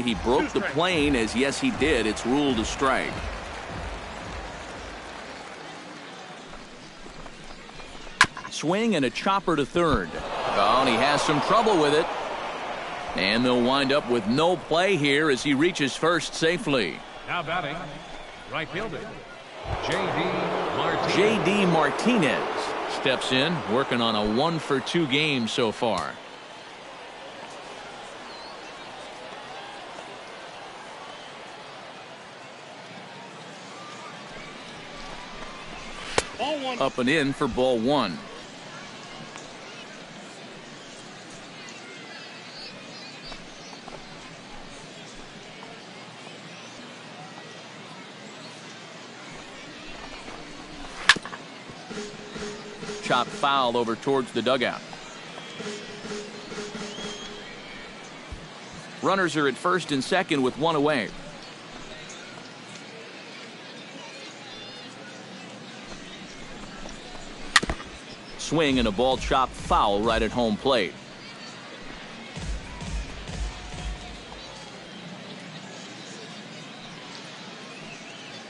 He broke the plane, as yes he did. It's ruled a strike. Swing and a chopper to third. Oh, and he has some trouble with it. And they'll wind up with no play here as he reaches first safely. Now batting, right fielder, J.D. Martinez steps in, working on a 1-for-2 game so far. Up and in for ball one. Chopped foul over towards the dugout. Runners are at first and second with one away. Swing and a ball chopped foul right at home plate.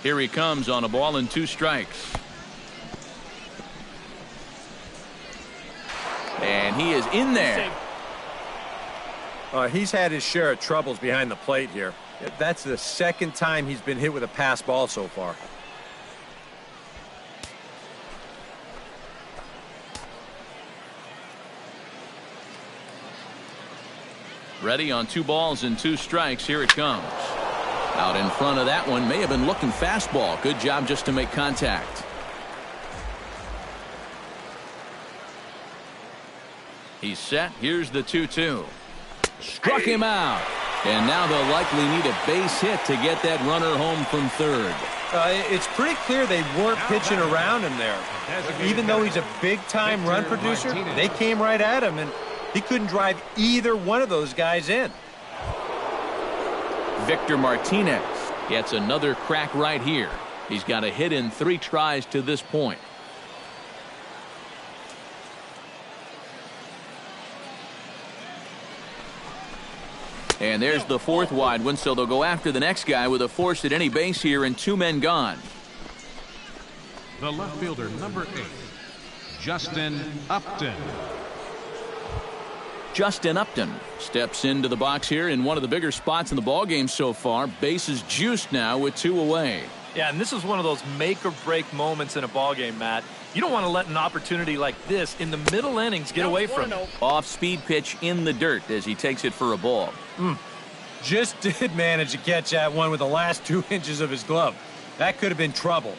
Here he comes on a ball and 2 strikes. And he is in there. He's had his share of troubles behind the plate here. That's the second time he's been hit with a pass ball so far. Ready on 2 balls and 2 strikes. Here it comes. Out in front of that one. May have been looking fastball. Good job just to make contact. He's set. Here's the 2-2. Struck him out. And now they'll likely need a base hit to get that runner home from third. It's pretty clear they weren't pitching around him there. Even though he's a big-time run producer, they came right at him, and he couldn't drive either one of those guys in. Victor Martinez gets another crack right here. He's got a hit in 3 tries to this point. And there's the 4th wide one, so they'll go after the next guy with a force at any base here and 2 men gone. the left fielder, number 8, Justin Upton. Justin Upton steps into the box here in one of the bigger spots in the ballgame so far. Bases juiced now with 2 away. Yeah, and this is one of those make-or-break moments in a ballgame, Matt. You don't want to let an opportunity like this in the middle innings get away from you. Off-speed pitch in the dirt as he takes it for a ball. Just did manage to catch that one with the last 2 inches of his glove. That could have been trouble.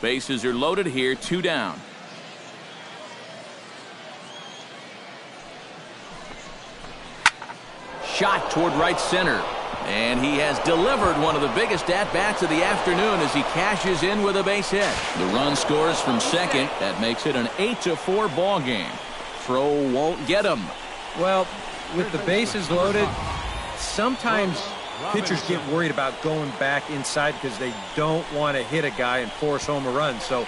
Bases are loaded here, 2 down. Shot toward right center. And he has delivered one of the biggest at-bats of the afternoon as he cashes in with a base hit. The run scores from second. That makes it an 8-4 ball game. Throw won't get him. Well, with the bases loaded, sometimes pitchers get worried about going back inside because they don't want to hit a guy and force home a run. So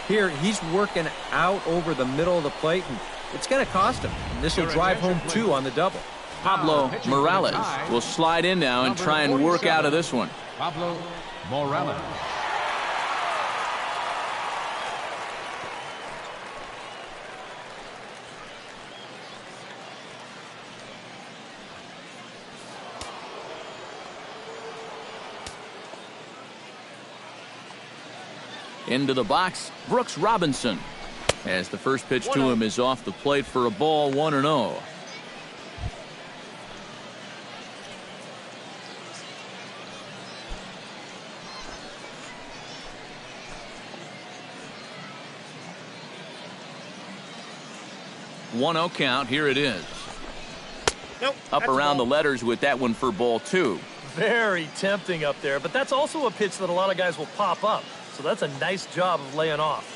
here he's working out over the middle of the plate, and it's going to cost him. And this will drive home 2 on the double. Pablo Morales will slide in now and try and work out of this one. Pablo Morales. Into the box, Brooks Robinson. As the first pitch to him is off the plate for a ball, 1-0. One-0 count. Here it is. Nope, up around the letters with that one for ball 2. Very tempting up there, but that's also a pitch that a lot of guys will pop up. So that's a nice job of laying off.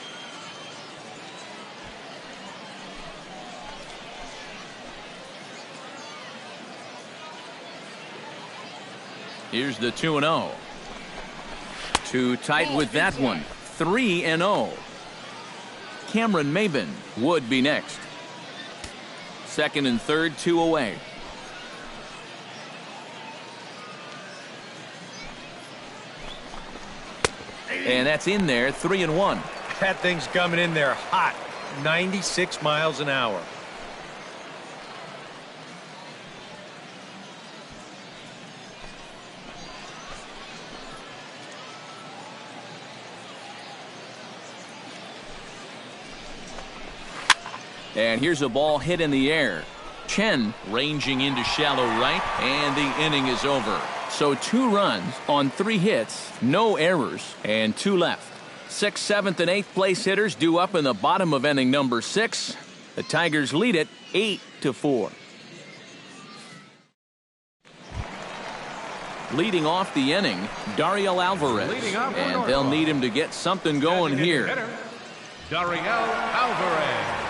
Here's the 2-0. Too tight with that one. 3-0. Cameron Maben would be next. Second and third, 2 away. And that's in there, 3-1. That thing's coming in there hot, 96 miles an hour. And here's a ball hit in the air. Chen ranging into shallow right, and the inning is over. So 2 runs on 3 hits, no errors, and 2 left. 6th, 7th, and 8th place hitters due up in the bottom of inning number 6. The Tigers lead it 8-4. Leading off the inning, Dariel Alvarez. And they'll need him to get something going here. Dariel Alvarez.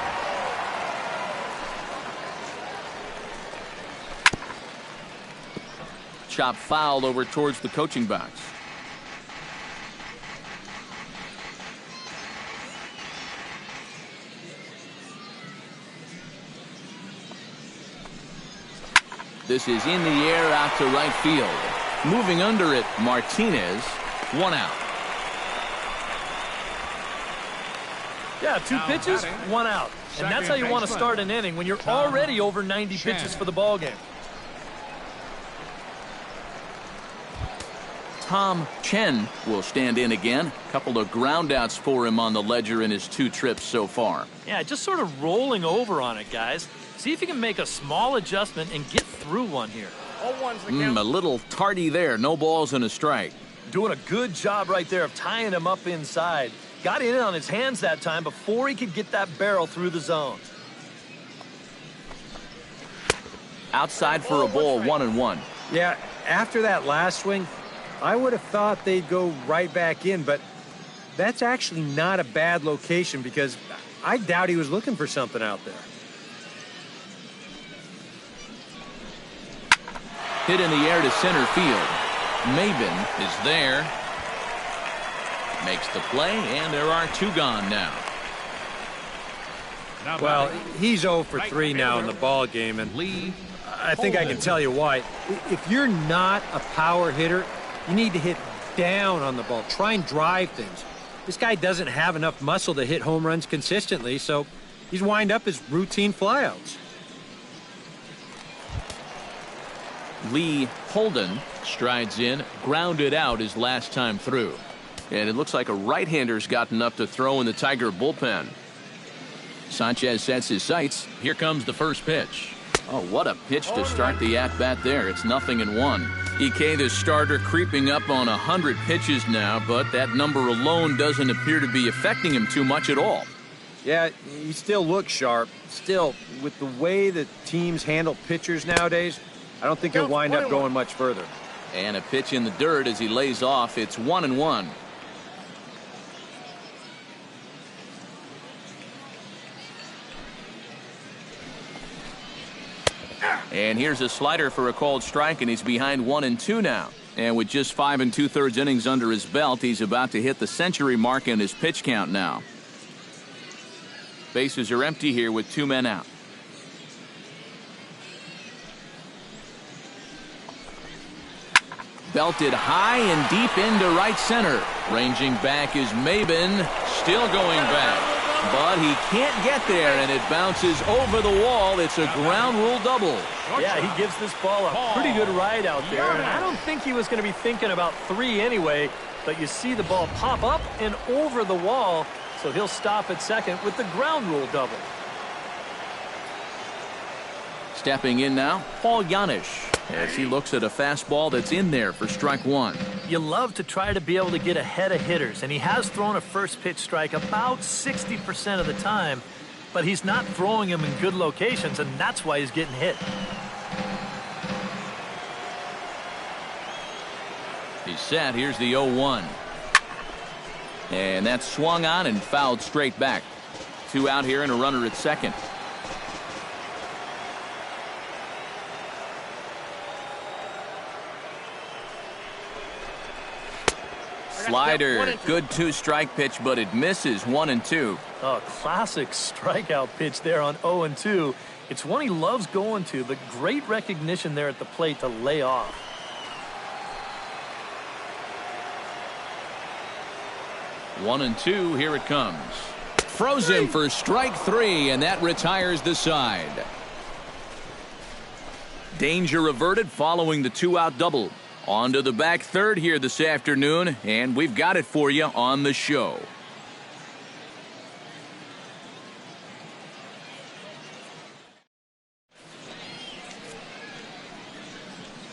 Chop fouled over towards the coaching box. This is in the air out to right field. Moving under it, Martinez. 1 out. Yeah, 2 pitches, 1 out. And that's how you want to start an inning when you're already over 90 pitches for the ball game. Tom Chen will stand in again. Couple of groundouts for him on the ledger in his 2 trips so far. Yeah, just sort of rolling over on it, guys. See if you can make a small adjustment and get through one here. A little tardy there. No balls and a strike. Doing a good job right there of tying him up inside. Got in on his hands that time before he could get that barrel through the zone. Outside for a ball, 1-1. Yeah, after that last swing, I would have thought they'd go right back in, but that's actually not a bad location because I doubt he was looking for something out there. Hit in the air to center field. Maben is there. Makes the play, and there are 2 gone now. Well, he's 0 for 3 now in the ball game, and I think I can tell you why. If you're not a power hitter, you need to hit down on the ball. Try and drive things. This guy doesn't have enough muscle to hit home runs consistently, so he's wind up as routine flyouts. Lee Holden strides in, grounded out his last time through. And it looks like a right-hander's gotten up to throw in the Tiger bullpen. Sanchez sets his sights. Here comes the first pitch. Oh, what a pitch to start the at-bat there. It's 0-1. EK, the starter, creeping up on 100 pitches now, but that number alone doesn't appear to be affecting him too much at all. Yeah, he still looks sharp. Still, with the way that teams handle pitchers nowadays, I don't think he'll wind up going much further. And a pitch in the dirt as he lays off. It's 1-1. And here's a slider for a called strike, and he's behind 1-2 now. And with just 5 2/3 innings under his belt, he's about to hit the century mark in his pitch count now. Bases are empty here with 2 men out. Belted high and deep into right center. Ranging back is Maben, still going back. But he can't get there, and it bounces over the wall. It's a ground rule double. Yeah, he gives this ball a pretty good ride out there. And I don't think he was going to be thinking about 3 anyway, but you see the ball pop up and over the wall, so he'll stop at second with the ground rule double. Stepping in now, Paul Janisch, as he looks at a fastball that's in there for strike 1. You love to try to be able to get ahead of hitters, and he has thrown a first pitch strike about 60% of the time, but he's not throwing them in good locations, and that's why he's getting hit. He's set. Here's the 0-1. And that's swung on and fouled straight back. 2 out here and a runner at second. Slider, good 2-strike pitch, but it misses. 1-2. Oh, classic strikeout pitch there on 0-2. It's one he loves going to, but great recognition there at the plate to lay off. 1-2, here it comes. Throws him for strike 3, and that retires the side. Danger averted following the 2-out double. On to the back third here this afternoon, and we've got it for you on the show.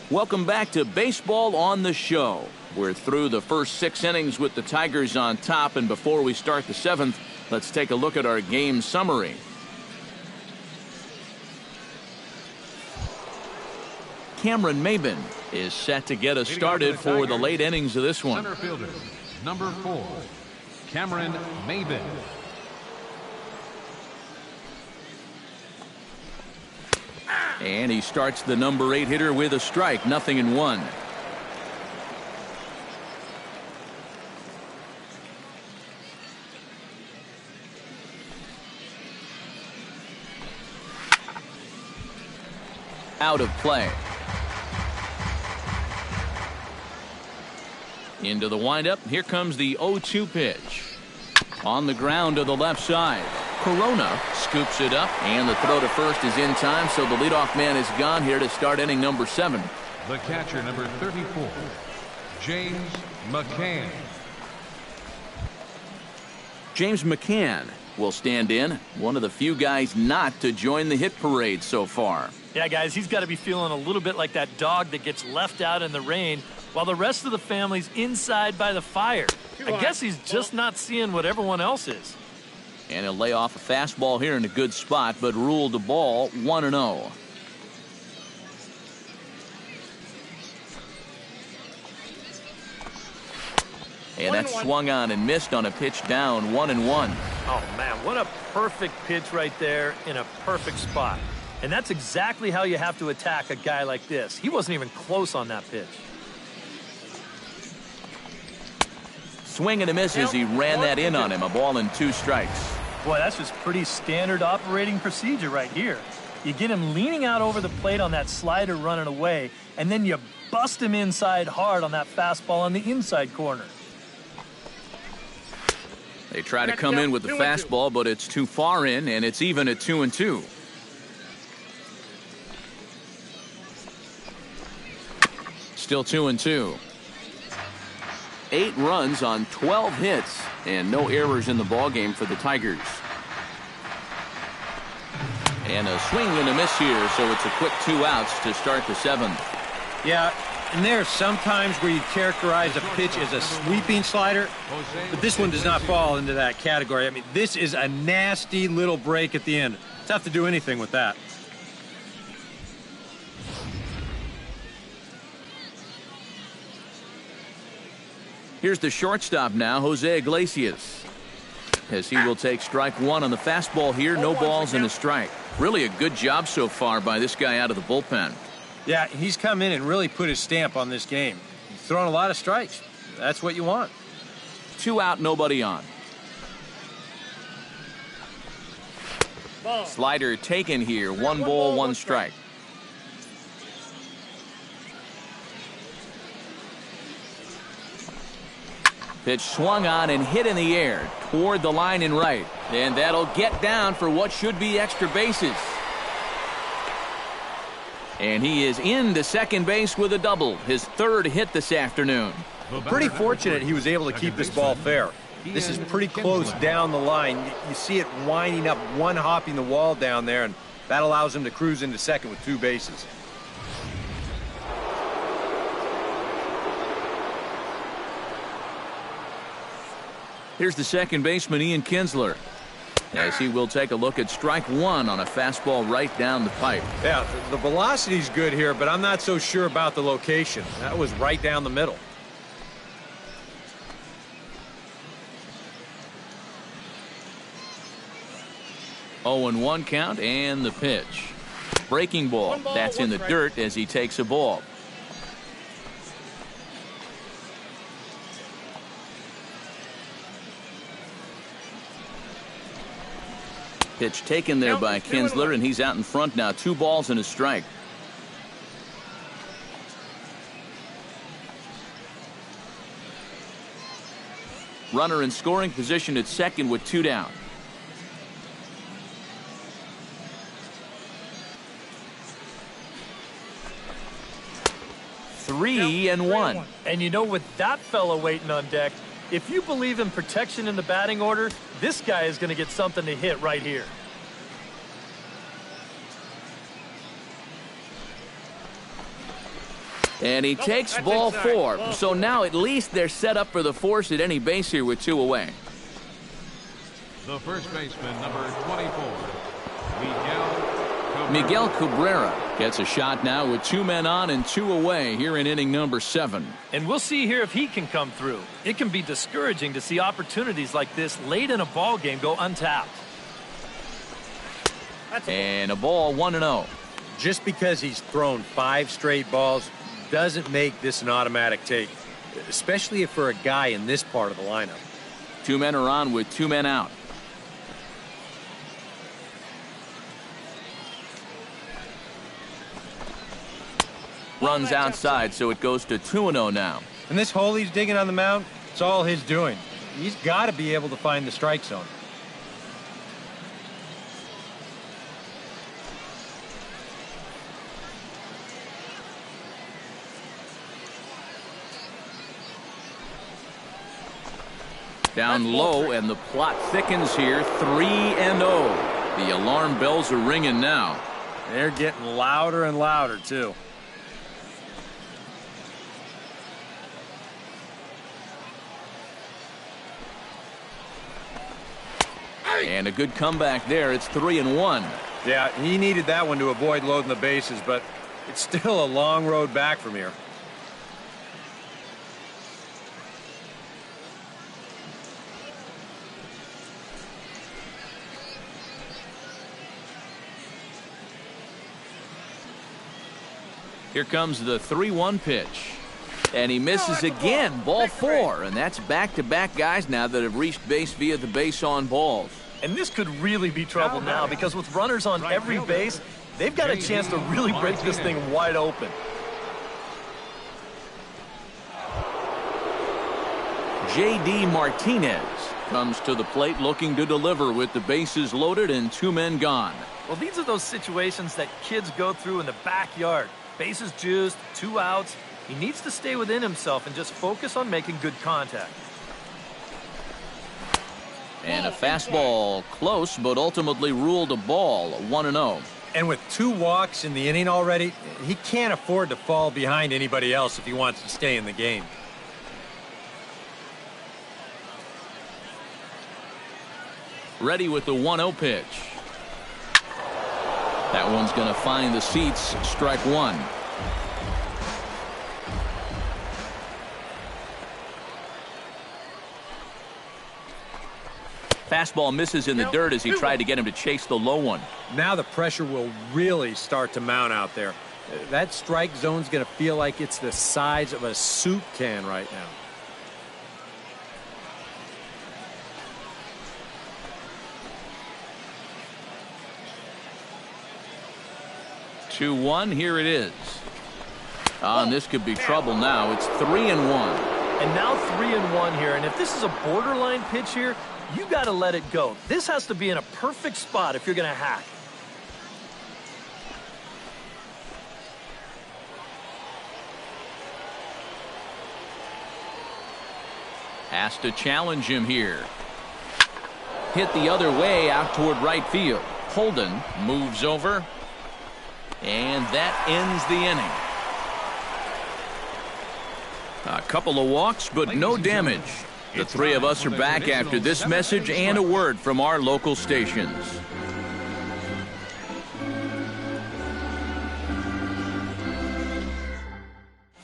Welcome back to Baseball on the Show. We're through the first 6 innings with the Tigers on top, and before we start the 7th, let's take a look at our game summary. Cameron Maybin is set to get us started for the late innings of this one. Center fielder, number 4, Cameron Maybin. And he starts the number 8 hitter with a strike, 0-1. Out of play. Into the windup. Here comes the 0-2 pitch. On the ground to the left side. Corona scoops it up, and the throw to first is in time, so the leadoff man is gone here to start inning number 7. The catcher, number 34, James McCann. James McCann will stand in, one of the few guys not to join the hit parade so far. Yeah, guys, he's got to be feeling a little bit like that dog that gets left out in the rain while the rest of the family's inside by the fire. I guess he's just not seeing what everyone else is. And he'll lay off a fastball here in a good spot, but ruled the ball 1-0. And that swung on and missed on a pitch down, 1-1. Oh, man, what a perfect pitch right there in a perfect spot. And that's exactly how you have to attack a guy like this. He wasn't even close on that pitch. Swing and a miss as he ran that in on him. A ball and 2 strikes. Boy, that's just pretty standard operating procedure right here. You get him leaning out over the plate on that slider running away, and then you bust him inside hard on that fastball on the inside corner. They try to come in with the fastball, but it's too far in, and it's even at 2-2. Still 2-2. 8 runs on 12 hits, and no errors in the ballgame for the Tigers. And a swing and a miss here, so it's a quick 2 outs to start the 7th. Yeah, and there's sometimes where you characterize a pitch as a sweeping slider, but this one does not fall into that category. I mean, this is a nasty little break at the end. Tough to do anything with that. Here's the shortstop now, Jose Iglesias, as he will take strike 1 on the fastball here. No balls and a strike. Really a good job so far by this guy out of the bullpen. Yeah, he's come in and really put his stamp on this game. He's thrown a lot of strikes. That's what you want. 2 out, nobody on. Slider taken here. 1 ball, 1 strike. Pitch swung on and hit in the air toward the line and right. And that'll get down for what should be extra bases. And he is into second base with a double. His 3rd hit this afternoon. Pretty fortunate he was able to keep this ball fair. This is pretty close down the line. You see it winding up, one hopping the wall down there, and that allows him to cruise into second with 2 bases. Here's the second baseman, Ian Kinsler, as he will take a look at strike 1 on a fastball right down the pipe. Yeah, the velocity's good here, but I'm not so sure about the location. That was right down the middle. Oh, and 1 count, and the pitch. Breaking ball. That's in the dirt as he takes a ball. Pitch taken there by Kinsler, and he's out in front now. 2 balls and a strike. Runner in scoring position at second with 2 down. Three and one. And you know, with that fella waiting on deck, if you believe in protection in the batting order, this guy is going to get something to hit right here. And he takes ball 4. So now at least they're set up for the force at any base here with 2 away. The first baseman, number 24, Miguel Cabrera gets a shot now with 2 men on and 2 away here in inning number 7. And we'll see here if he can come through. It can be discouraging to see opportunities like this late in a ball game go untapped. And a ball 1-0. Just because he's thrown 5 straight balls doesn't make this an automatic take, especially if for a guy in this part of the lineup. 2 men are on with 2 men out. Runs outside, so it goes to 2-0 now. And this hole he's digging on the mound, it's all his doing. He's got to be able to find the strike zone. Down low, and the plot thickens here. 3-0. The alarm bells are ringing now. They're getting louder and louder, too. And a good comeback there. It's 3-1. Yeah, he needed that one to avoid loading the bases, but it's still a long road back from here. Here comes the 3-1 pitch. And he misses again. Ball 4. And that's back-to-back guys now that have reached base via the base on balls. And this could really be trouble now, because with runners on every base, they've got a chance to really break this thing wide open. J.D. Martinez comes to the plate looking to deliver with the bases loaded and 2 men gone. Well, these are those situations that kids go through in the backyard. Bases juiced, 2 outs. He needs to stay within himself and just focus on making good contact. And a fastball close, but ultimately ruled a ball, 1-0. And with 2 walks in the inning already, he can't afford to fall behind anybody else if he wants to stay in the game. Ready with the 1-0 pitch. That one's going to find the seats. Strike 1. Fastball misses in the dirt as he tried to get him to chase the low one. Now the pressure will really start to mount out there. That strike zone's going to feel like it's the size of a soup can right now. Two-one, here it is. And this could be trouble now. It's 3-1. And now 3-1 here. And if this is a borderline pitch here, you got to let it go. This has to be in a perfect spot if you're going to hack. Has to challenge him here. Hit the other way out toward right field. Holden moves over. And that ends the inning. A couple of walks, but no damage. The 3 of us are back after this message and a word from our local stations.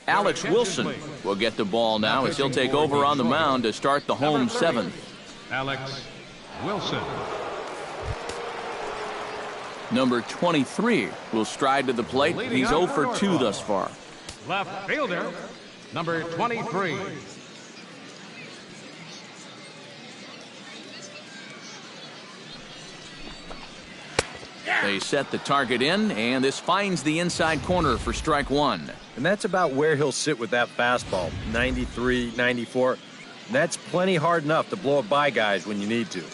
Alex Wilson will get the ball now as he'll take over on the mound to start the home 7th. Alex Wilson. Number 23 will stride to the plate. He's 0 for 2 thus far. Left fielder, number 23. They set the target in, and this finds the inside corner for strike 1. And that's about where he'll sit with that fastball. 93, 94. That's plenty hard enough to blow it by guys when you need to.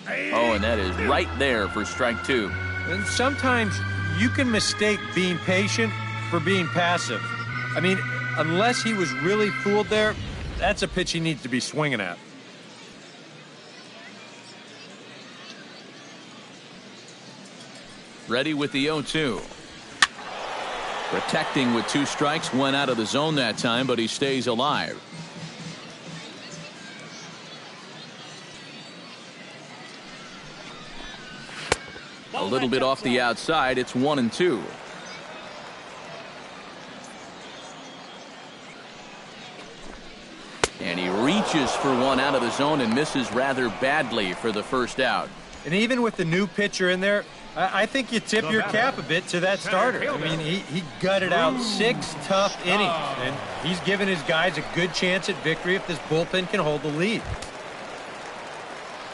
Oh, and that is right there for strike two. And sometimes you can mistake being patient for being passive. I mean, unless he was really fooled there, that's a pitch he needs to be swinging at. Ready with the 0-2. Protecting with 2 strikes, went out of the zone that time, but he stays alive. A little bit off the outside. It's 1-2. And he reaches for one out of the zone and misses rather badly for the first out. And even with the new pitcher in there, I think you tip your cap a bit to that starter. I mean, he gutted out 6 tough innings, and he's given his guys a good chance at victory if this bullpen can hold the lead.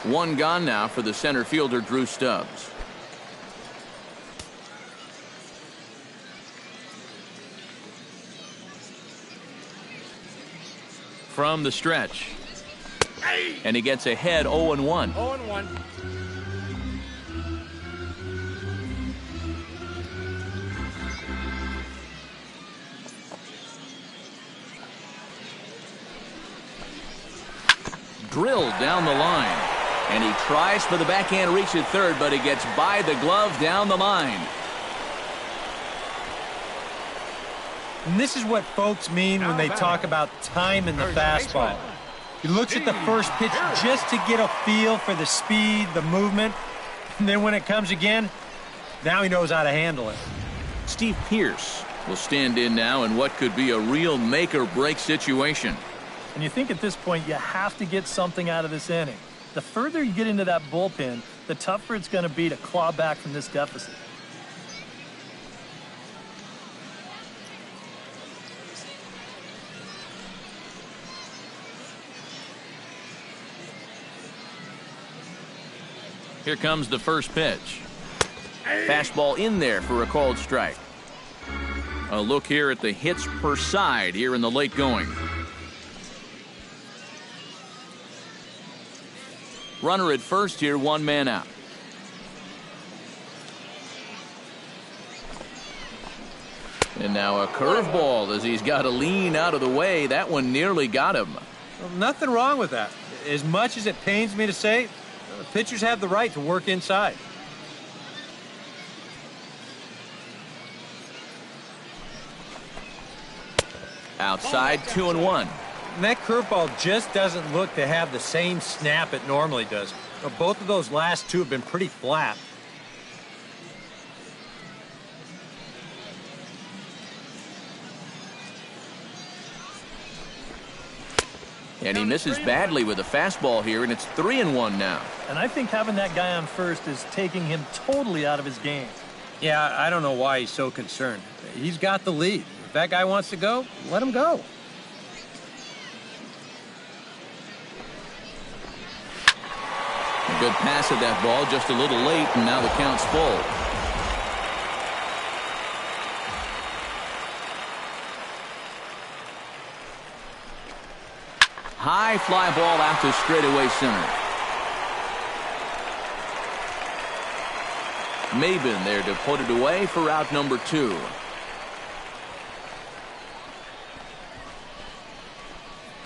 1 gone now for the center fielder, Drew Stubbs. From the stretch. And he gets ahead 0-1. 0-1. Drilled down the line. And he tries for the backhand reach at third, but he gets by the glove down the line. And this is what folks mean when they talk about time in the fastball. He looks at the first pitch just to get a feel for the speed, the movement, and then when it comes again, now he knows how to handle it. Steve Pearce will stand in now in what could be a real make-or-break situation. And you think at this point you have to get something out of this inning. The further you get into that bullpen, the tougher it's going to be to claw back from this deficit. Here comes the first pitch. Fastball in there for a called strike. A look here at the hits per side here in the late going. Runner at first here, 1 man out. And now a curveball as he's got to lean out of the way. That one nearly got him. Well, nothing wrong with that. As much as it pains me to say, pitchers have the right to work inside. Outside, 2-1. And that curveball just doesn't look to have the same snap it normally does. Both of those last 2 have been pretty flat. And he misses badly with a fastball here, and it's 3-1 now. And I think having that guy on first is taking him totally out of his game. Yeah, I don't know why he's so concerned. He's got the lead. If that guy wants to go, let him go. A good pass at that ball, just a little late, and now the count's full. High fly ball out to straightaway center. Maben there to put it away for out number 2.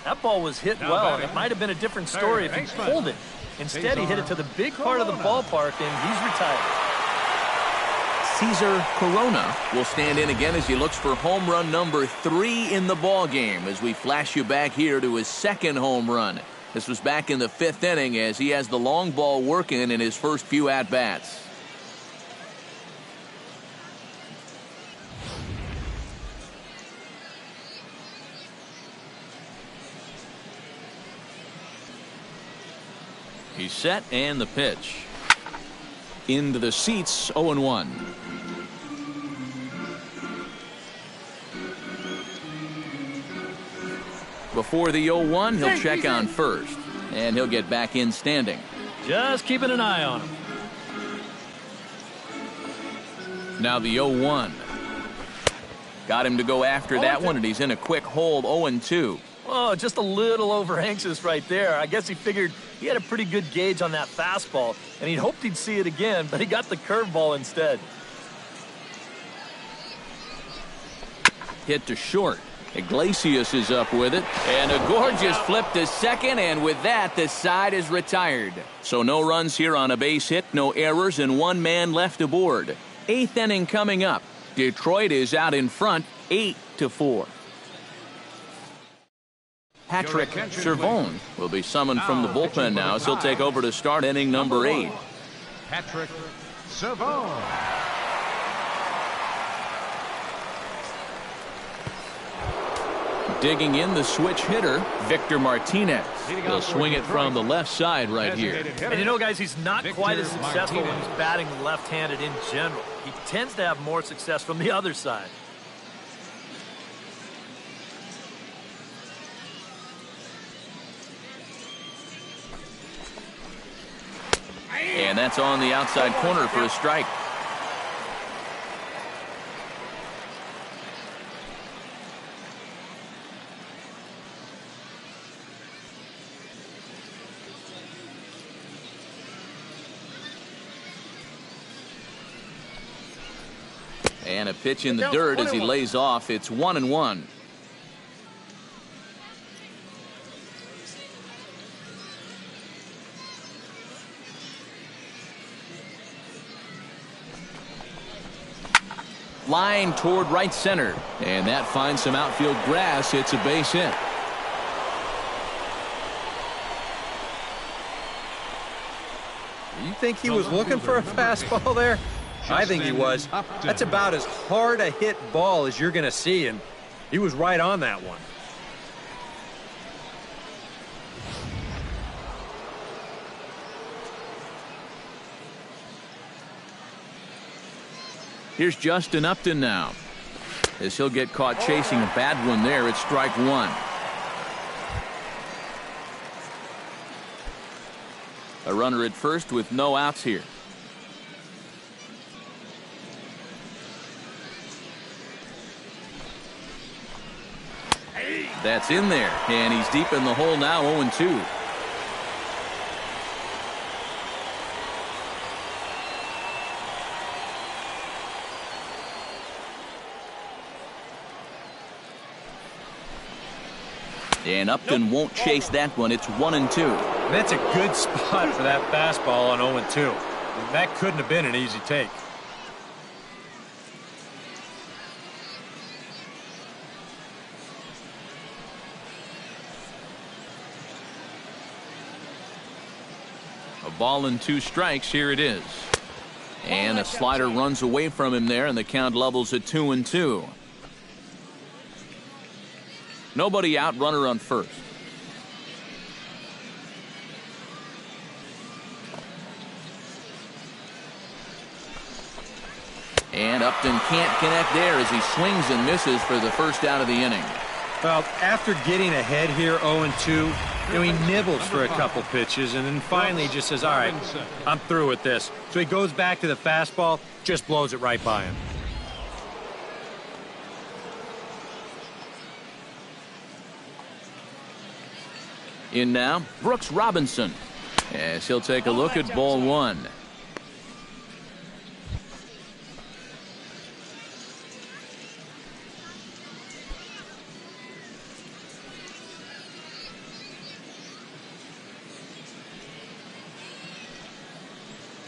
That ball was hit well, and it might have been a different story if he pulled it. Instead, he hit it to the big part of the ballpark, and he's retired. Cesar Corona will stand in again as he looks for home run number 3 in the ball game as we flash you back here to his 2nd home run. This was back in the 5th inning as he has the long ball working in his first few at-bats. He's set, and the pitch. Into the seats, 0-1. Before the 0-1, he'll check on first, and he'll get back in standing. Just keeping an eye on him. Now the 0-1. Got him to go after that one, and he's in a quick hole, 0-2. Oh, just a little over anxious right there. I guess he figured he had a pretty good gauge on that fastball, and he hoped he'd see it again, but he got the curveball instead. Hit to short. Iglesias is up with it, and a gorgeous flip to second, and with that, the side is retired. So no runs here on a base hit, no errors, and one man left aboard. 8th inning coming up. Detroit is out in front, 8-4. Patrick Servone will be summoned from the bullpen now, as he'll take over to start inning number 8. Patrick Servone. Digging in the switch hitter, Victor Martinez. He'll swing it from the left side right here. And you know, guys, he's not quite as successful when he's batting left-handed in general. He tends to have more success from the other side. And that's on the outside corner for a strike. And a pitch in the dirt as he lays off. It's 1-1. Line toward right center. And that finds some outfield grass. It's a base hit. You think he was looking for a fastball there? I think he was. That's about as hard a hit ball as you're going to see, and he was right on that one. Here's Justin Upton now, as he'll get caught chasing a bad one there. It's strike one. A runner at first with no outs here. That's in there, and he's deep in the hole now, 0-2. And Upton won't chase that one. It's 1-2. That's a good spot for that fastball on 0-2. That couldn't have been an easy take. A ball and 2 strikes. Here it is. And a slider runs away from him there, and the count levels at 2-2. Nobody out, runner on first. And Upton can't connect there as he swings and misses for the first out of the inning. Well, after getting ahead here, 0-2, he nibbles for a couple pitches, and then finally just says, all right, I'm through with this. So he goes back to the fastball, just blows it right by him. In now, Brooks Robinson, as he'll take a look at ball one.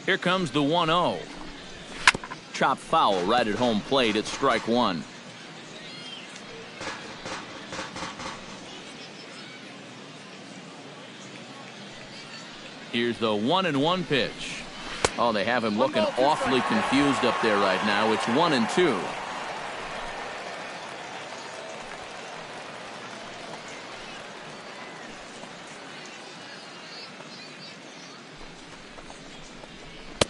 Here comes the 1-0. Chop foul right at home plate. It's strike one. Here's the 1-1 pitch. Oh, they have him looking awfully confused up there right now. It's 1-2.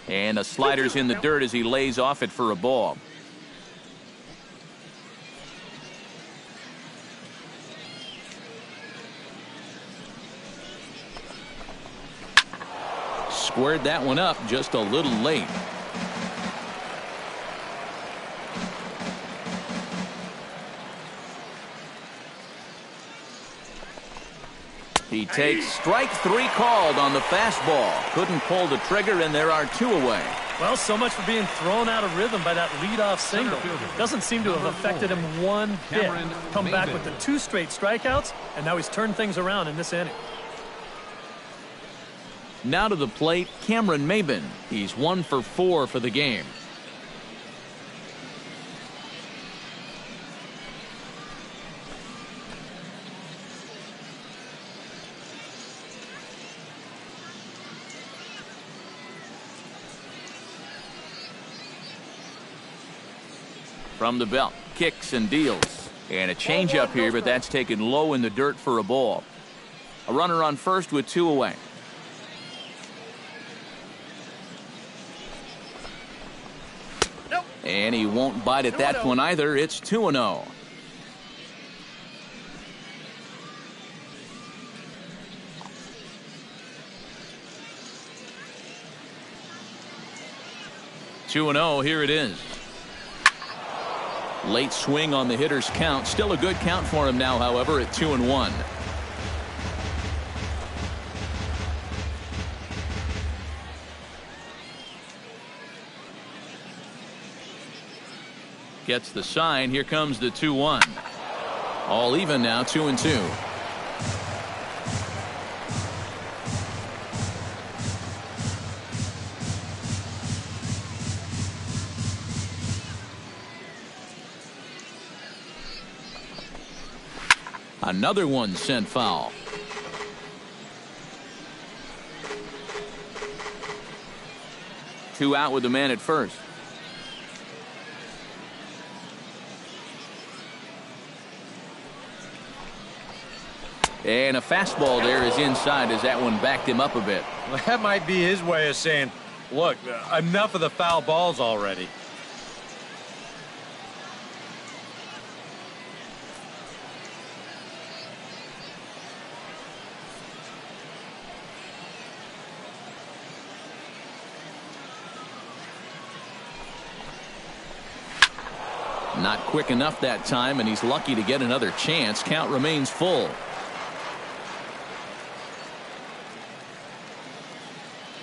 And a slider's in the dirt as he lays off it for a ball. Squared that one up just a little late. He takes strike 3 called on the fastball. Couldn't pull the trigger, and there are 2 away. Well, so much for being thrown out of rhythm by that leadoff single. Doesn't seem to have affected him one bit. Come back with the 2 straight strikeouts, and now he's turned things around in this inning. Now to the plate, Cameron Maybin. He's 1 for 4 for the game. From the belt, kicks and deals. And a changeup here, but that's taken low in the dirt for a ball. A runner on first with 2 away. And he won't bite at that one either. It's 2-0. Here it is. Late swing on the hitter's count. Still a good count for him now, however, at 2-1. Gets the sign. Here comes the 2-1. All even now, 2-2. Another one sent foul. Two out with the man at first. And a fastball there is inside as that one backed him up a bit. Well, that might be his way of saying, look, enough of the foul balls already. Not quick enough that time, and he's lucky to get another chance. Count remains full.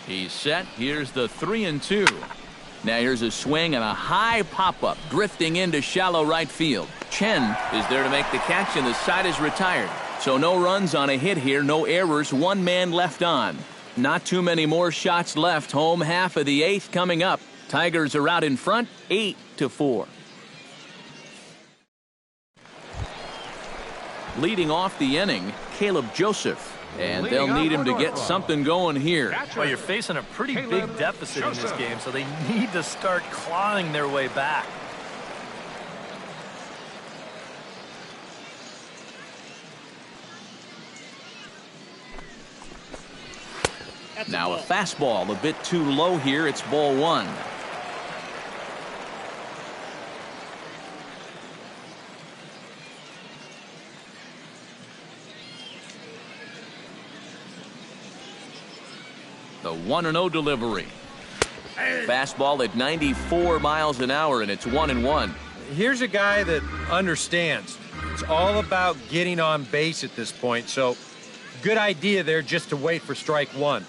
He's set. Here's the 3-2. Now here's a swing and a high pop-up drifting into shallow right field. Chen is there to make the catch, and the side is retired. So no runs on a hit here, no errors, 1 man left on. Not too many more shots left. Home half of the 8th coming up. Tigers are out in front, 8-4. Leading off the inning, Caleb Joseph. And they'll need him to get something going here. Well, you're facing a pretty big deficit in this game, so they need to start clawing their way back. Now a fastball, a bit too low here. It's ball 1. The 1-0 delivery. Fastball at 94 miles an hour, and it's 1-1. Here's a guy that understands. It's all about getting on base at this point, so good idea there just to wait for strike 1.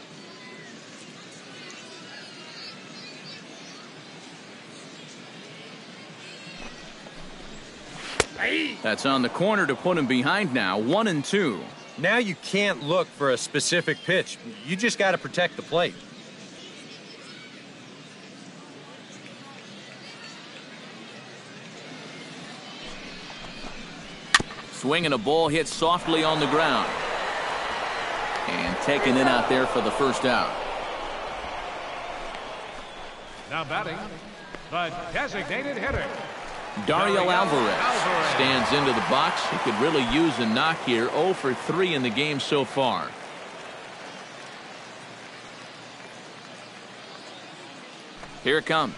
That's on the corner to put him behind now, 1-2. Now you can't look for a specific pitch. You just got to protect the plate. Swinging a ball hit softly on the ground. And taken in out there for the first out. Now batting, the designated hitter, Dario Alvarez stands into the box. He could really use a knock here. 0 for 3 in the game so far. Here it comes.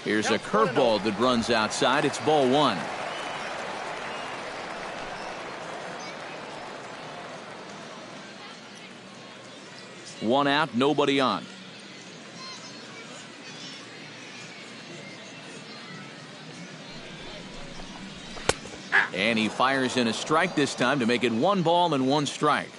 Here's a curveball that runs outside. It's ball 1. One out, nobody on. And he fires in a strike this time to make it 1 ball and 1 strike.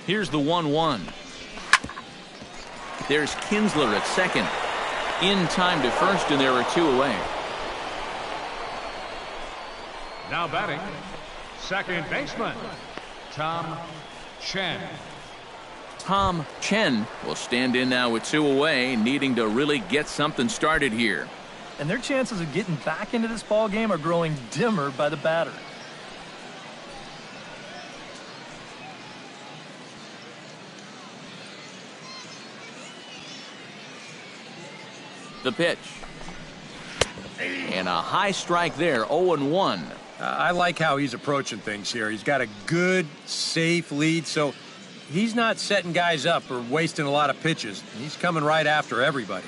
Here's the 1-1. There's Kinsler at second. In time to first, and there are 2 away. Now batting, second baseman, Tom Chen. Tom Chen will stand in now with 2 away, needing to really get something started here. And their chances of getting back into this ball game are growing dimmer by the batter. The pitch. And a high strike there, 0-1. I like how he's approaching things here. He's got a good, safe lead, so he's not setting guys up or wasting a lot of pitches. He's coming right after everybody.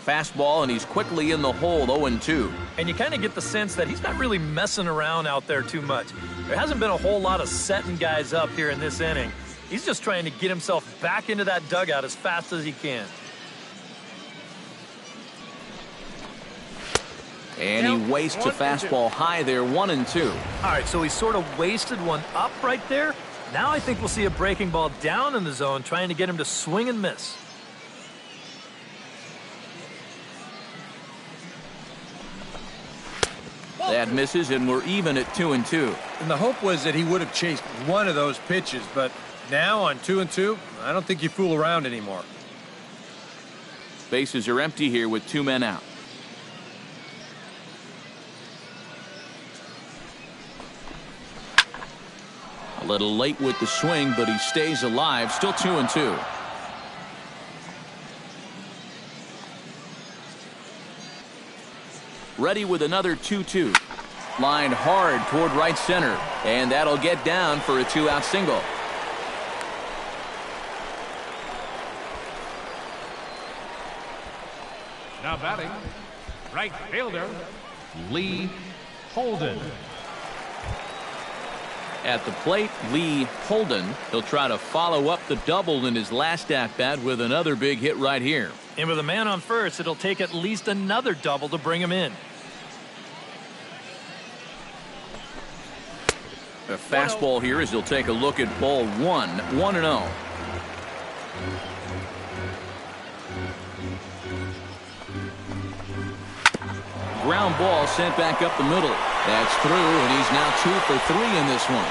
Fastball, and he's quickly in the hole, 0-2. And you kind of get the sense that he's not really messing around out there too much. There hasn't been a whole lot of setting guys up here in this inning. He's just trying to get himself back into that dugout as fast as he can. And he wastes a fastball high there, 1-2. All right, so he sort of wasted one up right there. Now I think we'll see a breaking ball down in the zone, trying to get him to swing and miss. That misses, and we're even at 2-2. And the hope was that he would have chased one of those pitches, but now on 2-2, I don't think you fool around anymore. Bases are empty here with 2 men out. A little late with the swing, but he stays alive. Still 2-2. Ready with another 2-2. Lined hard toward right center, and that'll get down for a 2-out single. Now batting, right fielder, Lee Holden. At the plate, Lee Holden. He'll try to follow up the double in his last at-bat with another big hit right here. And with a man on first, it'll take at least another double to bring him in. A fastball here as he'll take a look at ball 1, 1-0. Ground ball sent back up the middle. That's through, and he's now 2 for 3 in this one.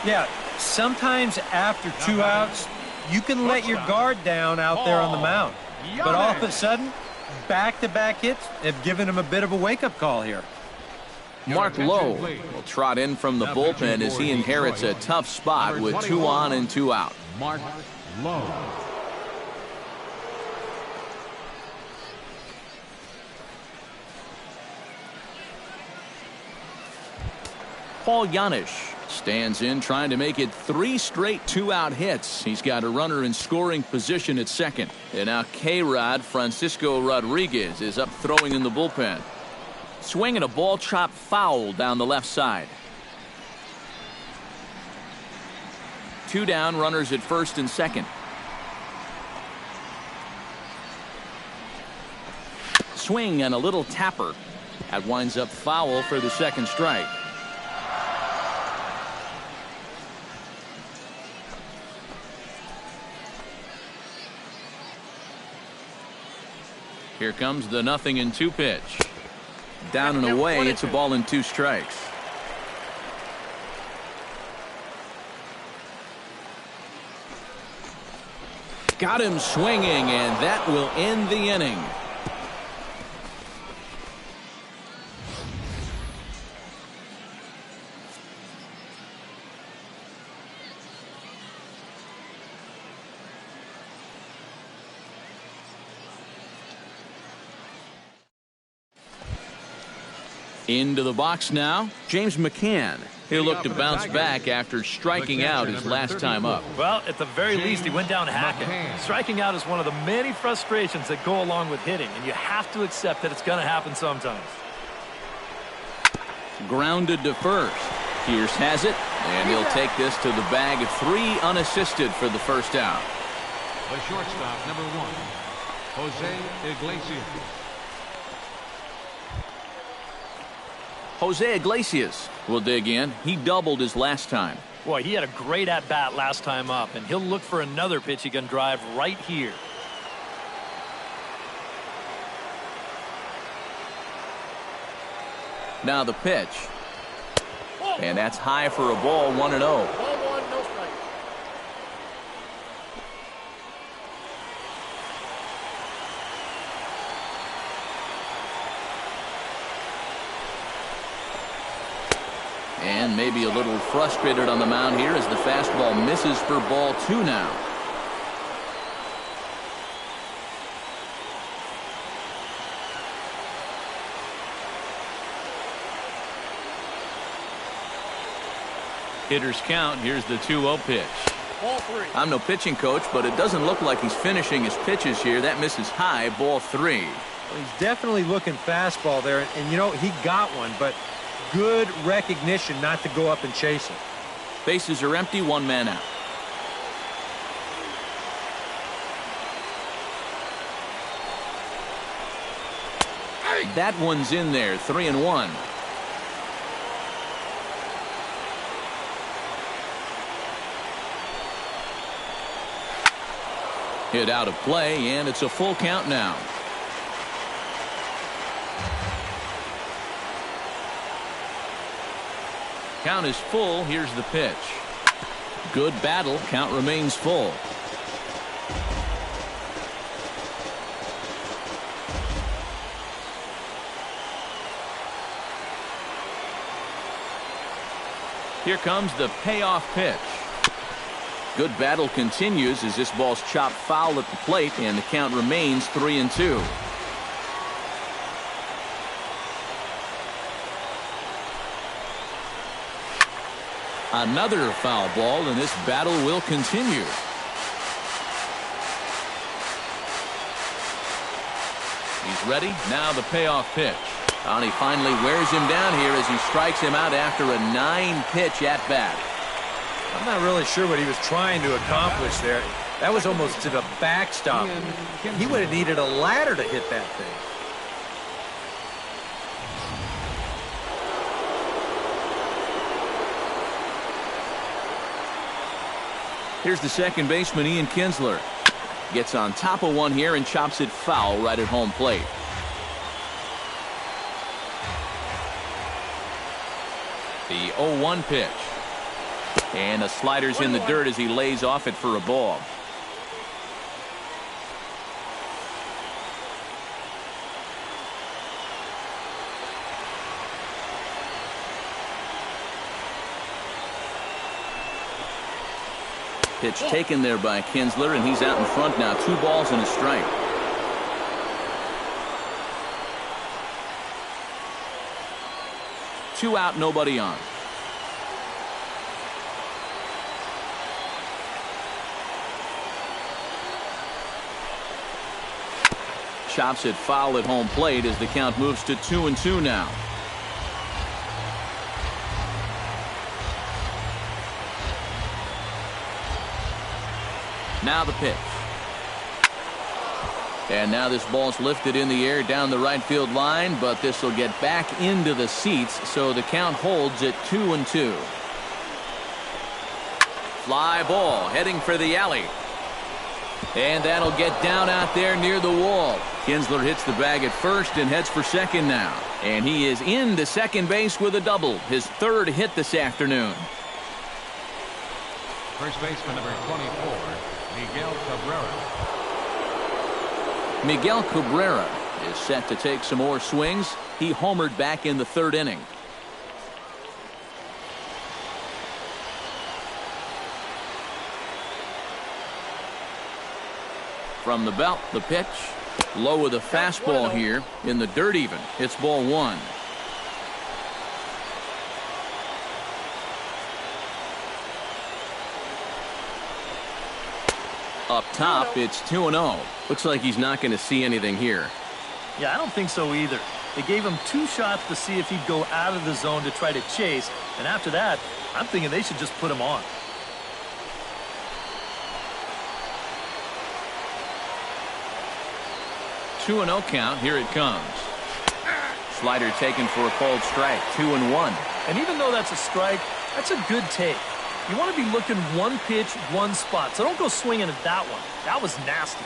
Yeah, sometimes after 2 outs, you can let your guard down out there on the mound. But all of a sudden, back-to-back hits have given him a bit of a wake-up call here. Mark Lowe will trot in from the bullpen as he inherits a tough spot with 2 on and 2 out. Mark Lowe. Paul Janisch stands in, trying to make it 3 straight 2-out hits. He's got a runner in scoring position at second. And now K-Rod Francisco Rodriguez is up throwing in the bullpen. Swinging a ball chopped foul down the left side. 2 down, runners at first and second. Swing and a little tapper. That winds up foul for the second strike. Here comes the 0-2 pitch. Down and away, it's a ball and 2 strikes. Got him swinging, and that will end the inning. Into the box now, James McCann. He'll look to bounce back after striking out his last time up. Well, at the very least, he went down hacking. Striking out is one of the many frustrations that go along with hitting, and you have to accept that it's going to happen sometimes. Grounded to first. Pierce has it, and he'll take this to the bag of 3 unassisted for the first out. The shortstop, number 1, Jose Iglesias. Jose Iglesias will dig in. He doubled his last time. Boy, he had a great at-bat last time up, and he'll look for another pitch he can drive right here. Now the pitch. And that's high for a ball, 1-0. Ball 1, no strike. And maybe a little frustrated on the mound here as the fastball misses for ball 2 now. Hitters count. Here's the 2-0 pitch. Ball 3. I'm no pitching coach, but it doesn't look like he's finishing his pitches here. That misses high, ball 3. Well, he's definitely looking fastball there, and you know, he got one, but good recognition not to go up and chase it. Bases are empty, 1 man out. That one's in there, 3-1. Hit out of play, and it's a full count now. Count is full. Here's the pitch. Good battle. Count remains full. Here comes the payoff pitch. Good battle continues as this ball's chopped foul at the plate, and the count remains 3-2. Another foul ball, and this battle will continue. He's ready. Now the payoff pitch. And he finally wears him down here as he strikes him out after a 9-pitch at-bat. I'm not really sure what he was trying to accomplish there. That was almost to the backstop. He would have needed a ladder to hit that thing. Here's the second baseman, Ian Kinsler. Gets on top of one here and chops it foul right at home plate. The 0-1 pitch. And the slider's in the dirt as he lays off it for a ball. Pitch taken there by Kinsler, and he's out in front now. 2 balls and a strike. Two out, nobody on. Chops it foul at home plate as the count moves to 2-2 now. Now the pitch. And now this ball's lifted in the air down the right field line, but this will get back into the seats, so the count holds at 2-2. Fly ball heading for the alley. And that'll get down out there near the wall. Kinsler hits the bag at first and heads for second now. And he is into second base with a double, his 3rd hit this afternoon. First baseman number 24, Miguel Cabrera. Miguel Cabrera is set to take some more swings. He homered back in the 3rd inning. From the belt, the pitch. Low with a fastball here in the dirt even. It's ball 1. Up top, it's 2-0. Looks like he's not going to see anything here. Yeah, I don't think so either. They gave him 2 shots to see if he'd go out of the zone to try to chase. And after that, I'm thinking they should just put him on. Two 2-0 count. Here it comes. Slider taken for a called strike. 2-1. And even though that's a strike, that's a good take. You want to be looking one pitch, one spot. So don't go swinging at that one. That was nasty.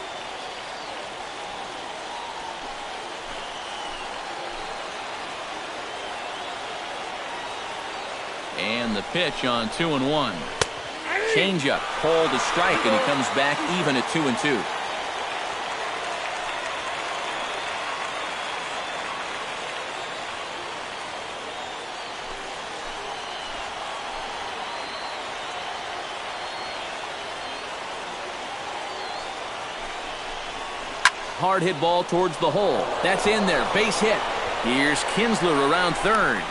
And the pitch on 2-1. Changeup called a strike, and he comes back even at 2-2. Hard hit ball towards the hole. That's in there. Base hit. Here's Kinsler around third.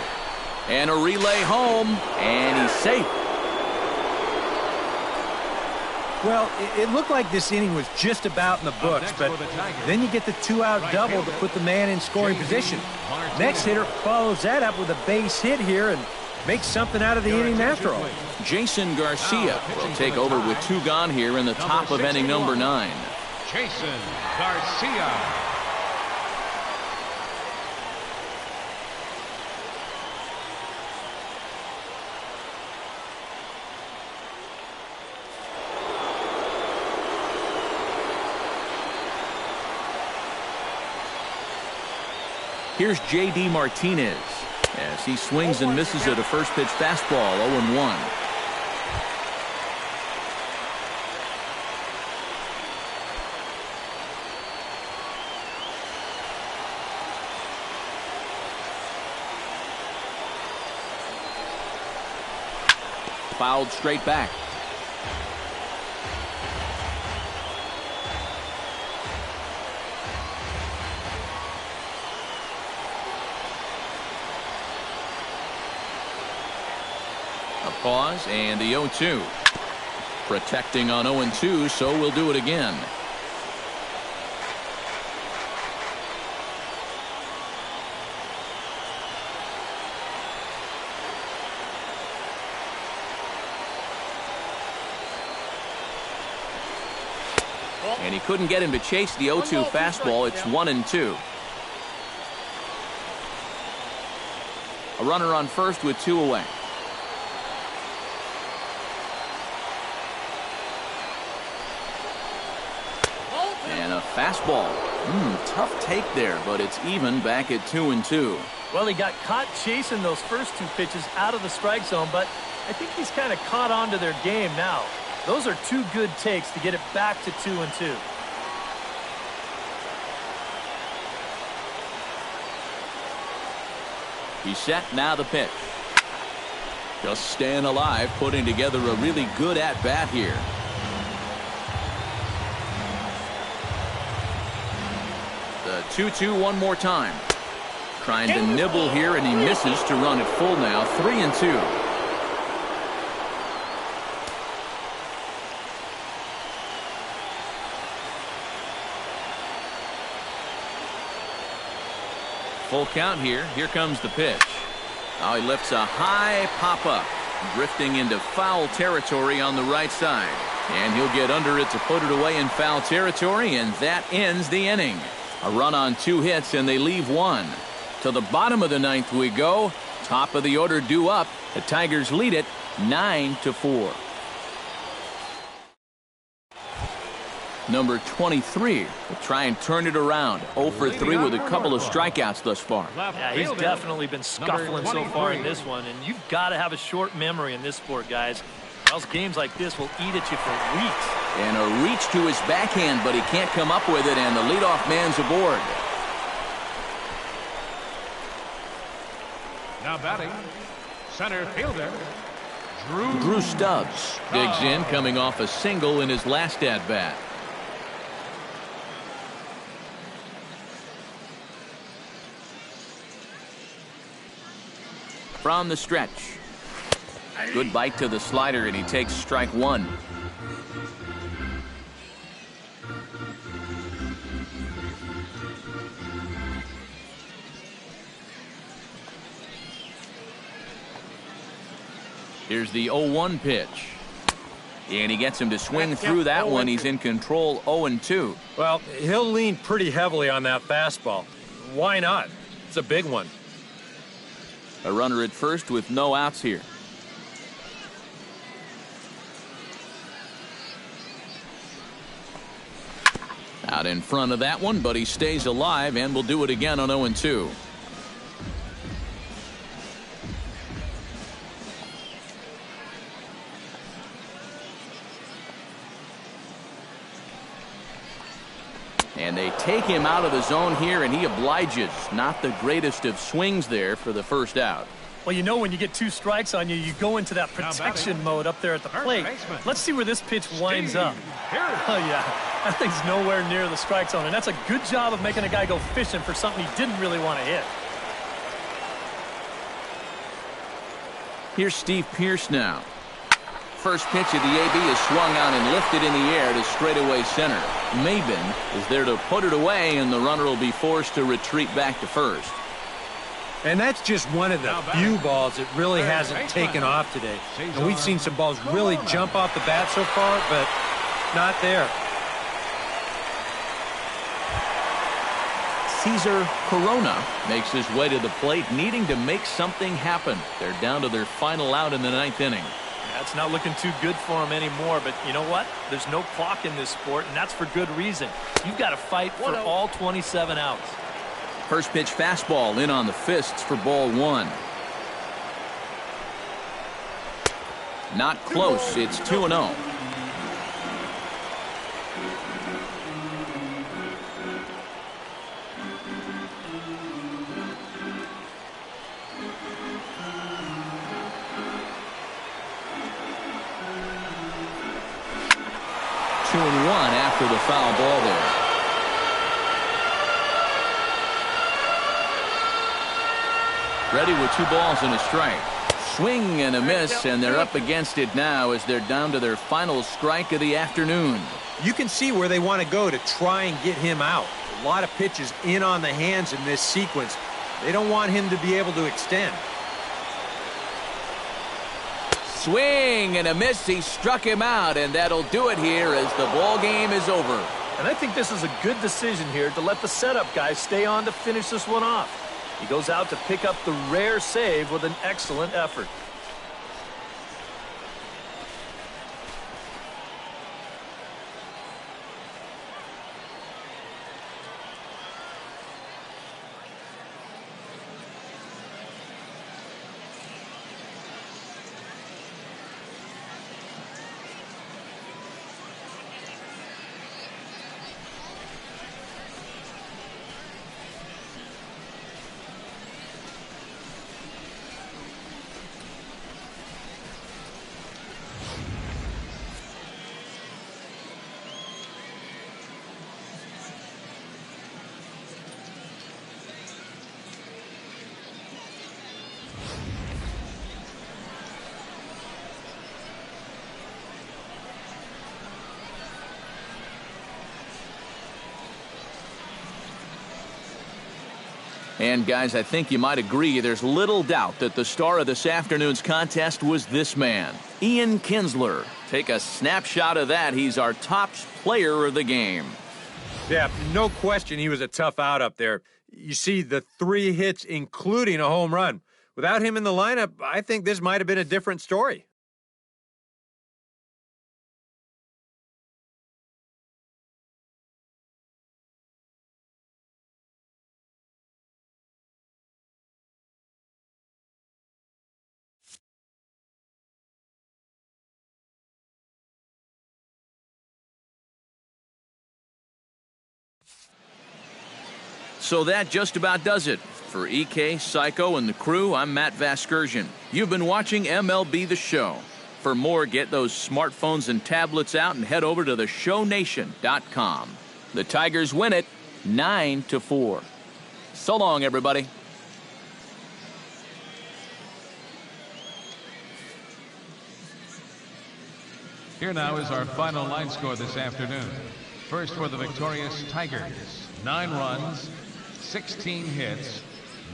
And a relay home. And he's safe. Well, it looked like this inning was just about in the books, but then you get the 2-out double to put the man in scoring position. Next hitter follows that up with a base hit here and makes something out of the inning after all. Jason Garcia will take over with 2 gone here in the top of inning number 9. Jason Garcia. Here's J.D. Martinez as he swings and misses at a first pitch fastball. 0-1. Fouled straight back. A pause and the 0-2. Protecting on 0-2, so we'll do it again. And he couldn't get him to chase the 0-2 fastball. It's 1-2. A runner on first with 2 away. And a fastball. Tough take there, but it's even back at 2-2. Well, he got caught chasing those first 2 pitches out of the strike zone, but I think he's kind of caught on to their game now. Those are 2 good takes to get it back to 2-2. He's set, now the pitch. Just staying alive, putting together a really good at-bat here. The 2-2 one more time. Trying to nibble here, and he misses to run it full now. 3-2. Full count here. Here comes the pitch. Now he lifts a high pop-up, drifting into foul territory on the right side. And he'll get under it to put it away in foul territory, and that ends the inning. A run on 2 hits, and they leave 1. To the bottom of the 9th we go. Top of the order due up. The Tigers lead it 9-4. Number 23 will try and turn it around. 0 for 3 with a couple of strikeouts thus far. Yeah, he's definitely been scuffling so far in this one, and you've got to have a short memory in this sport, guys. Or else games like this will eat at you for weeks. And a reach to his backhand, but he can't come up with it, and the leadoff man's aboard. Now batting, center fielder, Drew Stubbs digs in, coming off a single in his last at-bat. From the stretch. Good bite to the slider, and he takes strike 1. Here's the 0-1 pitch. And he gets him to swing through that one. He's in control, 0-2. Well, he'll lean pretty heavily on that fastball. Why not? It's a big one. A runner at first with no outs here. Out in front of that one, but he stays alive and will do it again on 0-2. And they take him out of the zone here, and he obliges. Not the greatest of swings there for the first out. Well, you know when you get 2 strikes on you, you go into that protection mode up there at the plate. Let's see where this pitch winds up. Oh, yeah. That thing's nowhere near the strike zone, and that's a good job of making a guy go fishing for something he didn't really want to hit. Here's Steve Pearce now. First pitch of the AB is swung on and lifted in the air to straightaway center. Maben is there to put it away, and the runner will be forced to retreat back to first. And that's just one of the few balls that really hasn't taken off today. And we've seen some balls really jump off the bat so far, but not there. Cesar Corona makes his way to the plate, needing to make something happen. They're down to their final out in the 9th inning. That's not looking too good for him anymore, but you know what? There's no clock in this sport, and that's for good reason. You've got to fight for all 27 outs. First pitch fastball in on the fists for ball 1. Not close. It's 2-0. After the foul ball there. Ready with 2 balls and a strike. Swing and a miss, and they're up against it now as they're down to their final strike of the afternoon. You can see where they want to go to try and get him out. A lot of pitches in on the hands in this sequence. They don't want him to be able to extend. Swing and a miss. He struck him out, and that'll do it here as the ball game is over. And I think this is a good decision here to let the setup guy stay on to finish this one off. He goes out to pick up the rare save with an excellent effort. And guys, I think you might agree there's little doubt that the star of this afternoon's contest was this man, Ian Kinsler. Take a snapshot of that. He's our top player of the game. Yeah, no question he was a tough out up there. You see the 3 hits, including a home run. Without him in the lineup, I think this might have been a different story. So that just about does it. For EK, Psycho, and the crew, I'm Matt Vasgersian. You've been watching MLB The Show. For more, get those smartphones and tablets out and head over to theshownation.com. The Tigers win it 9-4. So long, everybody. Here now is our final line score this afternoon. First for the victorious Tigers. 9 runs, 16 hits,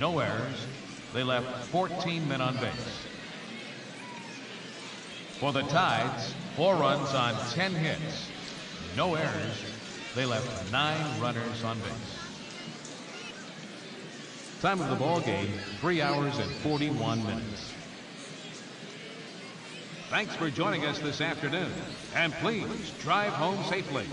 no errors. They left 14 men on base. For the Tides, 4 runs on 10 hits. No errors. They left 9 runners on base. Time of the ball game, 3 hours and 41 minutes. Thanks for joining us this afternoon, and please drive home safely.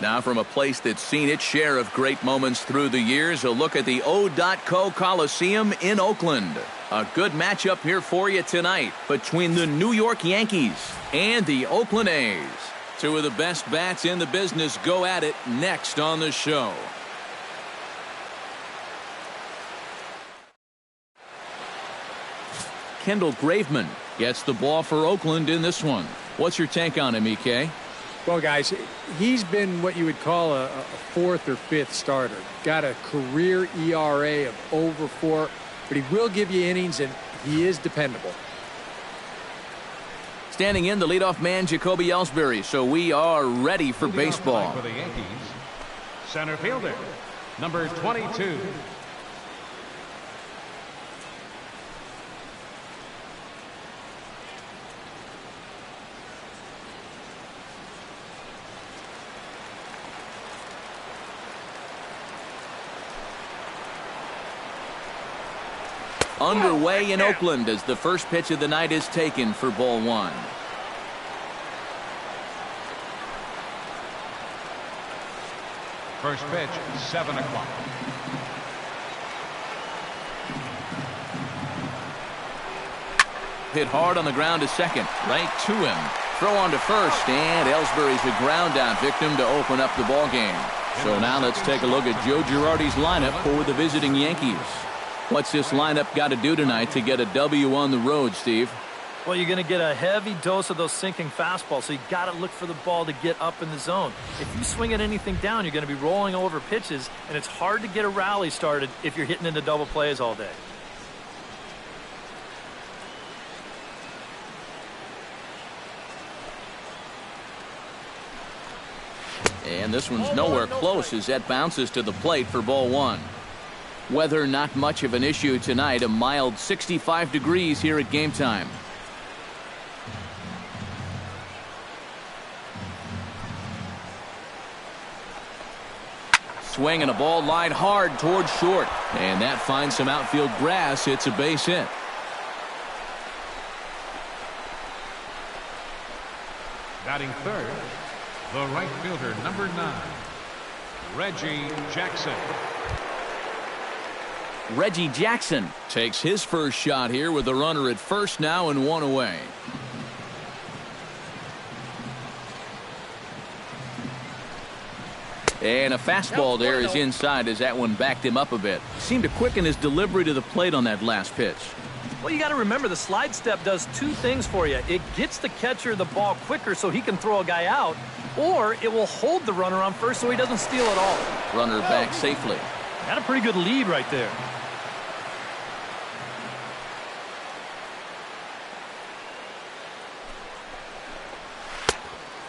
Now from a place that's seen its share of great moments through the years, a look at the O.Co Coliseum in Oakland. A good matchup here for you tonight between the New York Yankees and the Oakland A's. Two of the best bats in the business go at it next on the show. Kendall Graveman gets the ball for Oakland in this one. What's your take on him, EK? Well, guys, he's been what you would call a fourth or fifth starter. Got a career ERA of over 4, but he will give you innings, and he is dependable. Standing in, the leadoff man, Jacoby Ellsbury. So we are ready for baseball. For the Yankees, center fielder, number 22. Underway in Oakland as the first pitch of the night is taken for ball 1. First pitch, 7 o'clock. Hit hard on the ground to second. Right to him. Throw on to first, and Ellsbury's a ground out victim to open up the ball game. So now let's take a look at Joe Girardi's lineup for the visiting Yankees. What's this lineup got to do tonight to get a W on the road, Steve? Well, you're going to get a heavy dose of those sinking fastballs, so you got to look for the ball to get up in the zone. If you swing at anything down, you're going to be rolling over pitches, and it's hard to get a rally started if you're hitting into double plays all day. And this one's nowhere close as that bounces to the plate for ball 1. Weather not much of an issue tonight. A mild 65 degrees here at game time. Swing and a ball lined hard towards short. And that finds some outfield grass. It's a base hit. Batting third, the right fielder, number 9, Reggie Jackson. Reggie Jackson takes his first shot here with a runner at first now and 1 away. And a fastball there is inside as that one backed him up a bit. Seemed to quicken his delivery to the plate on that last pitch. Well, you got to remember the slide step does 2 things for you. It gets the catcher the ball quicker so he can throw a guy out, or it will hold the runner on first so he doesn't steal it all. Runner back safely. Got a pretty good lead right there.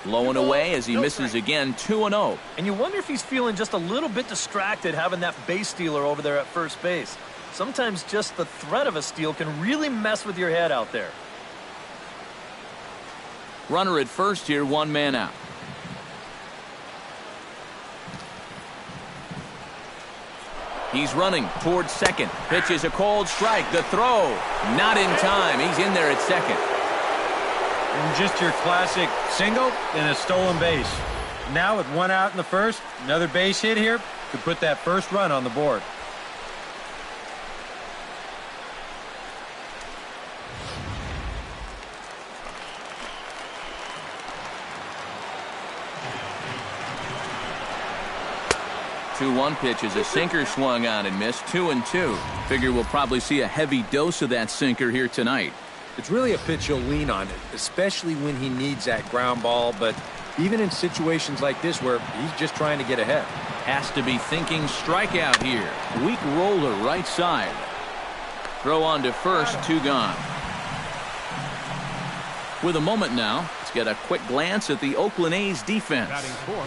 Low and away as he misses again, 2-0. And you wonder if he's feeling just a little bit distracted having that base stealer over there at first base. Sometimes just the threat of a steal can really mess with your head out there. Runner at first here, 1 man out. He's running towards second. Pitch is a cold strike. The throw, not in time. He's in there at second. And just your classic single and a stolen base. Now with 1 out in the first, another base hit here could put that first run on the board. Two-one pitch is a sinker swung on and missed. 2-2. Figure we'll probably see a heavy dose of that sinker here tonight. It's really a pitch you'll lean on it, especially when he needs that ground ball. But even in situations like this where he's just trying to get ahead. Has to be thinking strikeout here. Weak roller right side. Throw on to first, 2 gone. With a moment now, let's get a quick glance at the Oakland A's defense.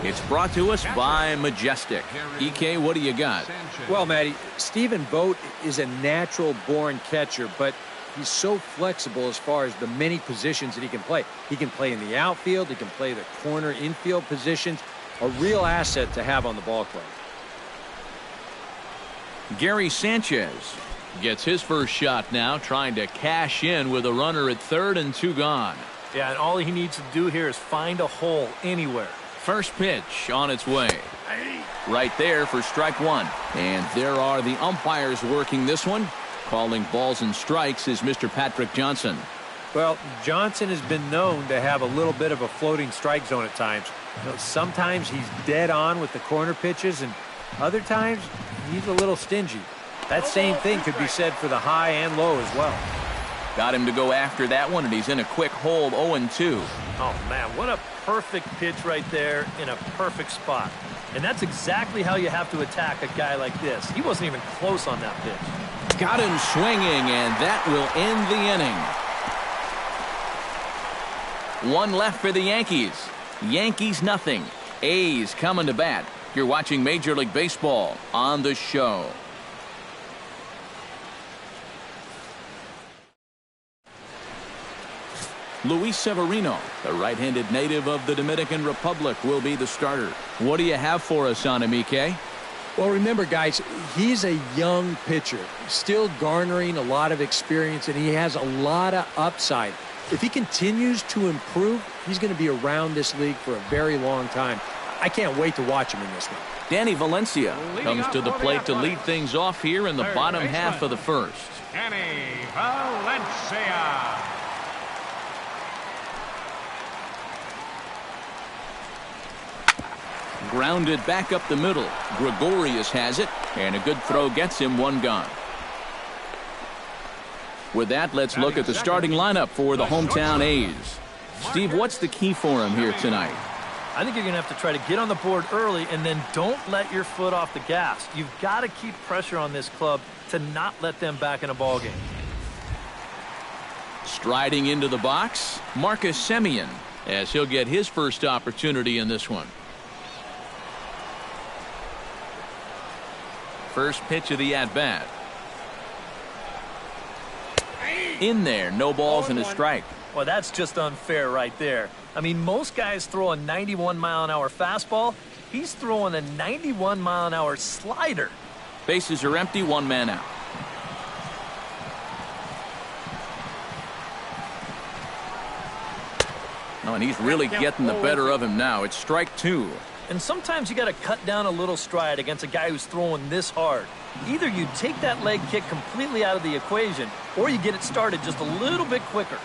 It's brought to us by Majestic. EK, what do you got? Well, Matty, Stephen Vogt is a natural-born catcher, but he's so flexible as far as the many positions that he can play. He can play in the outfield. He can play the corner infield positions. A real asset to have on the ball club. Gary Sanchez gets his first shot now, trying to cash in with a runner at third and 2 gone. Yeah, and all he needs to do here is find a hole anywhere. First pitch on its way. Right there for strike one. And there are the umpires working this one. Calling balls and strikes is Mr. Patrick Johnson. Well, Johnson has been known to have a little bit of a floating strike zone at times. You know, sometimes he's dead on with the corner pitches, and other times he's a little stingy. That same thing could be said for the high and low as well. Got him to go after that one, and he's in a quick hold, 0-2. Oh, man, what a perfect pitch right there in a perfect spot. And that's exactly how you have to attack a guy like this. He wasn't even close on that pitch. Got him swinging, and that will end the inning. One left for the Yankees. Yankees nothing. A's coming to bat. You're watching Major League Baseball on the show. Luis Severino, the right-handed native of the Dominican Republic, will be the starter. What do you have for us on him, EK? Well, remember, guys, he's a young pitcher, still garnering a lot of experience, and he has a lot of upside. If he continues to improve, he's going to be around this league for a very long time. I can't wait to watch him in this one. Danny Valencia comes to the plate to lead things off here in the bottom half of the first. Danny Valencia. Grounded back up the middle. Gregorius has it, and a good throw gets him one gone. With that, let's look at the starting lineup for the hometown A's. Steve, what's the key for him here tonight? I think you're going to have to try to get on the board early and then don't let your foot off the gas. You've got to keep pressure on this club to not let them back in a ball game. Striding into the box, Marcus Semien, as he'll get his first opportunity in this one. First pitch of the at-bat. In there, no balls and a strike. Well, that's just unfair right there. I mean, most guys throw a 91-mile-an-hour fastball. He's throwing a 91-mile-an-hour slider. Bases are empty, one man out. Oh, and he's really getting the better of him now. It's strike two. And sometimes you got to cut down a little stride against a guy who's throwing this hard. Either you take that leg kick completely out of the equation, or you get it started just a little bit quicker.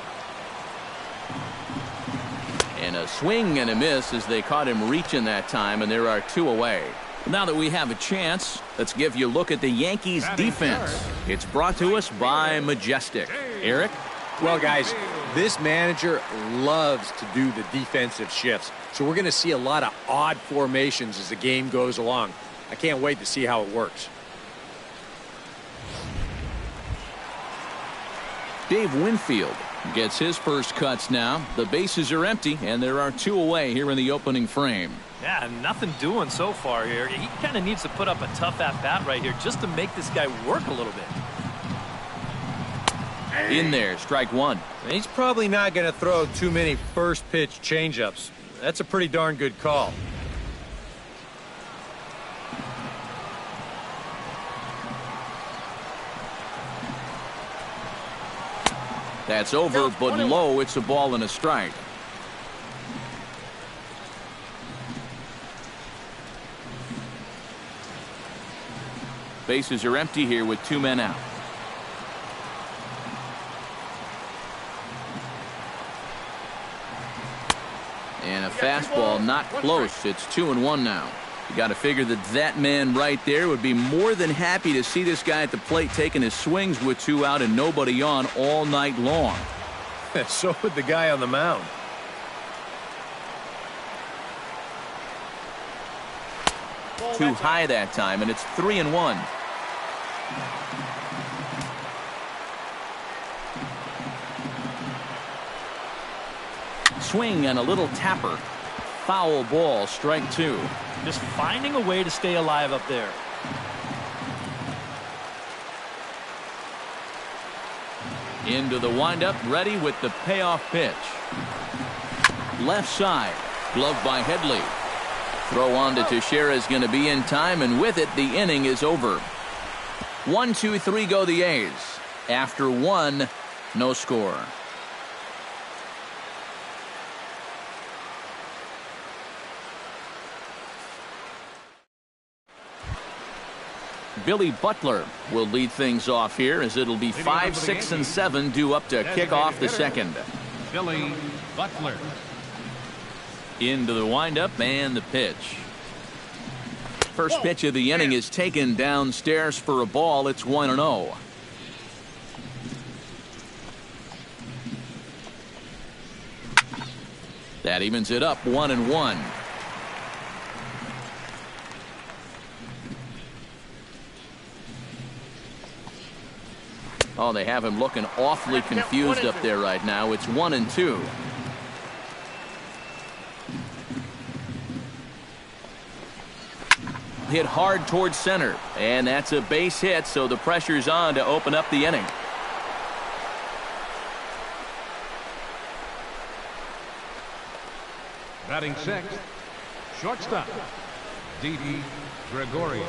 And a swing and a miss as they caught him reaching that time, and there are two away. Now that we have a chance, let's give you a look at the Yankees defense. It's brought to us by Majestic. Eric? Well, guys, this manager loves to do the defensive shifts. So we're going to see a lot of odd formations as the game goes along. I can't wait to see how it works. Dave Winfield gets his first cuts now. The bases are empty, and there are two away here in the opening frame. Yeah, nothing doing so far here. He kind of needs to put up a tough at-bat right here just to make this guy work a little bit. In there, strike one. And he's probably not going to throw too many first pitch changeups. That's a pretty darn good call. That's over, but low. It's a ball and a strike. Bases are empty here with two men out. And a fastball not close. It's 2-1 now. You got to figure that man right there would be more than happy to see this guy at the plate taking his swings with two out and nobody on all night long. So would the guy on the mound. Too high that time, and it's 3-1. Swing and a little tapper. Foul ball, strike two. Just finding a way to stay alive up there. Into the windup, ready with the payoff pitch. Left side, gloved by Headley. Throw on to Teixeira is going to be in time, and with it, the inning is over. 1, 2, 3 go the A's. After one, no score. Billy Butler will lead things off here as it'll be 5, 6, and 7 due up to kick off the second. Billy Butler. Into the windup and the pitch. First pitch of the inning is taken downstairs for a ball. It's 1-0. That evens it up 1-1. Oh, they have him looking awfully confused up there right now. It's 1-2. Hit hard towards center, and that's a base hit, so the pressure's on to open up the inning. Batting sixth, shortstop, Didi Gregorius.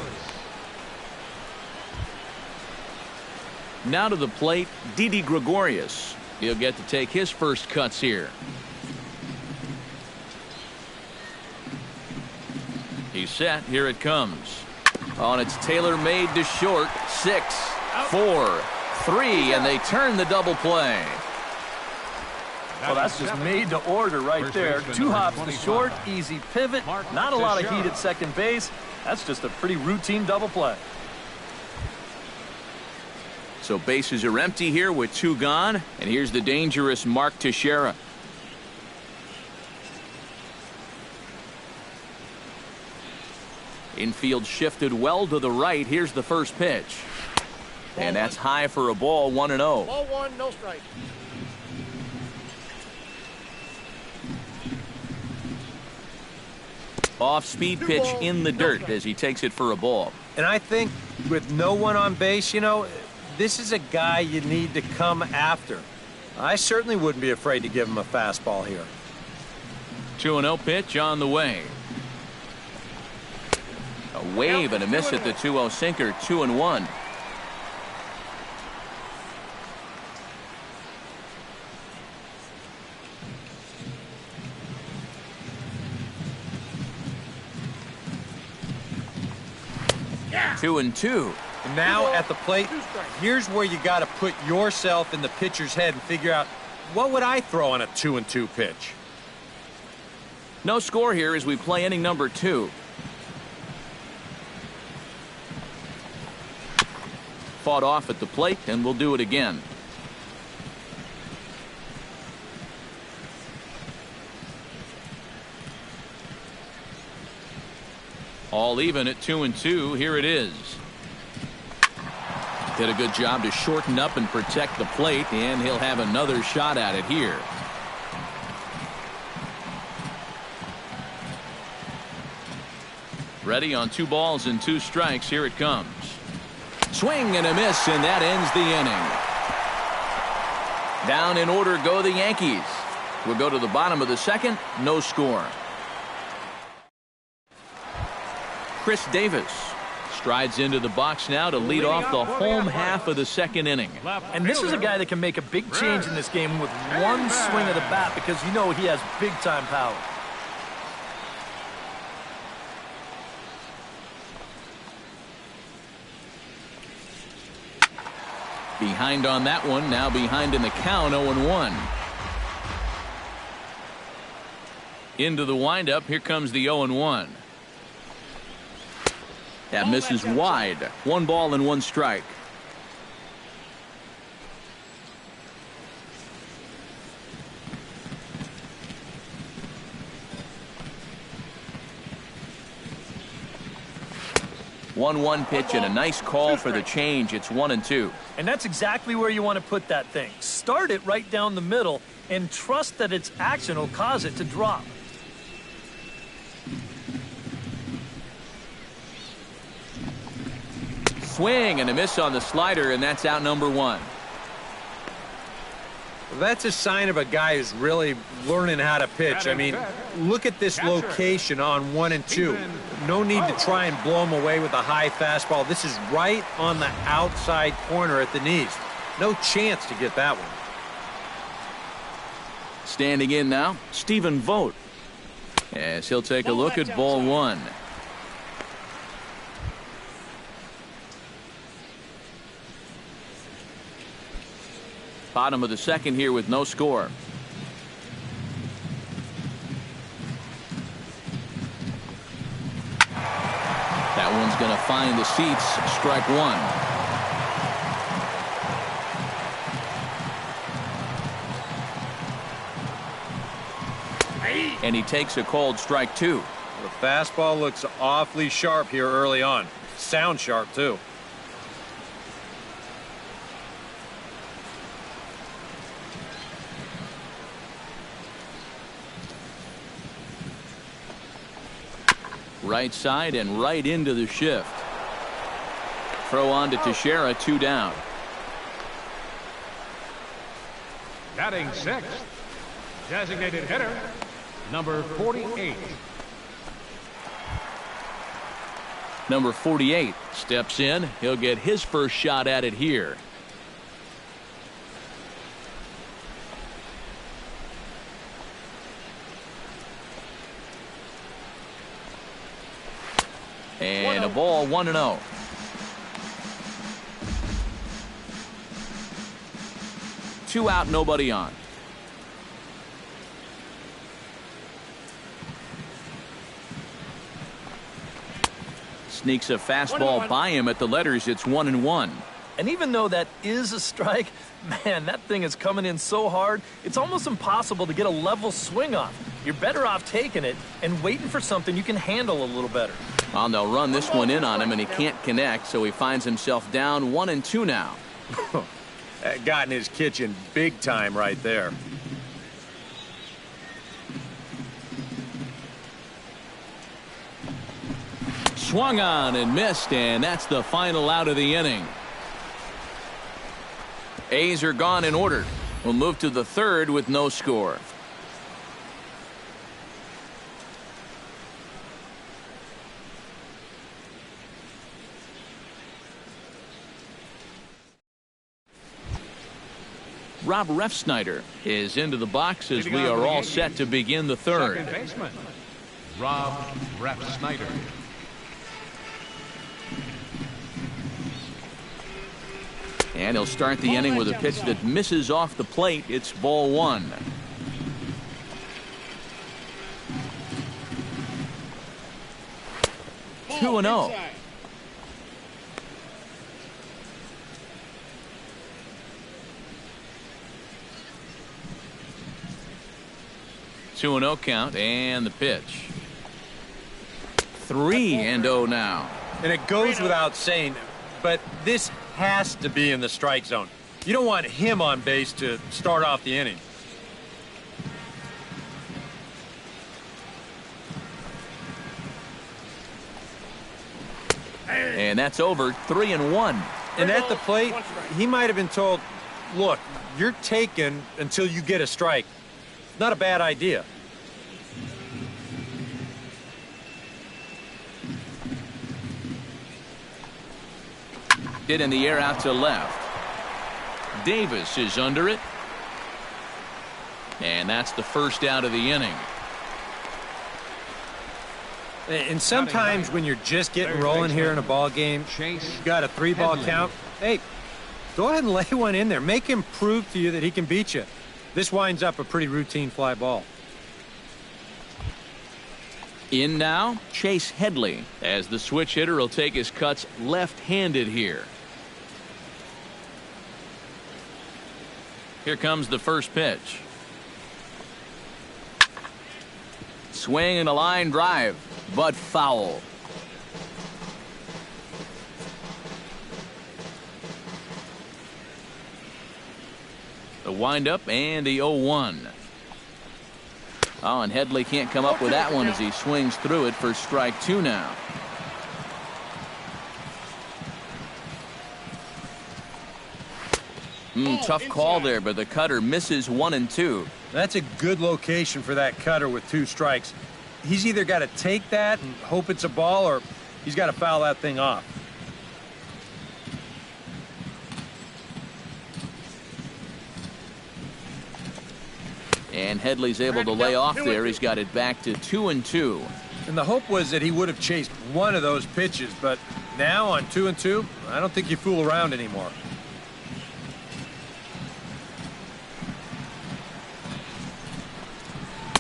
Now to the plate, Didi Gregorius. He'll get to take his first cuts here. He's set. Here it comes. Oh, and it's tailor-made to short. 6, 4, 3, and they turn the double play. Well, that's just made to order right there. 2 hops to short, easy pivot, not a lot of heat at second base. That's just a pretty routine double play. So bases are empty here with 2 gone, and here's the dangerous Mark Teixeira. Infield shifted well to the right. Here's the first pitch. And that's high for a ball, 1-0. Ball 1, no strike. Off-speed pitch in the dirt as he takes it for a ball. And I think with no one on base, you know, this is a guy you need to come after. I certainly wouldn't be afraid to give him a fastball here. 2-0 pitch on the way. A wave and a miss at the 2-0 sinker, 2-1. Yeah. 2-2. And now at the plate, here's where you got to put yourself in the pitcher's head and figure out, what would I throw on a 2-2 pitch? No score here as we play inning number 2. Fought off at the plate, and we'll do it again. All even at 2-2. Here it is. Did a good job to shorten up and protect the plate, and he'll have another shot at it here. Ready on 2 balls and 2 strikes. Here it comes. Swing and a miss, and that ends the inning. Down in order go the Yankees. We'll go to the bottom of the second. No score. Chris Davis strides into the box now to lead off the home half of the second inning. And this is a guy that can make a big change in this game with one swing of the bat, because you know he has big-time power. Behind on that one, now behind in the count, 0-1. Into the windup, here comes the 0-1. That misses wide. 1 ball and 1 strike. One pitch and a nice call for the change. It's 1-2. And that's exactly where you want to put that thing. Start it right down the middle and trust that its action will cause it to drop. Swing and a miss on the slider, and that's out number 1. That's a sign of a guy who's really learning how to pitch. I mean, look at this location on 1 and 2. No need to try and blow him away with a high fastball. This is right on the outside corner at the knees. No chance to get that one. Standing in now, Stephen Vogt, as he'll take a look at ball 1. Bottom of the second here with no score. That one's going to find the seats. Strike one. And he takes a called strike two. The fastball looks awfully sharp here early on. Sound sharp, too. Right side and right into the shift. Throw on to Teixeira, 2 down. Batting sixth, designated hitter, number 48. Number 48 steps in. He'll get his first shot at it here. And a ball, 1-0. Two out, nobody on. Sneaks a fastball by him at the letters. It's 1-1. And even though that is a strike, man, that thing is coming in so hard, it's almost impossible to get a level swing off. You're better off taking it and waiting for something you can handle a little better. Well, they'll run this one in on him, and he can't connect, so he finds himself down 1-2 now. That got in his kitchen big time right there. Swung on and missed, and that's the final out of the inning. A's are gone in order. We'll move to the third with no score. Rob Refsnyder is into the box as we are all set to begin the third. Second baseman, Rob Refsnyder. And he'll start the inning with a pitch that misses off the plate. It's ball one. Ball 2-0. inside. 2-0 count, and the pitch. 3-0 now. And it goes without saying, but this has to be in the strike zone. You don't want him on base to start off the inning. And that's over. 3-1. And at the plate, he might have been told, look, you're taken until you get a strike. Not a bad idea. Hit in the air out to left. Davis is under it. And that's the first out of the inning. And sometimes when you're just getting rolling here in a ball game, you've got a 3-ball count. Hey, go ahead and lay one in there. Make him prove to you that he can beat you. This winds up a pretty routine fly ball. In now, Chase Headley, as the switch hitter will take his cuts left-handed here. Here comes the first pitch. Swing and a line drive, but foul. The windup and the 0-1. Oh, and Headley can't come up with that one as he swings through it for strike two now. Tough call there, but the cutter misses 1-2. That's a good location for that cutter with 2 strikes. He's either got to take that and hope it's a ball, or he's got to foul that thing off. And Headley's able to lay off there. He's got it back to 2-2. And the hope was that he would have chased one of those pitches, but now on 2-2, I don't think you fool around anymore.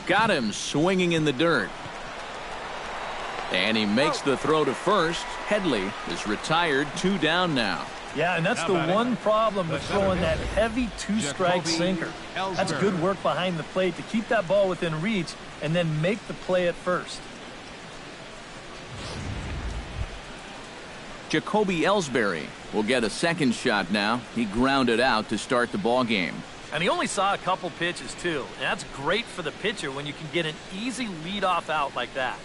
Got him swinging in the dirt. And he makes the throw to first. Headley is retired, 2 down now. Yeah, and that's the one problem with throwing that heavy 2-strike sinker. That's good work behind the plate to keep that ball within reach and then make the play at first. Jacoby Ellsbury will get a second shot now. He grounded out to start the ball game. And he only saw a couple pitches, too. And that's great for the pitcher when you can get an easy leadoff out like that.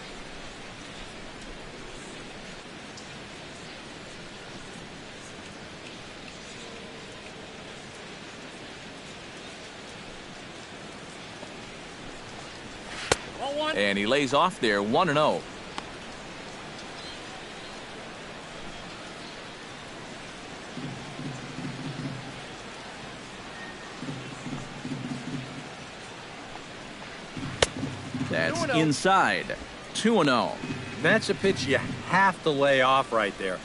And he lays off there, 1-0. That's inside, 2-0. That's a pitch you have to lay off right there.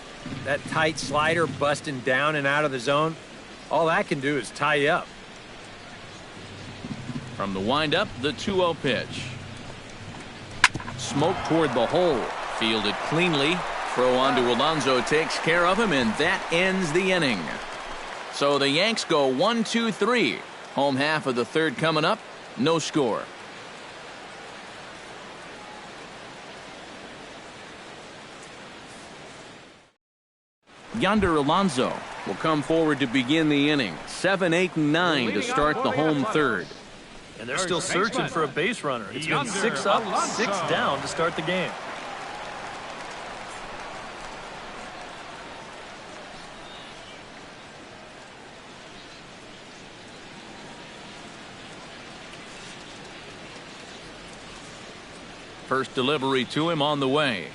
That tight slider busting down and out of the zone, all that can do is tie you up. From the windup, the 2-0 pitch. Smoke toward the hole. Fielded cleanly. Throw on to Alonso takes care of him, and that ends the inning. So the Yanks go 1-2-3. Home half of the third coming up. No score. Yonder Alonso will come forward to begin the inning. 7, 8, and 9 to start the home third. And they're still searching for a base runner. It's been 6 up, 6 down to start the game. First delivery to him on the way.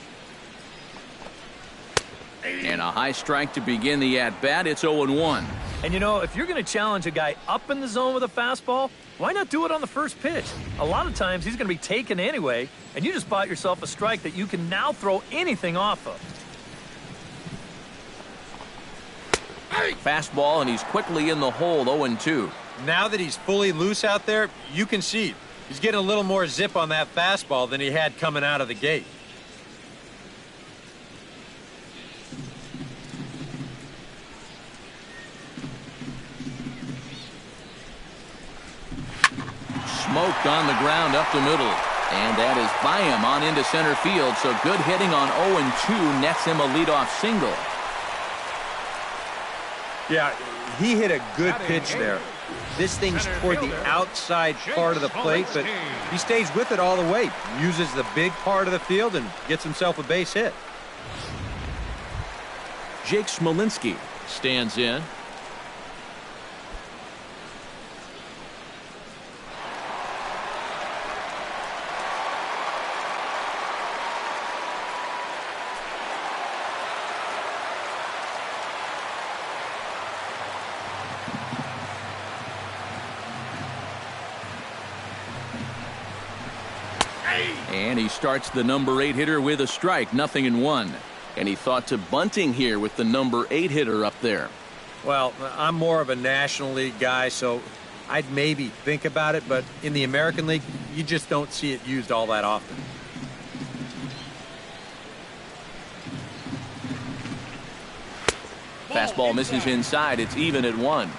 And a high strike to begin the at-bat. It's 0-1. And you know, if you're going to challenge a guy up in the zone with a fastball, why not do it on the first pitch? A lot of times he's going to be taken anyway, and you just bought yourself a strike that you can now throw anything off of. Fastball, and he's quickly in the hole, 0-2. Now that he's fully loose out there, you can see he's getting a little more zip on that fastball than he had coming out of the gate. Smoked on the ground up the middle. And that is by him on into center field. So good hitting on 0-2 nets him a leadoff single. Yeah, he hit a good pitch there. This thing's toward the outside part of the plate, but he stays with it all the way. Uses the big part of the field and gets himself a base hit. Jake Smolinski stands in. And he starts the number 8 hitter with a strike, 0-1. And he thought to bunting here with the number 8 hitter up there. Well, I'm more of a National League guy, so I'd maybe think about it, but in the American League, you just don't see it used all that often. Fastball misses inside. It's even at 1.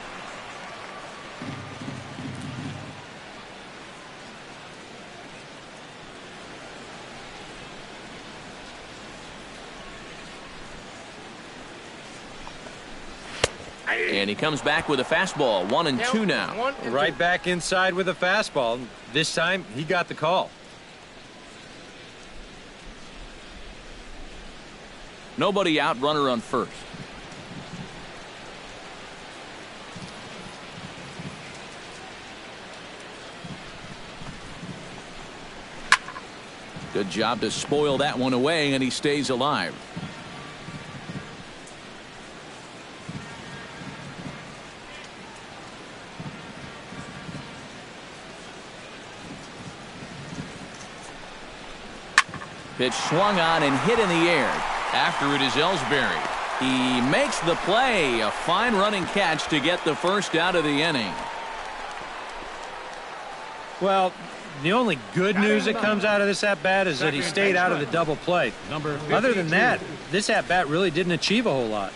And he comes back with a fastball, 1-2 now. Right back inside with a fastball. This time, he got the call. Nobody out, runner on first. Good job to spoil that one away, and he stays alive. Pitch swung on and hit in the air. After it is Ellsbury. He makes the play. A fine running catch to get the first out of the inning. Well, the only good news that comes out of this at-bat is that he stayed out of the double play. Other than that, this at-bat really didn't achieve a whole lot.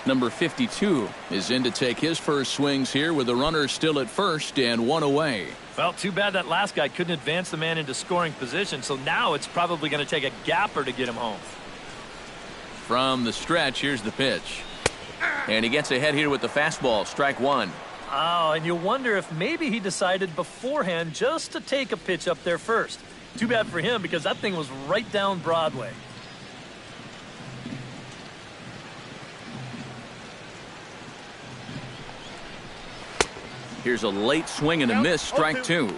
Number 52 is in to take his first swings here with the runner still at first and one away. Well, too bad that last guy couldn't advance the man into scoring position, so now it's probably going to take a gapper to get him home. From the stretch, here's the pitch. And he gets ahead here with the fastball, strike one. Oh, and you wonder if maybe he decided beforehand just to take a pitch up there first. Too bad for him because that thing was right down Broadway. Here's a late swing and a miss, strike two.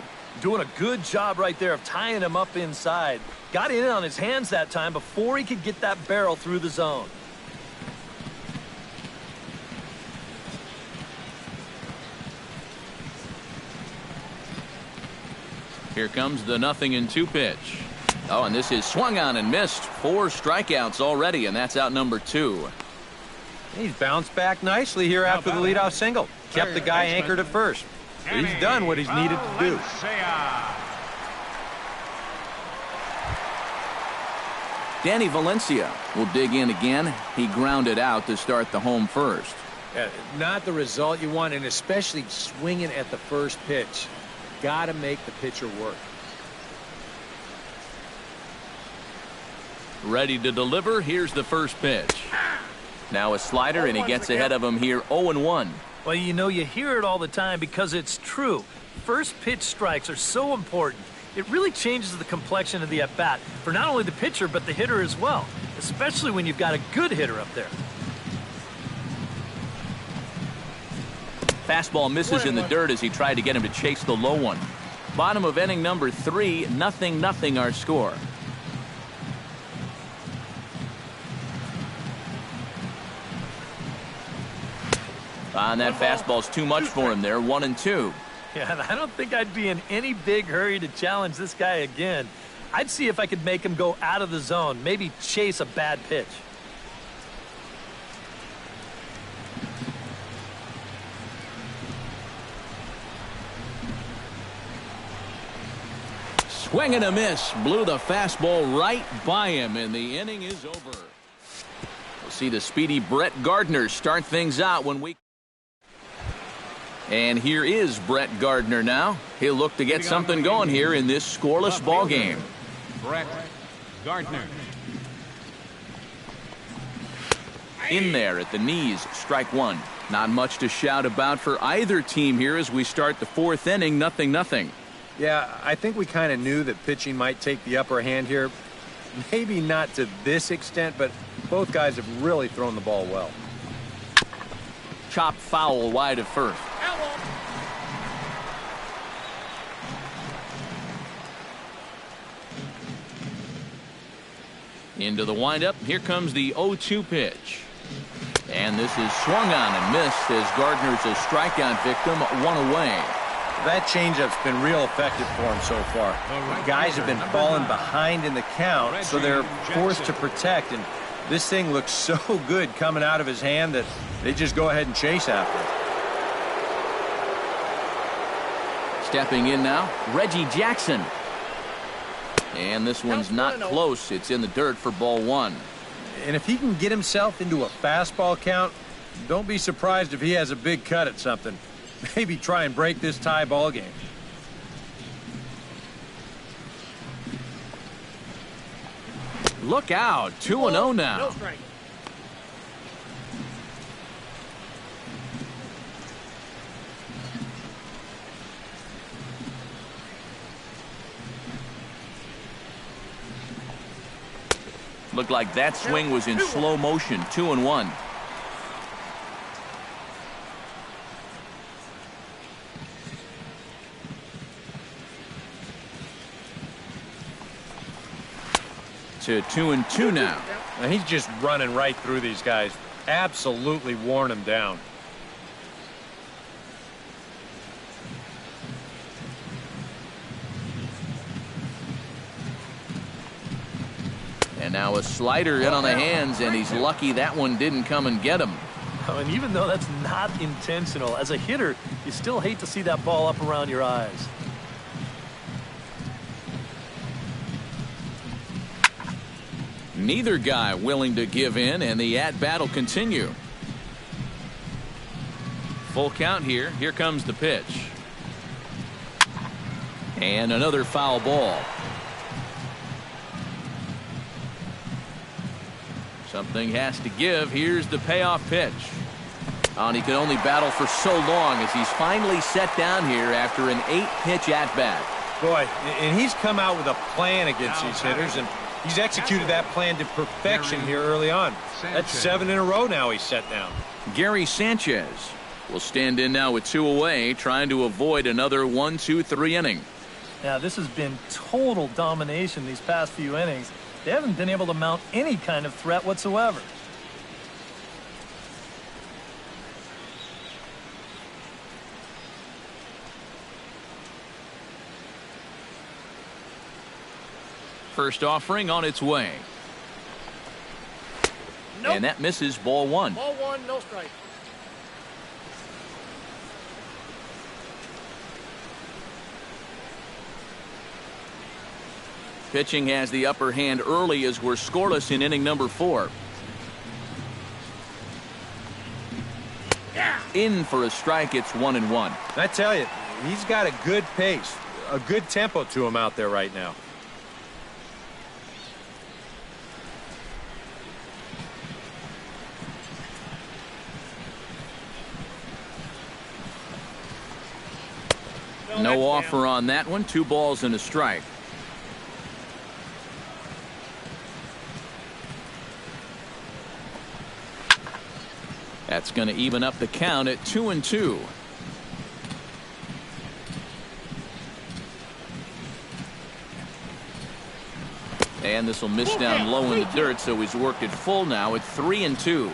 Doing a good job right there of tying him up inside. Got in on his hands that time before he could get that barrel through the zone. Here comes the 0-2 pitch. Oh, and this is swung on and missed. 4 strikeouts already, and that's out number 2. He's bounced back nicely here after the leadoff single. Kept the guy anchored at first. He's done what he's needed to do. Danny Valencia will dig in again. He grounded out to start the home first. Not the result you want, and especially swinging at the first pitch. Got to make the pitcher work. Ready to deliver. Here's the first pitch. Now a slider, and he gets ahead of him here 0-1. Well, you know, you hear it all the time because it's true. First pitch strikes are so important. It really changes the complexion of the at-bat for not only the pitcher but the hitter as well, especially when you've got a good hitter up there. Fastball misses in the dirt as he tried to get him to chase the low one. Bottom of inning number 3, 0-0 our score. And that fastball's too much for him there, 1-2. Yeah, and I don't think I'd be in any big hurry to challenge this guy again. I'd see if I could make him go out of the zone, maybe chase a bad pitch. Swing and a miss. Blew the fastball right by him, and the inning is over. We'll see the speedy Brett Gardner start things out when we... And here is Brett Gardner now. He'll look to get something going here in this scoreless ball game. Brett Gardner. In there at the knees, strike one. Not much to shout about for either team here as we start the 4th inning, 0-0. Yeah, I think we kind of knew that pitching might take the upper hand here. Maybe not to this extent, but both guys have really thrown the ball well. Chopped foul wide of first. Into the windup. Here comes the 0-2 pitch. And this is swung on and missed as Gardner's a strikeout victim, 1 away. That changeup's been real effective for him so far. The guys have been falling behind in the count, so they're forced to protect. And this thing looks so good coming out of his hand that they just go ahead and chase after it. Stepping in now, Reggie Jackson. And this one's not close. It's in the dirt for ball 1. And if he can get himself into a fastball count, don't be surprised if he has a big cut at something. Maybe try and break this tie ball game. Look out, 2-0 now. No strike. Looked like that swing was in slow motion, 2-1. To 2-2 now. And he's just running right through these guys. Absolutely worn them down. And now a slider in on the hands, and he's lucky that one didn't come and get him. Oh, and even though that's not intentional, as a hitter, you still hate to see that ball up around your eyes. Neither guy willing to give in, and the at-bat will continue. Full count here. Here comes the pitch. And another foul ball. Something has to give. Here's the payoff pitch. Oh, and he could only battle for so long as he's finally set down here after an 8-pitch at-bat. Boy, and he's come out with a plan against these hitters, and he's executed that plan to perfection here early on. That's 7 in a row now he's set down. Gary Sanchez will stand in now with 2 away, trying to avoid another 1, 2, 3 inning. Yeah, this has been total domination these past few innings. They haven't been able to mount any kind of threat whatsoever. First offering on its way. Nope. And that misses. Ball 1. Ball 1, no strike. Pitching has the upper hand early as we're scoreless in inning number 4. Yeah. In for a strike. It's 1-1. I tell you, he's got a good pace, a good tempo to him out there right now. No offer on that one. 2 balls and a strike. That's going to even up the count at 2-2. And this will miss down low in the dirt, so he's worked it full now at 3-2.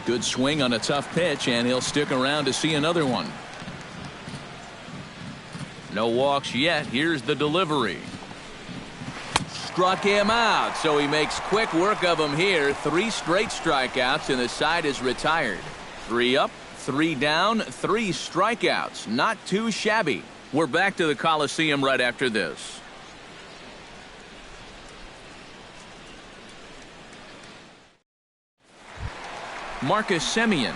Good swing on a tough pitch, and he'll stick around to see another one. No walks yet. Here's the delivery. Struck him out, so he makes quick work of him here. 3 straight strikeouts, and the side is retired. 3 up, 3 down, 3 strikeouts. Not too shabby. We're back to the Coliseum right after this. Marcus Semien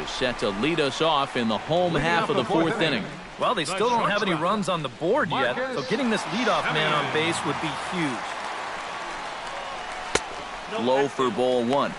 is set to lead us off in the home half of the 4th inning. Well, they still don't have any runs on the board yet, so getting this leadoff man on base would be huge. Low for ball 1.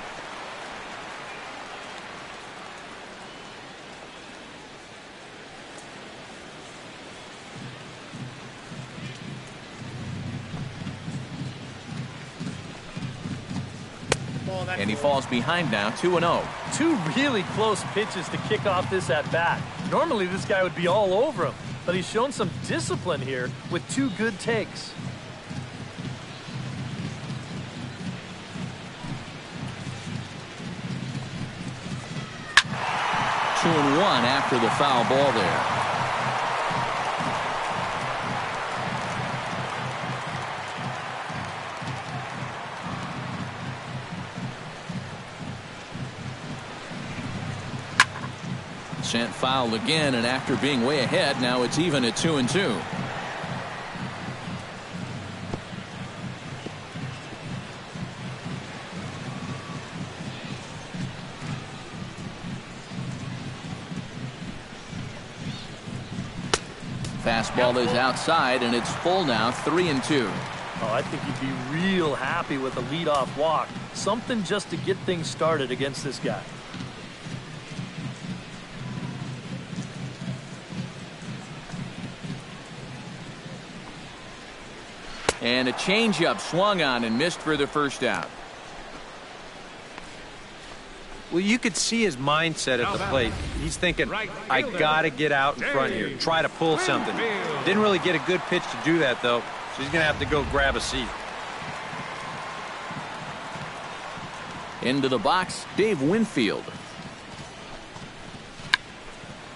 And he falls behind now, 2-0. 2 really close pitches to kick off this at-bat. Normally this guy would be all over him, but he's shown some discipline here with 2 good takes. 2-1 after the foul ball there. Sent foul again, and after being way ahead, now it's even at 2-2. Fastball is outside, and it's full now, 3-2. Oh, I think you'd be real happy with a leadoff walk. Something just to get things started against this guy. And a changeup swung on and missed for the first out. Well, you could see his mindset at the plate. He's thinking, I got to get out in front here, try to pull something. Didn't really get a good pitch to do that, though, so he's going to have to go grab a seat. Into the box, Dave Winfield.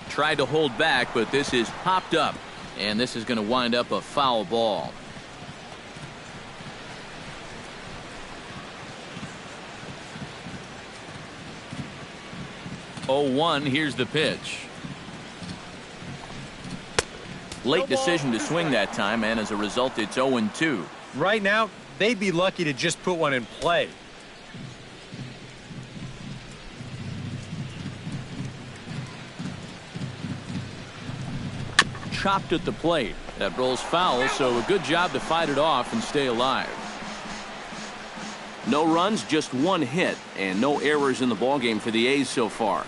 Tried to hold back, but this is popped up. And this is going to wind up a foul ball. 0-1. Here's the pitch. Late decision to swing that time, and as a result, it's 0-2. Right now, they'd be lucky to just put one in play. Chopped at the plate. That rolls foul, so a good job to fight it off and stay alive. No runs, just one hit, and no errors in the ballgame for the A's so far.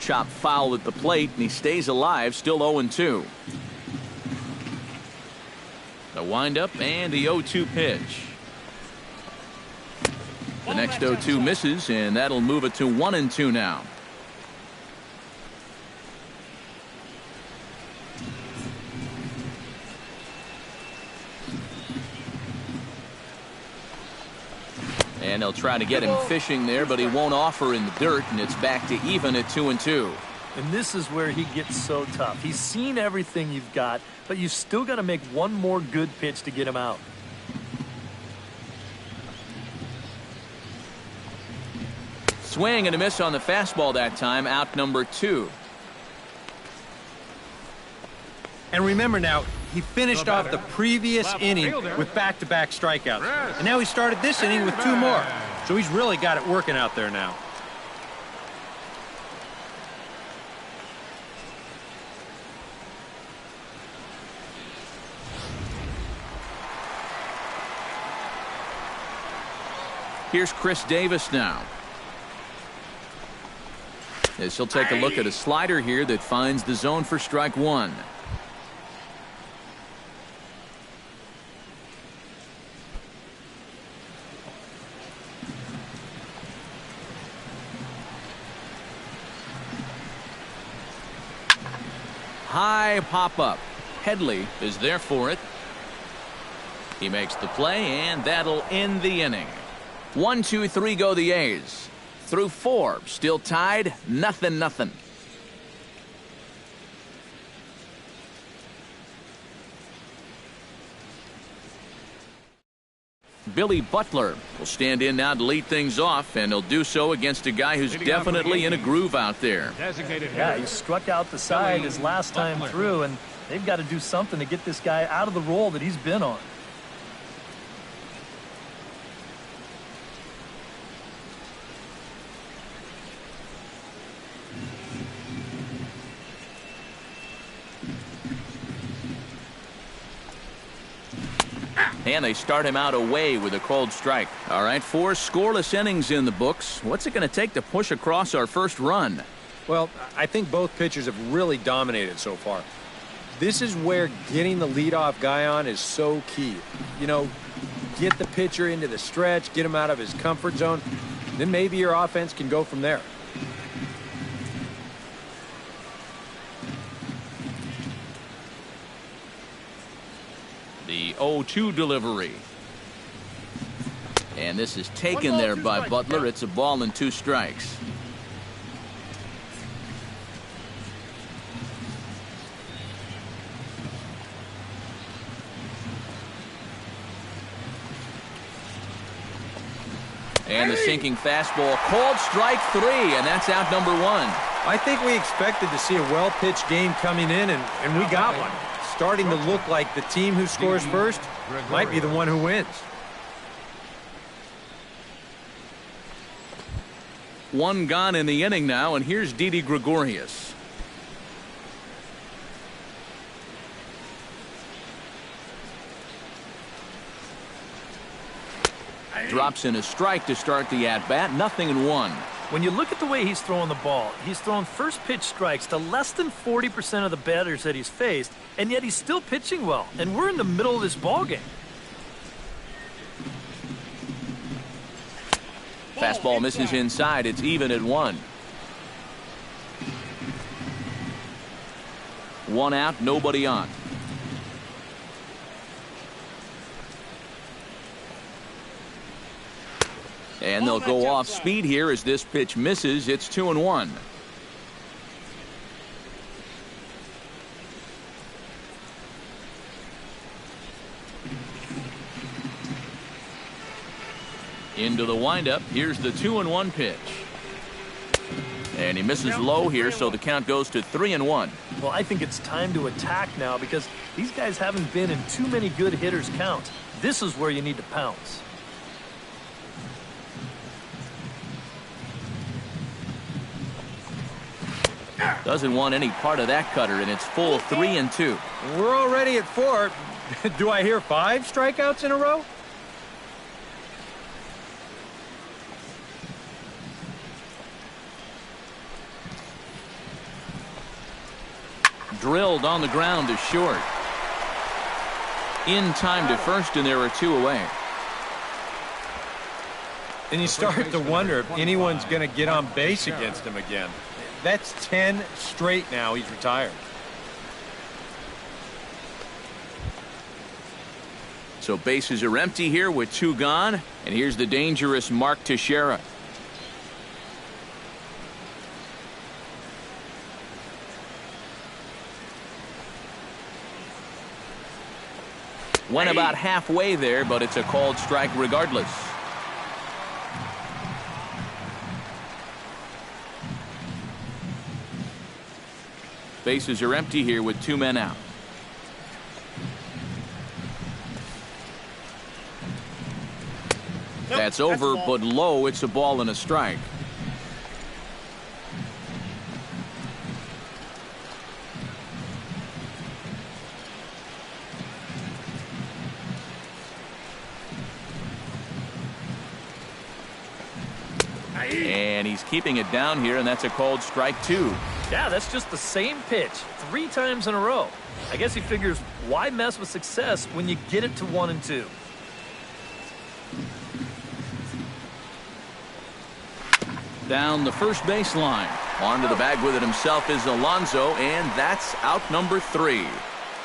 Chopped foul at the plate, and he stays alive, still 0-2. The windup and the 0-2 pitch. The next 0-2 misses, and that'll move it to 1-2 now. And they'll try to get him fishing there, but he won't offer in the dirt, and it's back to even at 2-2. And this is where he gets so tough. He's seen everything you've got, but you've still got to make one more good pitch to get him out. Swing and a miss on the fastball that time, out number 2. And remember now, he finished off the previous inning with back-to-back strikeouts. And now he started this inning with 2 more. So he's really got it working out there now. Here's Chris Davis now. As he'll take a look at a slider here that finds the zone for strike 1. High pop-up. Headley is there for it. He makes the play, and that'll end the inning. 1, 2, 3 go the A's. Through 4, still tied, 0-0. Billy Butler will stand in now to lead things off, and he'll do so against a guy who's definitely in a groove out there. Yeah, he struck out the side his last time through, and they've got to do something to get this guy out of the role that he's been on. And they start him out away with a called strike. All right, 4 scoreless innings in the books. What's it going to take to push across our first run? Well, I think both pitchers have really dominated so far. This is where getting the leadoff guy on is so key. You know, get the pitcher into the stretch, get him out of his comfort zone, then maybe your offense can go from there. The 0-2 delivery. And this is taken there by Butler. It's a ball and 2 strikes. And the sinking fastball, called strike 3, and that's out number 1. I think we expected to see a well-pitched game coming in, and we got one. Starting to look like the team who scores first might be the one who wins. 1 gone in the inning now, and here's Didi Gregorius. Drops in a strike to start the at-bat, 0-1. When you look at the way he's throwing the ball, he's thrown first pitch strikes to less than 40% of the batters that he's faced, and yet he's still pitching well. And we're in the middle of this ball game. Fastball misses inside. It's even at 1. 1 out, nobody on. And they'll go off speed here as this pitch misses. It's 2-1. Into the windup. Here's the 2-1 pitch. And he misses low here, so the count goes to 3-1. Well, I think it's time to attack now because these guys haven't been in too many good hitters' counts. This is where you need to pounce. Doesn't want any part of that cutter, and it's full 3-2. We're already at 4. Do I hear 5 strikeouts in a row? Drilled on the ground to short. In time to first, and there are 2 away. And you start to wonder if anyone's going to get on base against him again. That's 10 straight now. He's retired. So bases are empty here with 2 gone. And here's the dangerous Mark Teixeira. Went about halfway there, but it's a called strike regardless. Bases are empty here with 2 men out. That's over, but low. It's a ball and a strike. And he's keeping it down here, and that's a called strike 2. Yeah, that's just the same pitch 3 times in a row. I guess he figures, why mess with success when you get it to 1 and 2? Down the first baseline. Onto the bag with it himself is Alonso, and that's out number 3.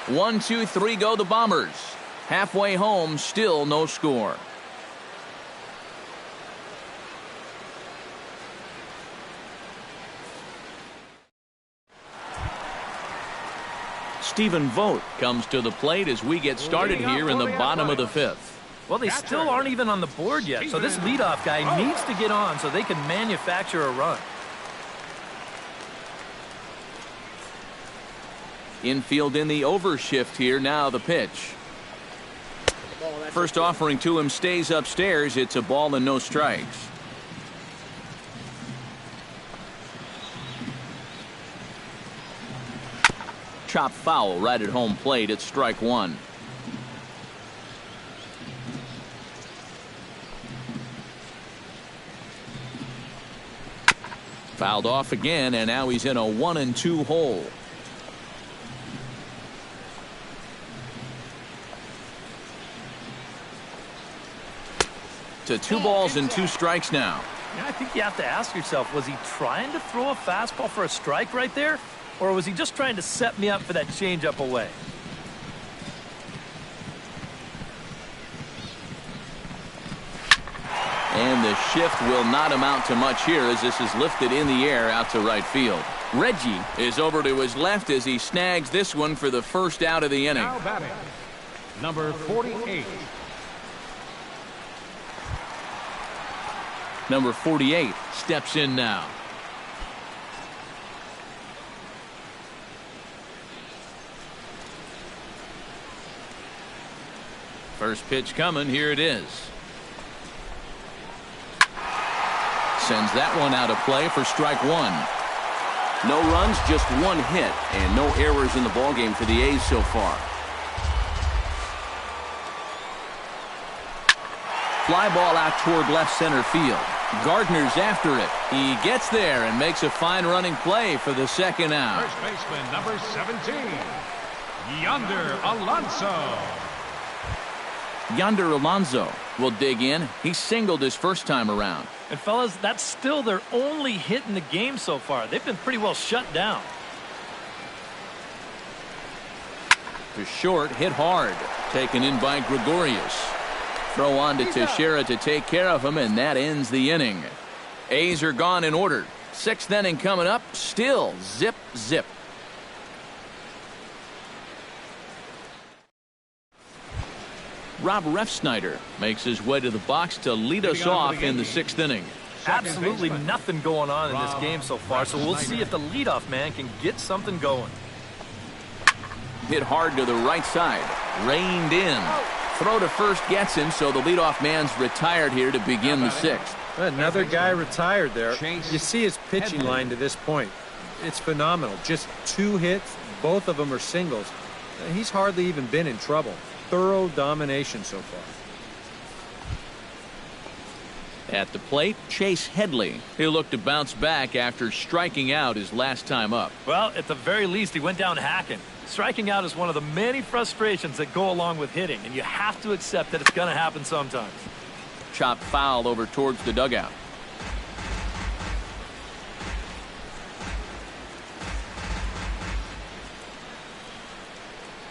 1, 2, 3 go the Bombers. Halfway home, still no score. Stephen Vogt comes to the plate as we get started here in the bottom of the 5th. Well, they still aren't even on the board yet, so this leadoff guy needs to get on so they can manufacture a run. Infield in the overshift here. Now the pitch. First offering to him stays upstairs. It's a ball and no strikes. Chop foul right at home plate. It's strike 1. Fouled off again, and now he's in a 1 and 2 hole. To 2 balls and 2 strikes now. Yeah, I think you have to ask yourself, was he trying to throw a fastball for a strike right there? Or was he just trying to set me up for that changeup away? And the shift will not amount to much here as this is lifted in the air out to right field. Reggie is over to his left as he snags this one for the first out of the inning. Now batting, number 48. Number 48 steps in now. First pitch coming. Here it is. Sends that one out of play for strike 1. No runs, just 1 hit, and no errors in the ballgame for the A's so far. Fly ball out toward left center field. Gardner's after it. He gets there and makes a fine running play for the second out. First baseman, number 17, Yonder Alonso. Yonder Alonso will dig in. He singled his first time around. And fellas, that's still their only hit in the game so far. They've been pretty well shut down. To short, hit hard. Taken in by Gregorius. Throw on to Teixeira to take care of him, and that ends the inning. A's are gone in order. 6th inning coming up. Still zip, zip. Rob Refsnyder makes his way to the box to lead us off in the 6th inning. Absolutely nothing going on in this game so far, so we'll see if the leadoff man can get something going. Hit hard to the right side. Reined in. Throw to first gets him, so the leadoff man's retired here to begin the 6th. Another guy retired there. You see his pitching line to this point. It's phenomenal. Just 2 hits. Both of them are singles. He's hardly even been in trouble. Thorough domination so far. At the plate, Chase Headley. He'll look to bounce back after striking out his last time up. Well, at the very least, he went down hacking. Striking out is one of the many frustrations that go along with hitting, and you have to accept that it's going to happen sometimes. Chopped foul over towards the dugout.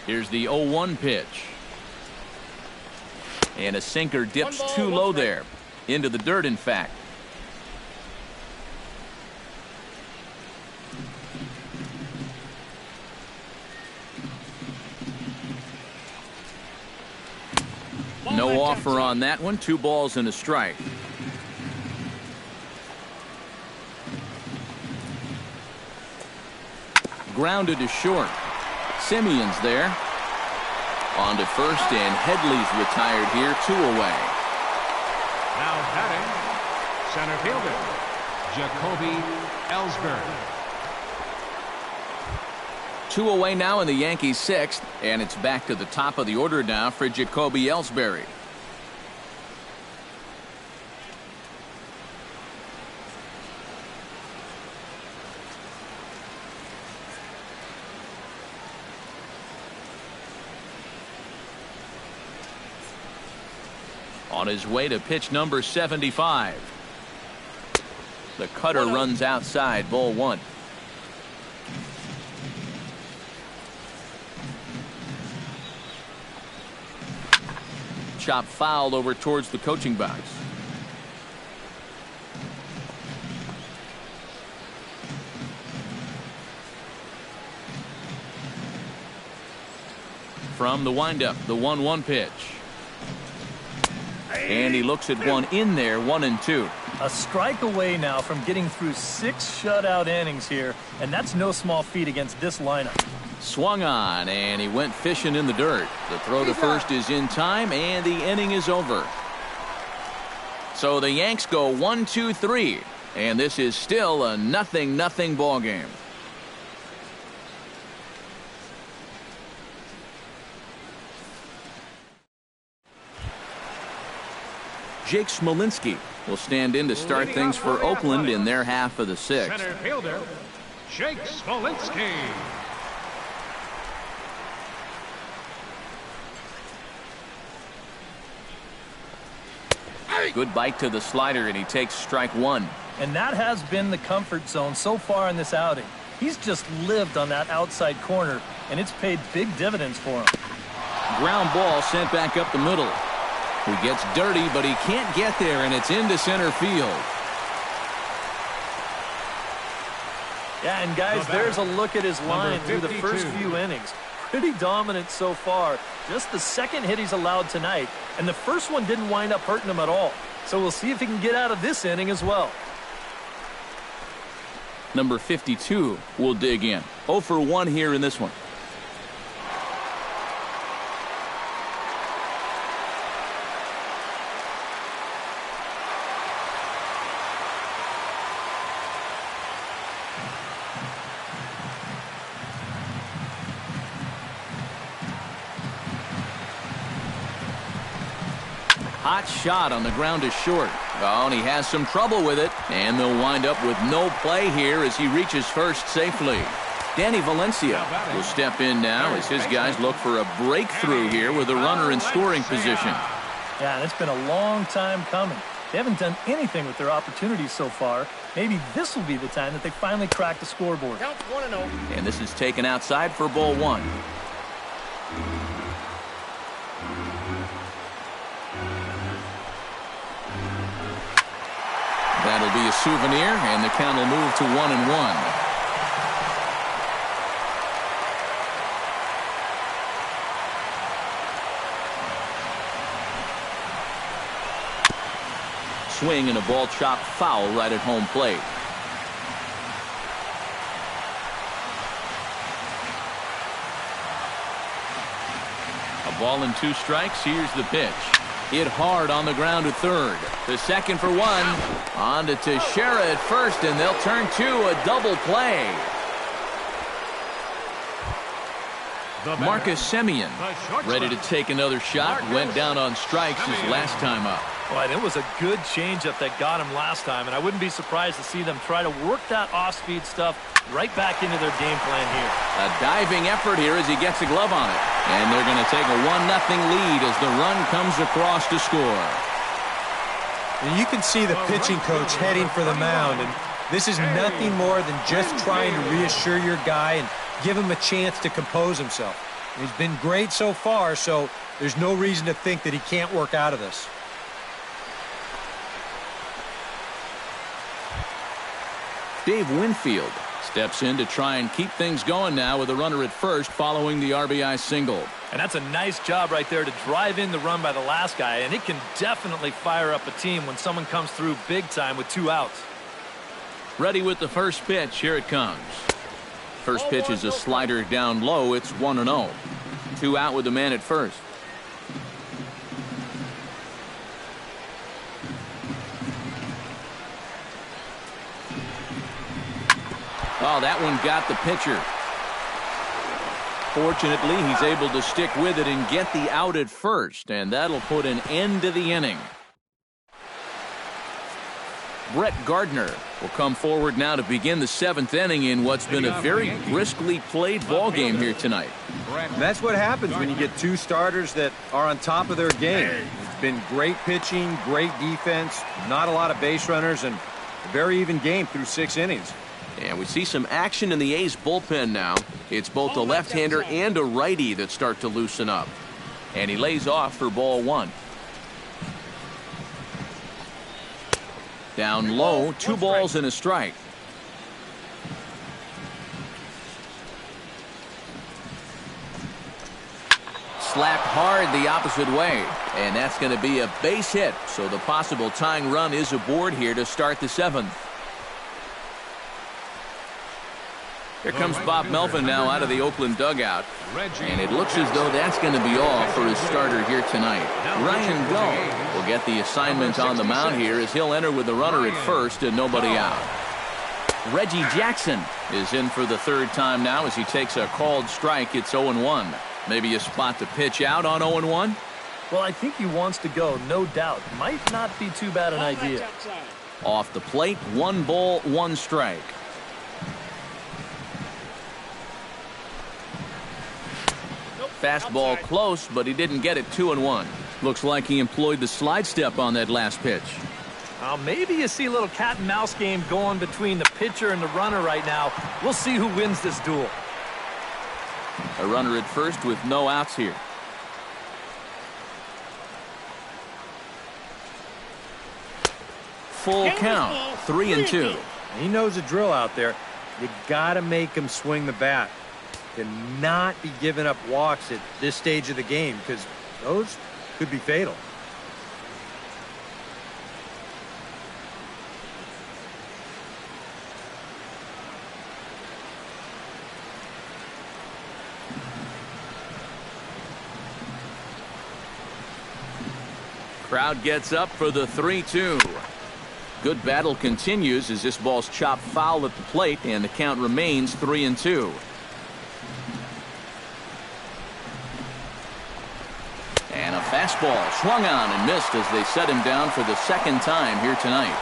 Here's the 0-1 pitch. And a sinker dips too low there. Into the dirt, in fact. No offer on that one. 2 balls and a strike. Grounded to short. Simeon's there. On to first, and Headley's retired here. 2 away. Now batting, center fielder, Jacoby Ellsbury. 2 away now in the Yankees' 6th, and it's back to the top of the order now for Jacoby Ellsbury. On his way to pitch number 75. The cutter runs outside, ball 1. Chop fouled over towards the coaching box. From the windup, the 1-1 pitch. And he looks at one in there, 1-2. A strike away now from getting through 6 shutout innings here, and that's no small feat against this lineup. Swung on, and he went fishing in the dirt. The throw to first is in time, and the inning is over. So the Yanks go 1-2-3, and this is still a 0-0 ball game. Jake Smolinski will stand in to start things for Oakland in their half of the 6th. Center fielder, Jake Smolinski. Good bite to the slider, and he takes strike 1. And that has been the comfort zone so far in this outing. He's just lived on that outside corner, and it's paid big dividends for him. Ground ball sent back up the middle. He gets dirty, but he can't get there, and it's into center field. Yeah, and guys, there's a look at his line through the first few innings. Pretty dominant so far. Just the second hit he's allowed tonight, and the first one didn't wind up hurting him at all. So we'll see if he can get out of this inning as well. Number 52 will dig in. 0 for 1 here in this one. Hot shot on the ground is short. Oh, and he has some trouble with it. And they'll wind up with no play here as he reaches first safely. Danny Valencia will step in now as his guys look for a breakthrough here with a runner in scoring position. Yeah, and it's been a long time coming. They haven't done anything with their opportunities so far. Maybe this will be the time that they finally crack the scoreboard. Counts 1-0. And this is taken outside for ball 1. That'll be a souvenir, and the count will move to 1-1. swing and a ball chopped foul right at home plate. A ball and 2 strikes. Here's the pitch. Hit hard on the ground to third. The second for 1. On to Teixeira at first, and they'll turn to a double play. Marcus Semien ready to take another shot. Went down on strikes his last time up. Well, it was a good changeup that got him last time, and I wouldn't be surprised to see them try to work that off-speed stuff right back into their game plan here. A diving effort here as he gets a glove on it. And they're going to take a 1-0 lead as the run comes across to score. And you can see the pitching coach heading for the mound, and this is nothing more than just trying to reassure your guy and give him a chance to compose himself. He's been great so far, so there's no reason to think that he can't work out of this. Dave Winfield steps in to try and keep things going now with a runner at first following the RBI single. And that's a nice job right there to drive in the run by the last guy, and it can definitely fire up a team when someone comes through big time with 2 outs. Ready with the first pitch. Here it comes. First pitch is a slider down low. It's 1-0. 2 out with the man at first. Oh, that one got the pitcher. Fortunately, he's able to stick with it and get the out at first, and that'll put an end to the inning. Brett Gardner will come forward now to begin the 7th inning in what's been a very briskly played ball game here tonight. And that's what happens when you get 2 starters that are on top of their game. It's been great pitching, great defense, not a lot of base runners, and a very even game through 6 innings. And we see some action in the A's bullpen now. It's both a left-hander and a righty that start to loosen up. And he lays off for ball 1. Down low, 2 balls and a strike. Slapped hard the opposite way. And that's going to be a base hit. So the possible tying run is aboard here to start the 7th. Here comes Bob Melvin now out of the Oakland dugout. And it looks as though that's going to be all for his starter here tonight. Ryan Gull will get the assignment on the mound here as he'll enter with a runner at first and nobody out. Reggie Jackson is in for the 3rd time now as he takes a called strike. It's 0-1. Maybe a spot to pitch out on 0-1? Well, I think he wants to go, no doubt. Might not be too bad an idea. Off the plate, 1 ball, 1 strike. Fastball close, but he didn't get it. 2-1. Looks like he employed the slide step on that last pitch. Maybe you see a little cat and mouse game going between the pitcher and the runner right now. We'll see who wins this duel. A runner at first with no outs here. Full count. 3-2. He knows the drill out there. You got to make him swing the bat. Cannot be giving up walks at this stage of the game because those could be fatal. Crowd gets up for the 3-2. Good battle continues as this ball's chopped foul at the plate and the count remains 3-2. And a fastball swung on and missed as they set him down for the 2nd time here tonight.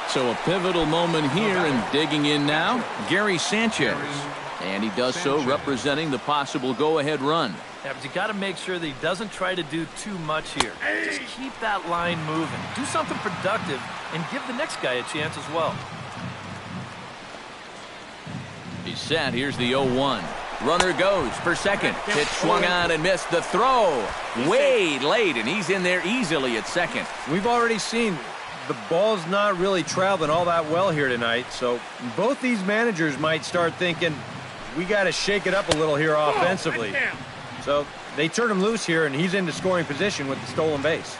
So a pivotal moment here, and digging in now, Gary Sanchez. And he does so representing the possible go-ahead run. Yeah, but you got to make sure that he doesn't try to do too much here. Just keep that line moving. Do something productive and give the next guy a chance as well. He's set. Here's the 0-1. Runner goes for second. Pitch swung on and missed. The throw way late, and he's in there easily at second. We've already seen the ball's not really traveling all that well here tonight, so both these managers might start thinking, we got to shake it up a little here offensively. So they turn him loose here, and he's into scoring position with the stolen base.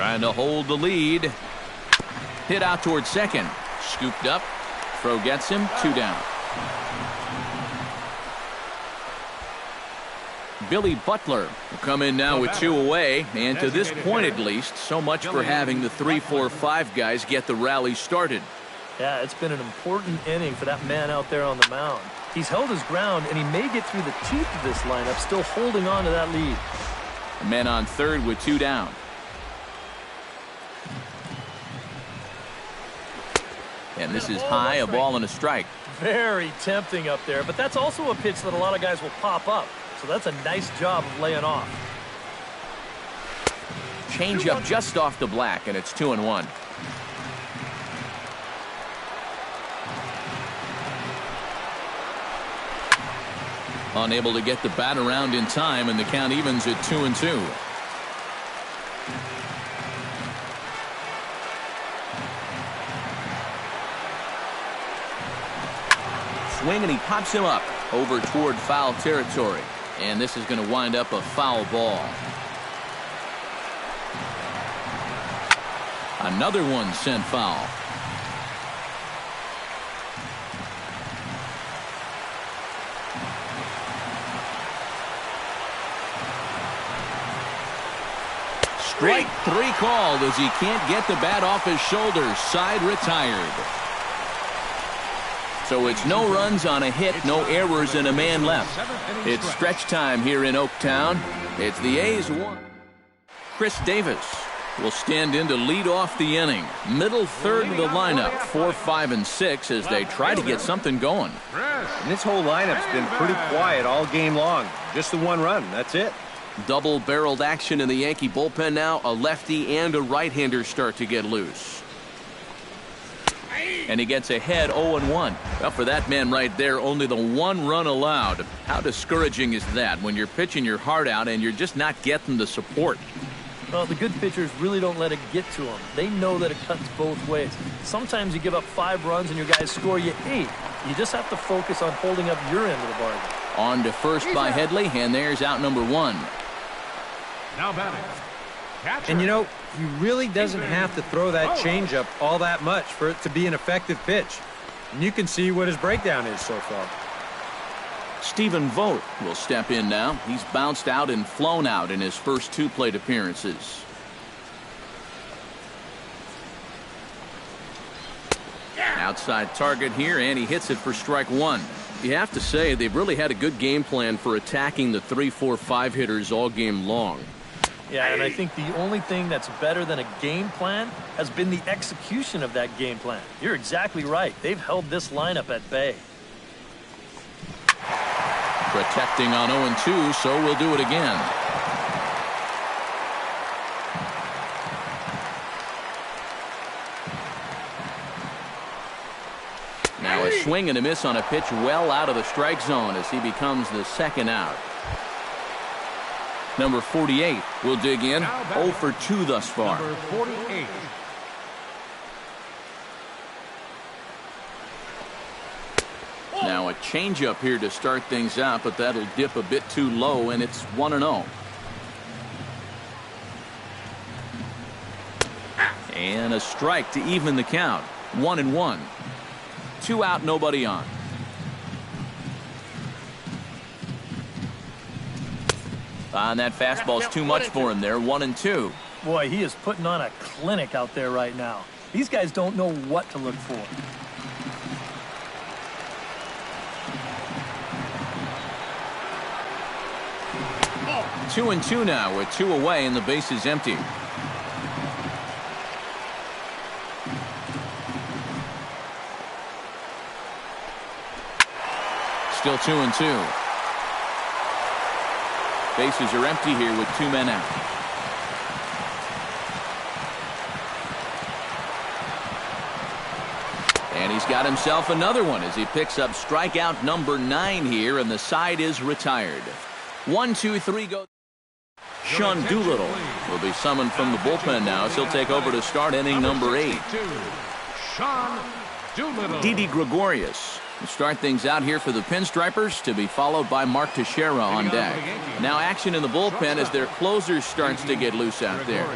Trying to hold the lead. Hit out towards second. Scooped up. Throw gets him. 2 down. Billy Butler will come in now with 2 away, and to this point at least, so much for having the 3, 4, 5 guys get the rally started. Yeah, it's been an important inning for that man out there on the mound. He's held his ground, and he may get through the teeth of this lineup, still holding on to that lead. A man on third with 2 down. And this is high, a ball and a strike. Very tempting up there, but that's also a pitch that a lot of guys will pop up. So that's a nice job of laying off. Change up just off the black, and it's 2-1. Unable to get the bat around in time, and the count evens at 2-2. Swing, and he pops him up over toward foul territory. And this is going to wind up a foul ball. Another one sent foul. Strike 3 called as he can't get the bat off his shoulders. Side retired. So it's no runs on a hit, no errors, and a man left. It's stretch time here in Oaktown. It's the A's 1. Chris Davis will stand in to lead off the inning. Middle third of the lineup, 4, 5, and 6 as they try to get something going. And this whole lineup's been pretty quiet all game long. Just the 1 run, that's it. Double-barreled action in the Yankee bullpen now. A lefty and a right-hander start to get loose. And he gets ahead 0-1. Well, for that man right there, only the 1 run allowed. How discouraging is that when you're pitching your heart out and you're just not getting the support? Well, the good pitchers really don't let it get to them. They know that it cuts both ways. Sometimes you give up 5 runs and your guys score you 8. You just have to focus on holding up your end of the bargain. On to first by Headley, and there's out number 1. Now batting. And you know, he really doesn't have to throw that changeup all that much for it to be an effective pitch. And you can see what his breakdown is so far. Stephen Vogt will step in now. He's bounced out and flown out in his first 2 plate appearances. Outside target here, and he hits it for strike 1. You have to say they've really had a good game plan for attacking the 3, 4, 5 hitters all game long. Yeah, and I think the only thing that's better than a game plan has been the execution of that game plan. You're exactly right. They've held this lineup at bay. Protecting on 0-2, so we'll do it again. Now a swing and a miss on a pitch well out of the strike zone as he becomes the second out. Number 48 will dig in. 0 for 2 thus far. Number 48. Now a changeup here to start things out, but that'll dip a bit too low, and it's 1-0. And a strike to even the count. 1-1. 2 out, nobody on. And that fastball's too much for him there. 1-2. Boy, he is putting on a clinic out there right now. These guys don't know what to look for. Oh. 2-2 now with 2 away and the base is empty. Still 2-2. Bases are empty here with 2 men out. And he's got himself another one as he picks up strikeout number 9 here, and the side is retired. 1, 2, 3 go. Sean Doolittle will be summoned from the bullpen now as he'll take over to start inning number 8. Sean Doolittle. Didi Gregorius will start things out here for the Pinstripers, to be followed by Mark Teixeira on deck. Now action in the bullpen as their closer starts to get loose out there.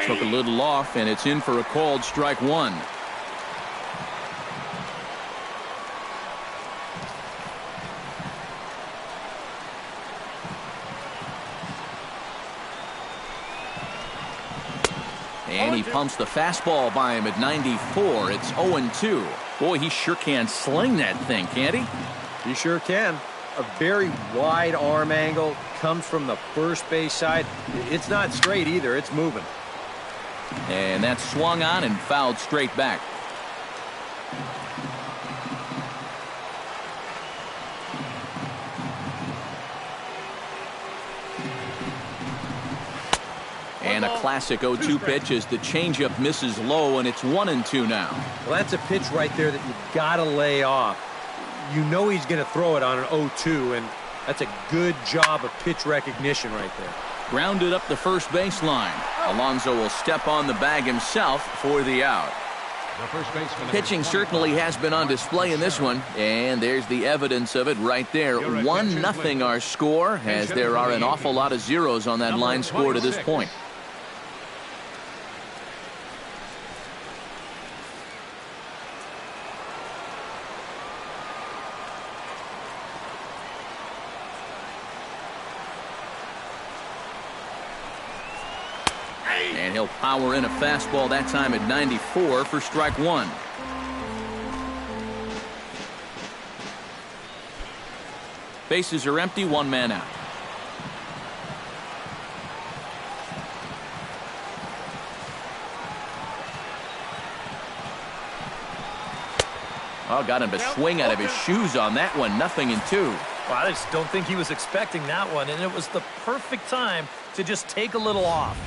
Took a little off, and it's in for a called strike one. And he pumps the fastball by him at 94. It's 0-2. Boy, he sure can sling that thing, can't he? He sure can. A very wide arm angle, comes from the first base side. It's not straight either. It's moving. And that's swung on and fouled straight back. And a classic 0-2 pitch as the changeup misses low, and it's 1-2 now. Well, that's a pitch right there that you've got to lay off. You know he's going to throw it on an 0-2, and that's a good job of pitch recognition right there. Grounded up the first baseline. Alonso will step on the bag himself for the out. The first baseman. Pitching certainly has been on display in this one, and there's the evidence of it right there. 1-0 our score, as there are an awful lot of zeros on that line score to this point. And he'll power in a fastball that time at 94 for strike one. Bases are empty, one man out. Oh, got him to swing out of his shoes on that one. 0-2. Well, I just don't think he was expecting that one, and it was the perfect time to just take a little off.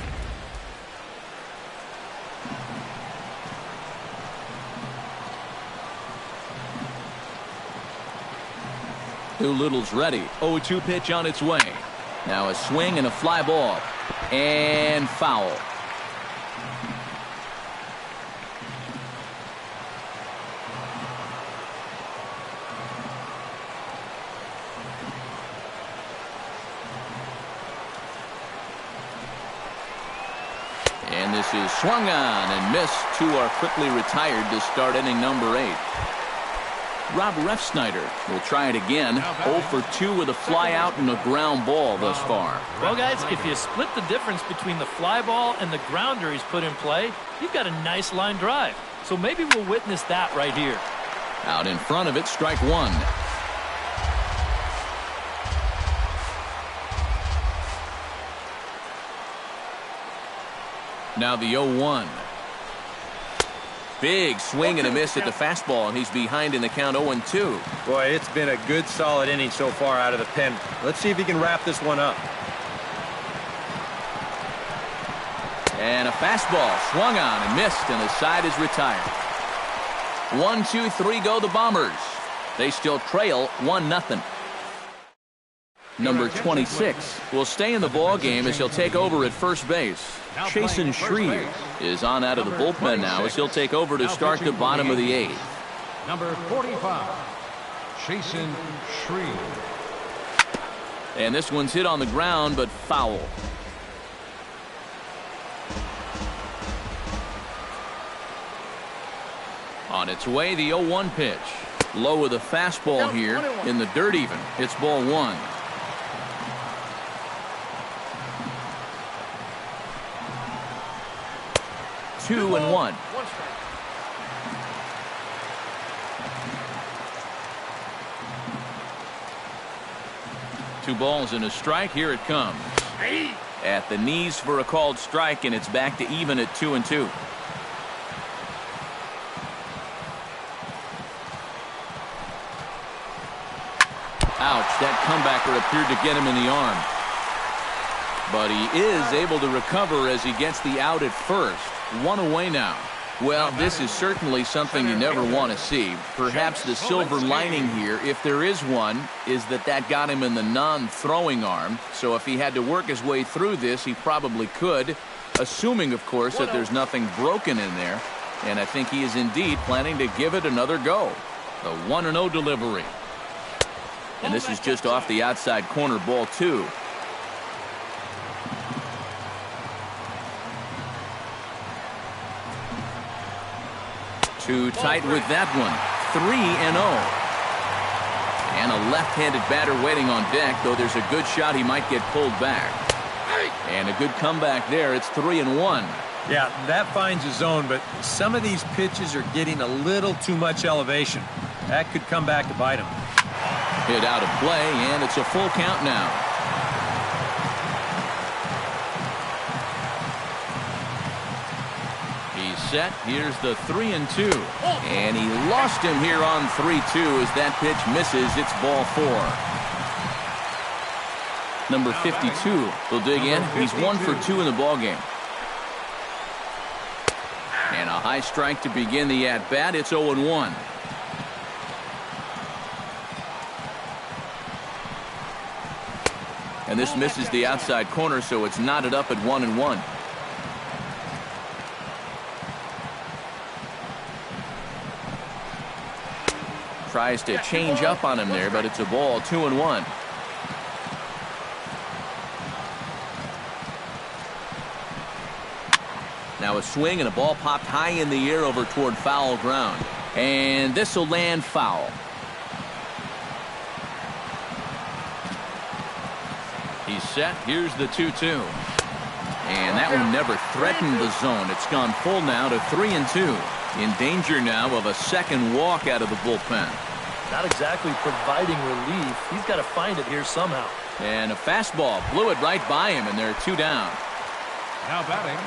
Doolittle's ready. 0-2 pitch on its way. Now a swing and a fly ball. And foul. And this is swung on and missed. Two are quickly retired to start inning number 8. Rob Refsnyder will try it again. 0 for 2 with a fly out and a ground ball thus far. Well, guys, if you split the difference between the fly ball and the grounder he's put in play, you've got a nice line drive. So maybe we'll witness that right here. Out in front of it, strike one. Now the 0-1. Big swing and a miss at the fastball, and he's behind in the count 0-2. Boy, it's been a good, solid inning so far out of the pen. Let's see if he can wrap this one up. And a fastball swung on and missed, and the side is retired. 1, 2, 3 go the Bombers. They still trail 1-0. Number 26 will stay in the ball game as he'll take over at first base. Chasen Shreve is on out of the bullpen now as he'll take over to start the bottom of the 8th. Number 45, Chasen Shreve. And this one's hit on the ground, but foul. On its way, the 0-1 pitch. Low with a fastball here in the dirt even. It's ball 1. Two and one. Two balls and a strike. Here it comes. At the knees for a called strike, and it's back to even at 2-2. Ouch, that comebacker appeared to get him in the arm. But he is able to recover as he gets the out at first. One away now. Well, this is certainly something you never want to see. Perhaps the silver lining here, if there is one, is that got him in the non-throwing arm. So if he had to work his way through this, he probably could, assuming, of course, that there's nothing broken in there. And I think he is indeed planning to give it another go. The 1-0 delivery. And this is just off the outside corner, ball 2. Too tight with that one. 3-0. And a left-handed batter waiting on deck, though there's a good shot he might get pulled back. And a good comeback there. It's 3-1. Yeah, that finds a zone, but some of these pitches are getting a little too much elevation. That could come back to bite him. Hit out of play, and it's a full count now. He's set. Here's the 3-2. And he lost him here on 3-2 as that pitch misses. It's ball 4. Number 52 will dig in. He's 1 for 2 in the ballgame. And a high strike to begin the at-bat. It's 0-1. And this misses the outside corner, so it's knotted up at 1-1. Tries to change up on him there, but it's a ball. 2-1. Now a swing and a ball popped high in the air over toward foul ground. And this will land foul. He's set. Here's the 2-2. And that one never threatened the zone. It's gone full now to 3-2. In danger now of a second walk out of the bullpen. Not exactly providing relief. He's got to find it here somehow. And a fastball blew it right by him, and they're 2 down. Now batting,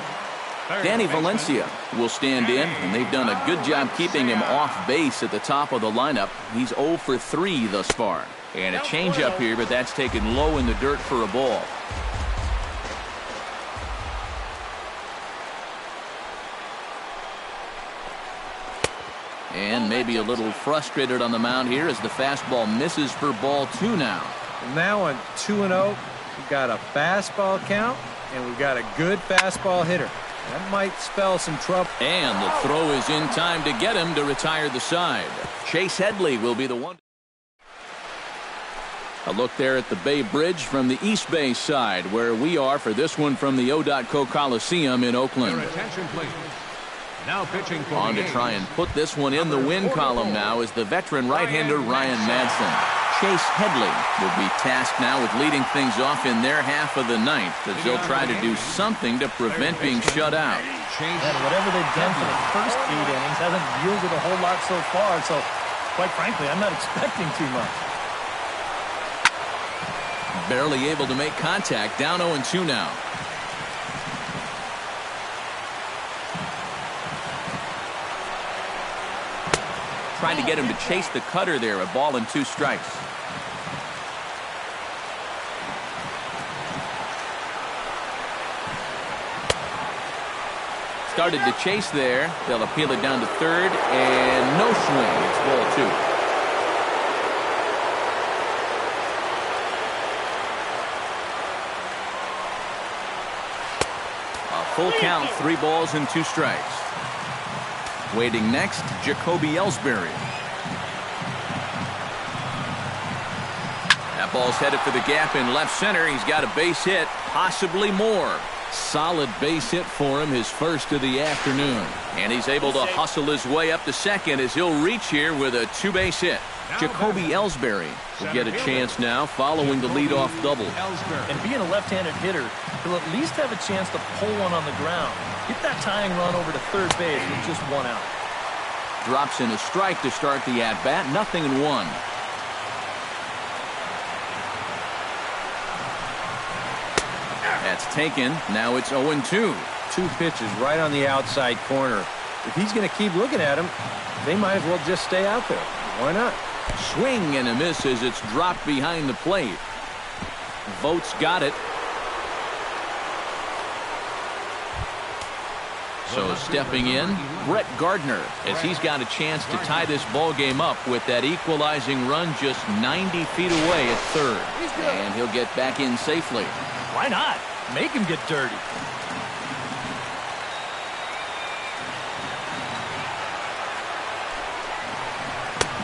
Danny Valencia will stand in, and they've done a good job keeping him off base at the top of the lineup. He's 0 for 3 thus far. And a changeup here, but that's taken low in the dirt for a ball. And maybe a little frustrated on the mound here as the fastball misses for ball 2 now. Now on 2-0, we've got a fastball count, and we've got a good fastball hitter. That might spell some trouble. And the throw is in time to get him to retire the side. Chase Headley will be the one. A look there at the Bay Bridge from the East Bay side, where we are for this one from the O.Co Coliseum in Oakland. your attention, please. Now pitching for On to try and put this one in the win column now is the veteran right-hander Ryan Madsen. Chase Headley will be tasked now with leading things off in their half of the ninth as they'll try to do something to prevent being shut out. And whatever they've done for the first 8 innings hasn't yielded a whole lot so far. So, quite frankly, I'm not expecting too much. Barely able to make contact. Down 0-2 now. Trying to get him to chase the cutter there. A ball and 2 strikes. Started to chase there. They'll appeal it down to third, and no swing. It's ball 2. A full count, 3 balls and 2 strikes. Waiting next, Jacoby Ellsbury. That ball's headed for the gap in left center. He's got a base hit, possibly more. Solid base hit for him, his first of the afternoon. And he's able to hustle his way up to second as he'll reach here with a 2-base hit. Jacoby Ellsbury will get a chance now following the leadoff double. And being a left-handed hitter, he'll at least have a chance to pull one on the ground. Get that tying run over to third base with just 1 out. Drops in a strike to start the at-bat. 0-1. That's taken. Now it's 0-2. 2 pitches right on the outside corner. If he's going to keep looking at him, they might as well just stay out there. Why not? Swing and a miss as it's dropped behind the plate. Vogt's got it. So stepping in, Brett Gardner, as he's got a chance to tie this ball game up with that equalizing run just 90 feet away at third. And he'll get back in safely. Why not? Make him get dirty.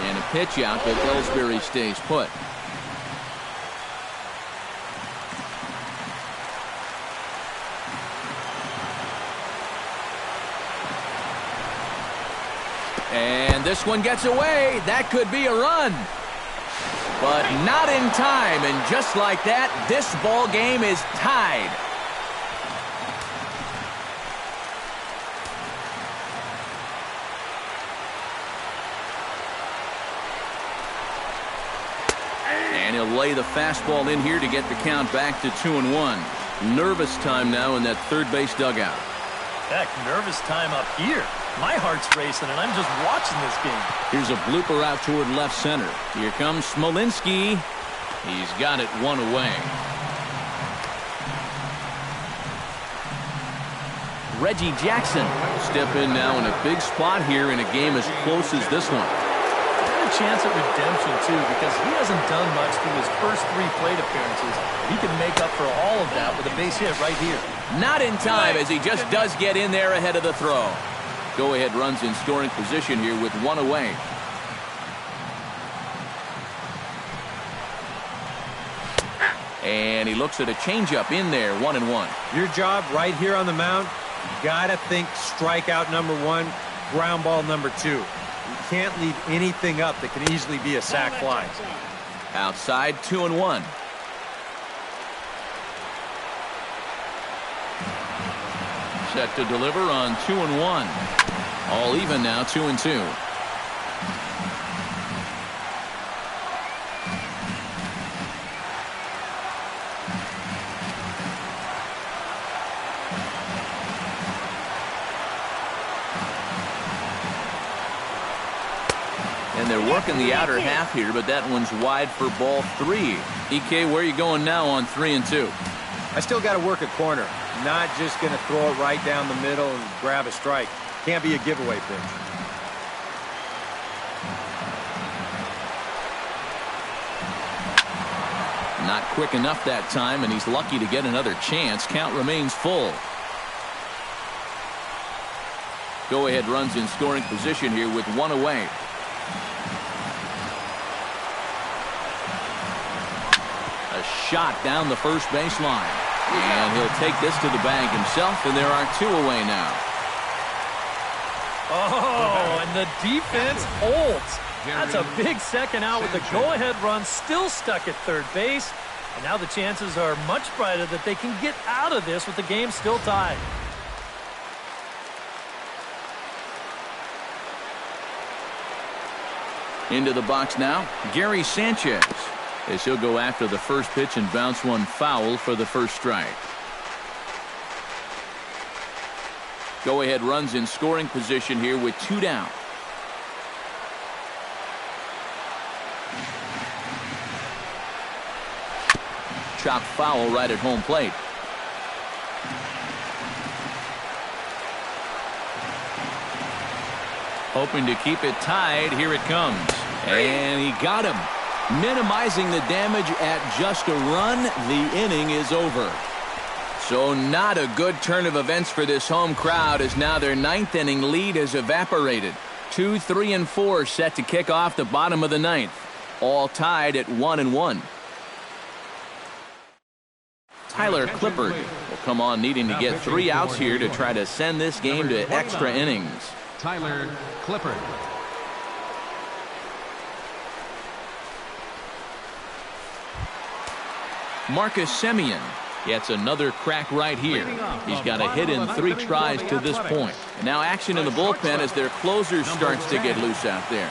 And a pitch out, but Ellsbury stays put. And this one gets away. That could be a run. But not in time. And just like that, this ball game is tied. And he'll lay the fastball in here to get the count back to 2-1. Nervous time now in that third base dugout. Heck, nervous time up here. My heart's racing, and I'm just watching this game. Here's a blooper out toward left center. Here comes Smolinski. He's got it one away. Reggie Jackson step in now in a big spot here in a game as close as this one. A chance at redemption, too, because he hasn't done much through his first 3 plate appearances. He can make up for all of that with a base hit right here. Not in time, as he just does get in there ahead of the throw. Go-ahead runs in scoring position here with 1 away. And he looks at a changeup in there, 1-1. Your job right here on the mound, you gotta think strikeout number 1, ground ball number 2. You can't leave anything up that can easily be a sac fly. Outside, 2-1. Set to deliver on 2-1. All even now, 2-2. And they're working the outer half here, but that one's wide for ball 3. EK, where are you going now on 3-2? I still got to work a corner. Not just going to throw it right down the middle and grab a strike. Can't be a giveaway pitch. Not quick enough that time, and he's lucky to get another chance. Count remains full. Go-ahead runs in scoring position here with 1 away. A shot down the first baseline. And he'll take this to the bag himself, and there are 2 away now. Oh, and the defense holds. That's a big second out with the go-ahead run still stuck at third base. And now the chances are much brighter that they can get out of this with the game still tied. Into the box now, Gary Sanchez, as he'll go after the first pitch and bounce one foul for the first strike. Go-ahead runs in scoring position here with 2 down. Chop foul right at home plate. Hoping to keep it tied. Here it comes. And he got him. Minimizing the damage at just a run. The inning is over. So not a good turn of events for this home crowd, as now their 9th inning lead has evaporated. 2, 3, and 4 set to kick off the bottom of the 9th. All tied at 1-1. Tyler Clippard will come on needing to get 3 outs here to try to send this game to extra innings. Tyler Clippard. Marcus Semien gets another crack right here. He's got a hit in 3 tries to this point. And now action in the bullpen as their closer starts to get loose out there.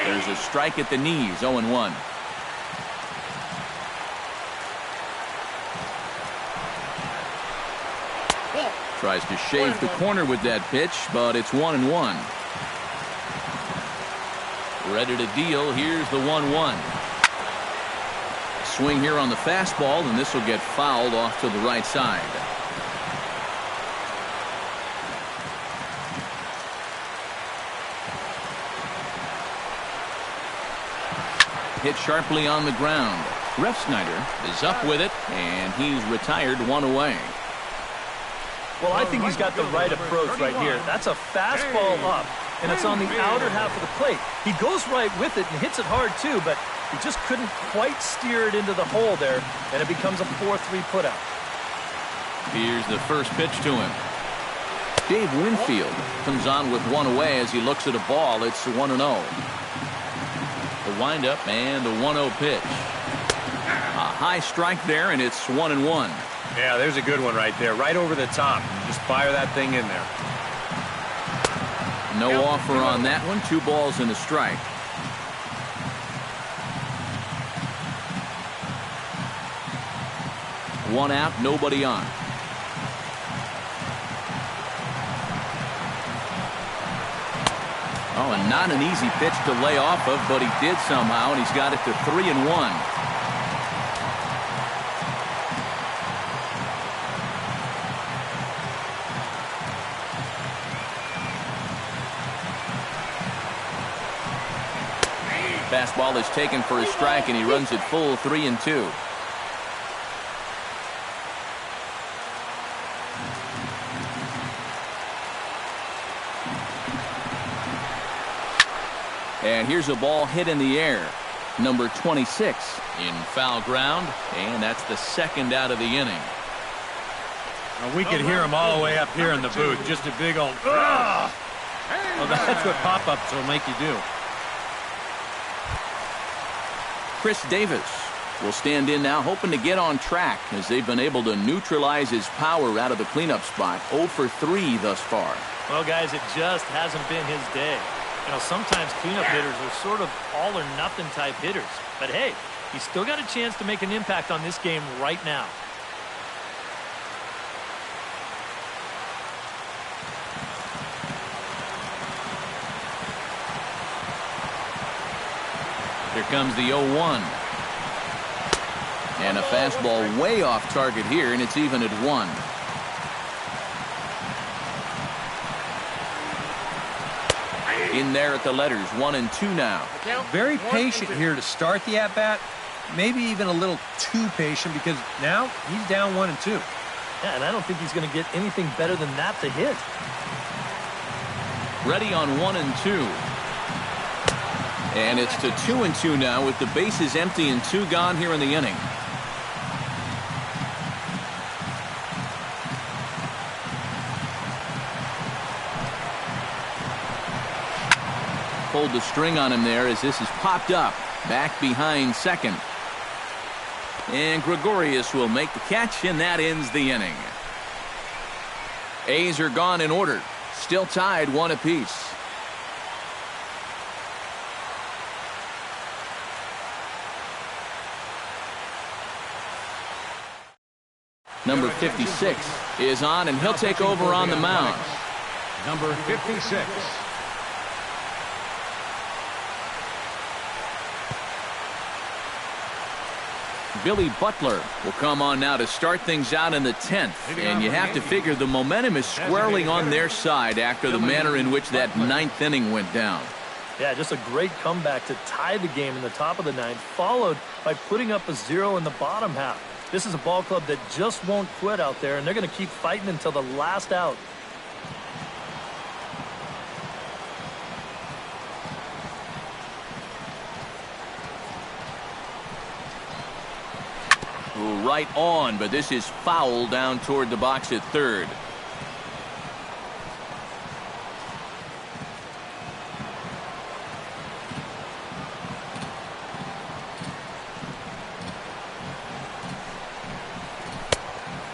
There's a strike at the knees, 0-1. Tries to shave the corner with that pitch, but it's 1-1. Ready to deal. Here's the 1-1. Swing here on the fastball, and this will get fouled off to the right side. Hit sharply on the ground. Refsnyder is up with it, and he's retired 1 away. Well, I think he's got the right approach right here. That's a fastball up, and it's on the outer half of the plate. He goes right with it and hits it hard, too, but he just couldn't quite steer it into the hole there, and it becomes a 4-3 putout. Here's the first pitch to him. Dave Winfield comes on with one away as he looks at a ball. It's 1-0. The windup and the 1-0 pitch. A high strike there, and it's 1-1. Yeah, there's a good one right there, right over the top. Just fire that thing in there. No offer on that one. 2 balls and a strike. One out, nobody on. Oh, and not an easy pitch to lay off of, but he did somehow, and he's got it to 3-1. Fastball is taken for a strike, and he runs it full 3-2. And here's a ball hit in the air. Number 26 in foul ground, and that's the second out of the inning. Well, we could hear him all the way up here in the booth. Just a big old, ugh! Well, that's what pop-ups will make you do. Chris Davis will stand in now, hoping to get on track as they've been able to neutralize his power out of the cleanup spot. 0 for 3 thus far. Well, guys, it just hasn't been his day. You know, sometimes cleanup hitters are sort of all-or-nothing type hitters. But, hey, he's still got a chance to make an impact on this game right now. Here comes the 0-1. And a fastball way off target here, and it's even at 1. In there at the letters, 1-2 now. Very patient here to start the at-bat. Maybe even a little too patient because now he's down 1-2. Yeah, and I don't think he's going to get anything better than that to hit. Ready on 1-2. And it's to 2-2 now with the bases empty and 2 gone here in the inning. Pulled the string on him there as this is popped up back behind second. And Gregorius will make the catch, and that ends the inning. A's are gone in order. Still tied 1 apiece. Number 56 is on, and he'll take over on the mound. Number 56. Billy Butler will come on now to start things out in the 10th. And you have to figure the momentum is squarely on their side after the manner in which that 9th inning went down. Yeah, just a great comeback to tie the game in the top of the 9th, followed by putting up a 0 in the bottom half. This is a ball club that just won't quit out there, and they're going to keep fighting until the last out. Right on, but this is foul down toward the box at third.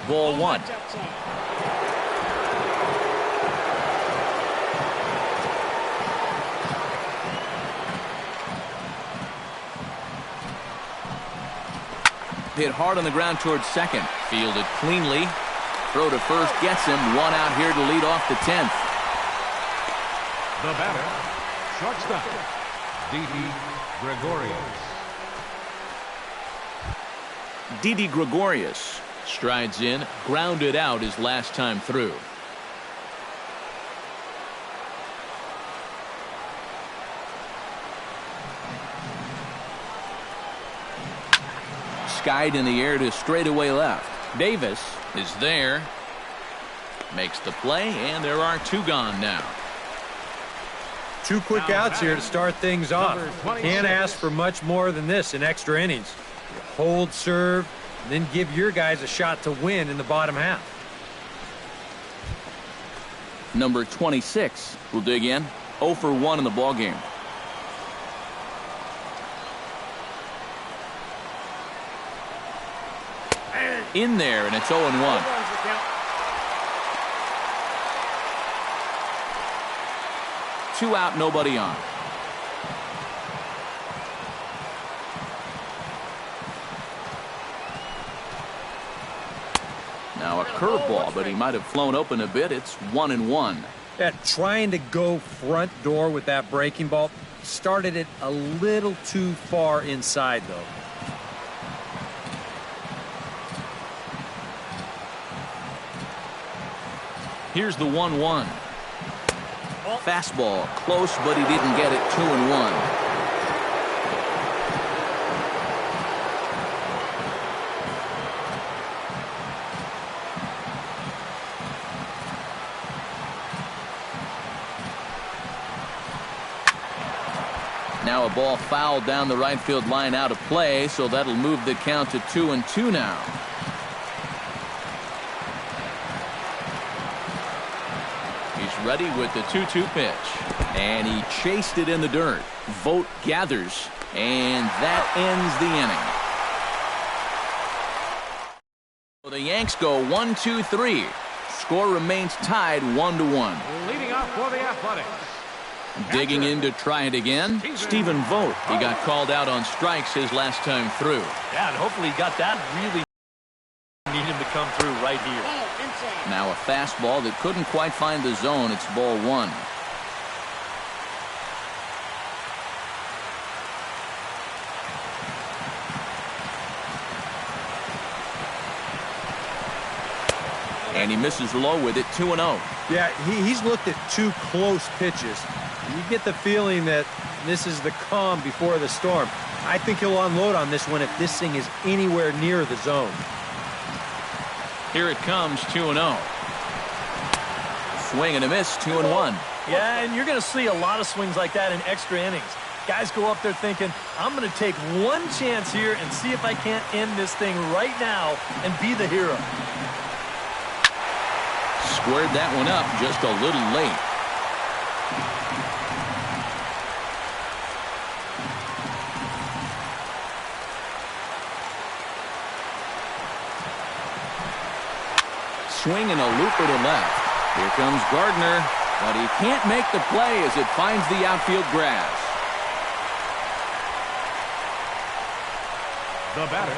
Ball 1. Hit hard on the ground towards second. Fielded cleanly. Throw to first gets him. 1 out here to lead off the 10th. The batter, shortstop, Didi Gregorius. Didi Gregorius strides in, grounded out his last time through. Skied in the air to straightaway left. Davis is there. Makes the play, and there are 2 gone now. 2 quick outs here to start things off. Can't ask for much more than this in extra innings. You hold, serve, and then give your guys a shot to win in the bottom half. Number 26 will dig in. 0 for 1 in the ballgame. In there, and it's 0-1. Two out, nobody on. Now a curveball, but he might have flown open a bit. It's 1-1. Yeah, trying to go front door with that breaking ball. Started it a little too far inside, though. Here's the 1-1. Fastball, close, but he didn't get it. 2-1. Now a ball fouled down the right field line out of play, so that'll move the count to 2-2 now. He's ready with the 2-2 pitch. And he chased it in the dirt. Vogt gathers, and that ends the inning. The Yanks go 1-2-3. Score remains tied 1-1. Leading off for the Athletics. Digging in to try it again, Stephen Vogt. He got called out on strikes his last time through. Yeah, and hopefully he got that. Really need him to come through right here. Now a fastball that couldn't quite find the zone. It's ball 1. And he misses low with it. 2-0. Yeah, he's looked at 2 close pitches. You get the feeling that this is the calm before the storm. I think he'll unload on this one if this thing is anywhere near the zone. Here it comes, 2-0. Swing and a miss, 2-1. Yeah, and you're going to see a lot of swings like that in extra innings. Guys go up there thinking, I'm going to take one chance here and see if I can't end this thing right now and be the hero. Squared that one up just a little late. Swing and a looper to left. Here comes Gardner, but he can't make the play as it finds the outfield grass. The batter,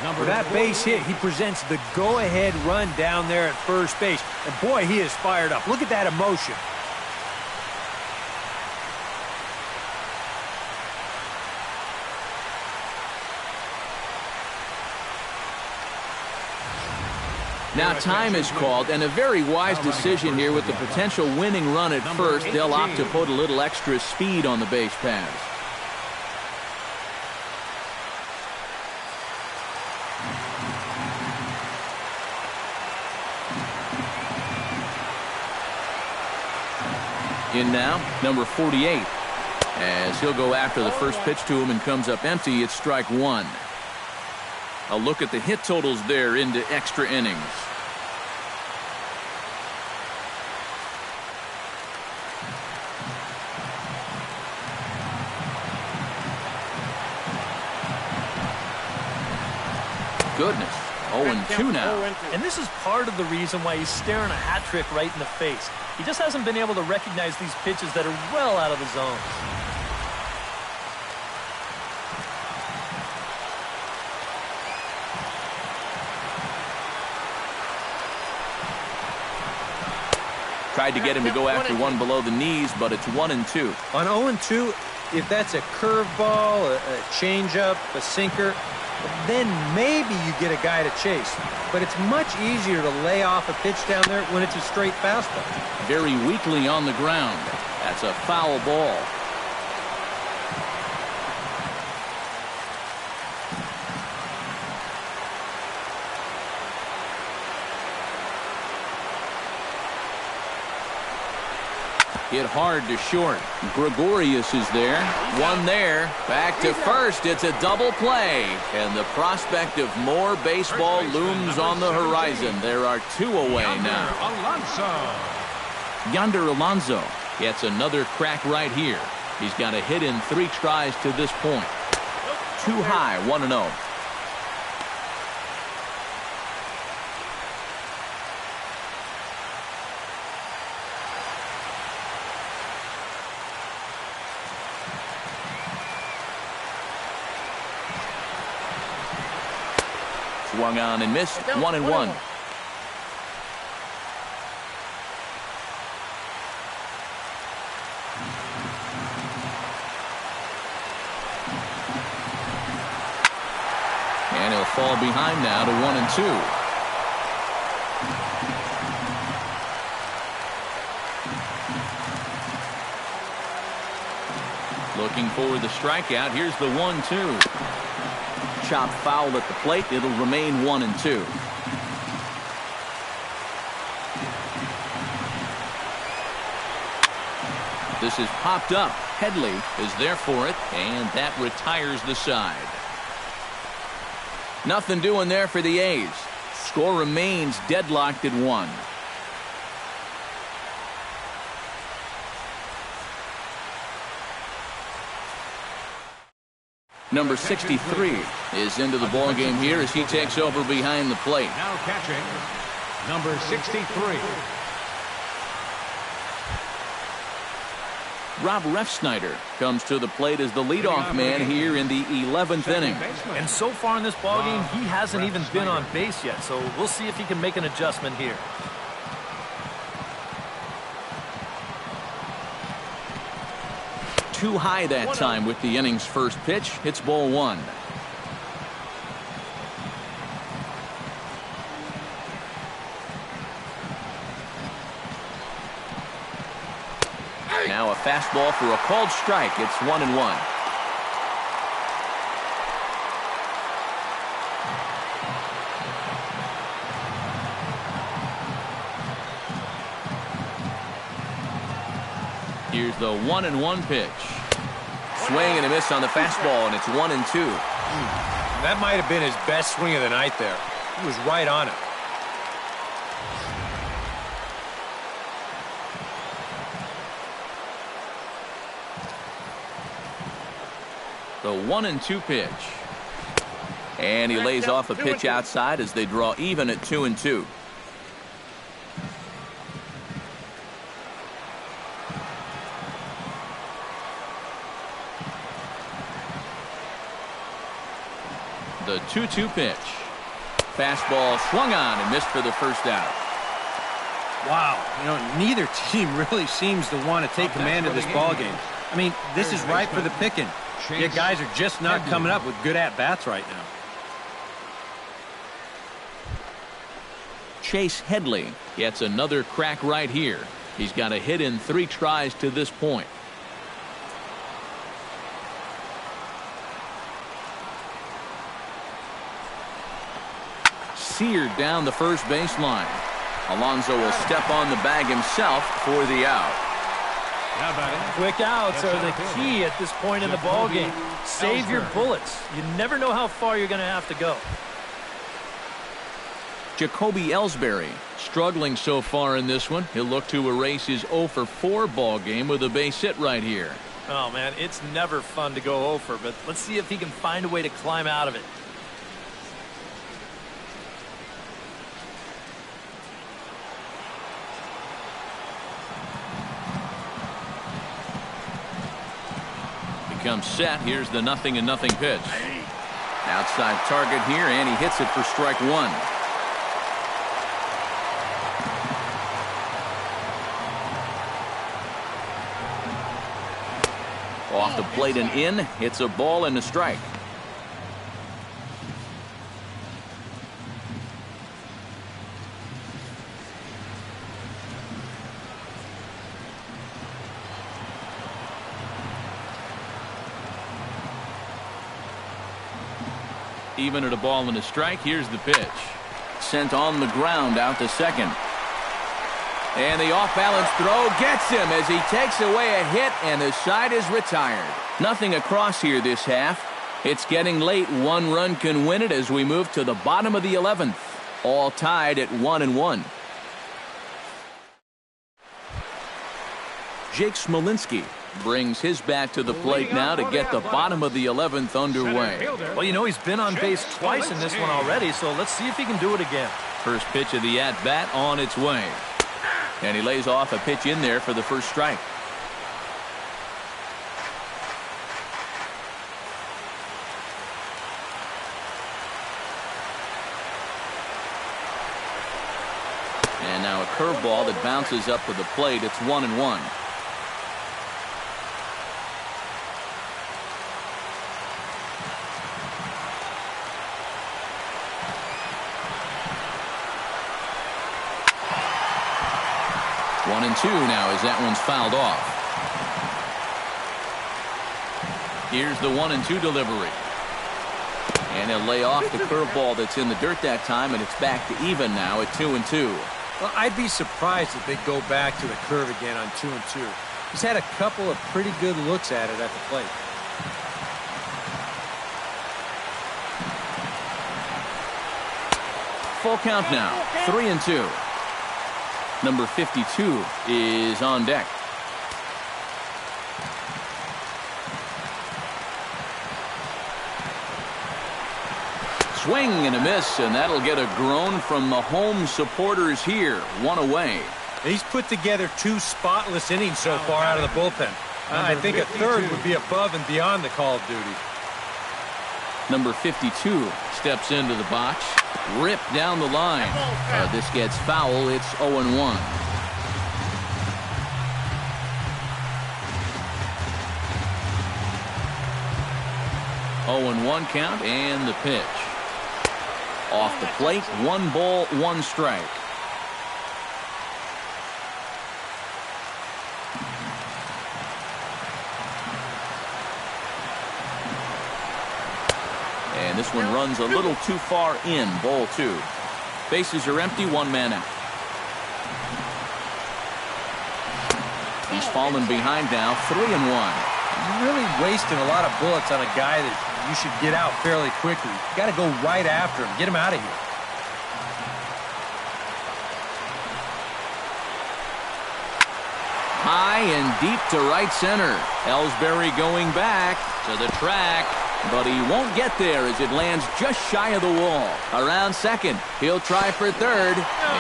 number With that base hit, he presents the go-ahead run down there at first base. And boy, he is fired up. Look at that emotion. Now time is called, and a very wise decision here with the potential winning run at first. They'll opt to put a little extra speed on the base paths. In now, number 48. As he'll go after the first pitch to him and comes up empty, it's strike 1. A look at the hit totals there into extra innings. Goodness. 0-2 now. And this is part of the reason why he's staring a hat trick right in the face. He just hasn't been able to recognize these pitches that are well out of the zone. Tried to get him to go after one below the knees, but it's 1-2. On 0-2, if that's a curveball, a changeup, a sinker, then maybe you get a guy to chase. But it's much easier to lay off a pitch down there when it's a straight fastball. Very weakly on the ground. That's a foul ball. Hit hard to short. Gregorius is there. One there. Back to first. It's a double play. And the prospect of more baseball looms on the horizon. There are 2 away now. Alonso. Yonder Alonso gets another crack right here. He's got a hit in 3 tries to this point. Too high, 1-0. Swung on and missed. 1-1. And he'll fall behind now to 1-2. Looking for the strikeout. Here's the 1-2. Chop foul at the plate. It'll remain 1-2. This is popped up. Headley is there for it, and that retires the side. Nothing doing there for the A's. Score remains deadlocked at 1. Number 63 is into the ball game here as he takes over behind the plate. Now catching, number 63. Rob Refsnyder comes to the plate as the leadoff man here in the 11th inning. And so far in this ballgame, he hasn't even been on base yet, so we'll see if he can make an adjustment here. Too high that time with the inning's first pitch. Hits ball 1. Now a fastball for a called strike. It's 1-1. Here's the 1-1 pitch. Swing and a miss on the fastball, and it's 1-2. That might have been his best swing of the night there. He was right on it. The 1-2 pitch. And he lays off a pitch outside as they draw even at 2-2. The 2-2 pitch. Fastball swung on and missed for the first out. Wow, you know, neither team really seems to want to take command of this ball game. I mean, this is ripe for the picking. You guys are just not coming up with good at-bats right now. Chase Headley gets another crack right here. He's got a hit in 3 tries to this point. Seared down the first baseline. Alonso will step on the bag himself for the out. Quick outs are the key at this point in the ballgame. Save your bullets. You never know how far you're going to have to go. Jacoby Ellsbury struggling so far in this one. He'll look to erase his 0-for-4 ball game with a base hit right here. Oh, man, it's never fun to go over, but let's see if he can find a way to climb out of it. Comes set. Here's the 0-0 pitch. Outside target here, and he hits it for strike 1. Off the plate and in. It's a ball and a strike. Even at a ball and a strike. Here's the pitch. Sent on the ground out to second. And the off-balance throw gets him as he takes away a hit, and the side is retired. Nothing across here this half. It's getting late. 1 run can win it as we move to the bottom of the 11th. All tied at 1-1. Jake Smolinski brings his bat to the plate now to get the bottom of the 11th underway. Well, you know, he's been on base twice in this one already, so let's see if he can do it again. First pitch of the at-bat on its way. And he lays off a pitch in there for the first strike. And now a curveball that bounces up to the plate. It's 1-1. One and two now as that one's fouled off. Here's the 1-2 delivery. And he'll lay off the curveball that's in the dirt that time, and it's back to even now at 2-2. Well, I'd be surprised if they go back to the curve again on 2-2. He's had a couple of pretty good looks at it at the plate. Full count now, 3-2. Number 52 is on deck. Swing and a miss, and that'll get a groan from the home supporters here. One away. He's put together 2 spotless innings so far out of the bullpen. I think a third would be above and beyond the call of duty. Number 52 steps into the box. Ripped down the line. This gets foul. It's 0-1. (0-1) count, and the pitch. Off the plate, 1 ball, 1 strike. And this one runs a little too far in, ball 2. Bases are empty, 1 man out. He's fallen behind now, 3-1. You're really wasting a lot of bullets on a guy that you should get out fairly quickly. You got to go right after him. Get him out of here. High and deep to right center. Ellsbury going back to the track, but he won't get there as it lands just shy of the wall. Around second, he'll try for third,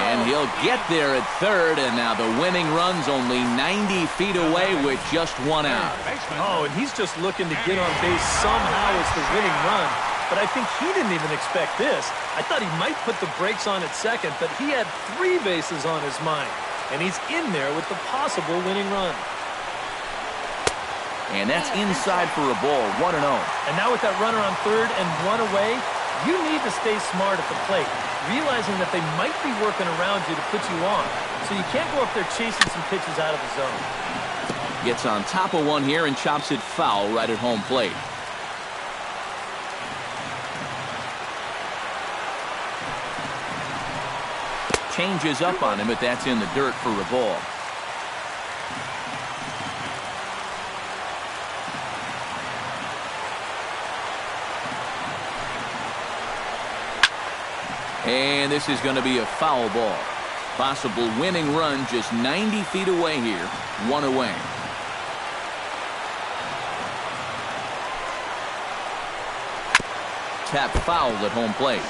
and he'll get there at third, and now the winning run's only 90 feet away with just 1 out. Oh, and he's just looking to get on base somehow as the winning run. But I think he didn't even expect this. I thought he might put the brakes on at second, but he had 3 bases on his mind. And he's in there with the possible winning run. And that's inside for a ball, 1-0. And now with that runner on third and 1 away, you need to stay smart at the plate, realizing that they might be working around you to put you on. So you can't go up there chasing some pitches out of the zone. Gets on top of one here and chops it foul right at home plate. Changes up on him, but that's in the dirt for a ball. And this is going to be a foul ball. Possible winning run just 90 feet away here. 1 away. Tap foul at home plate.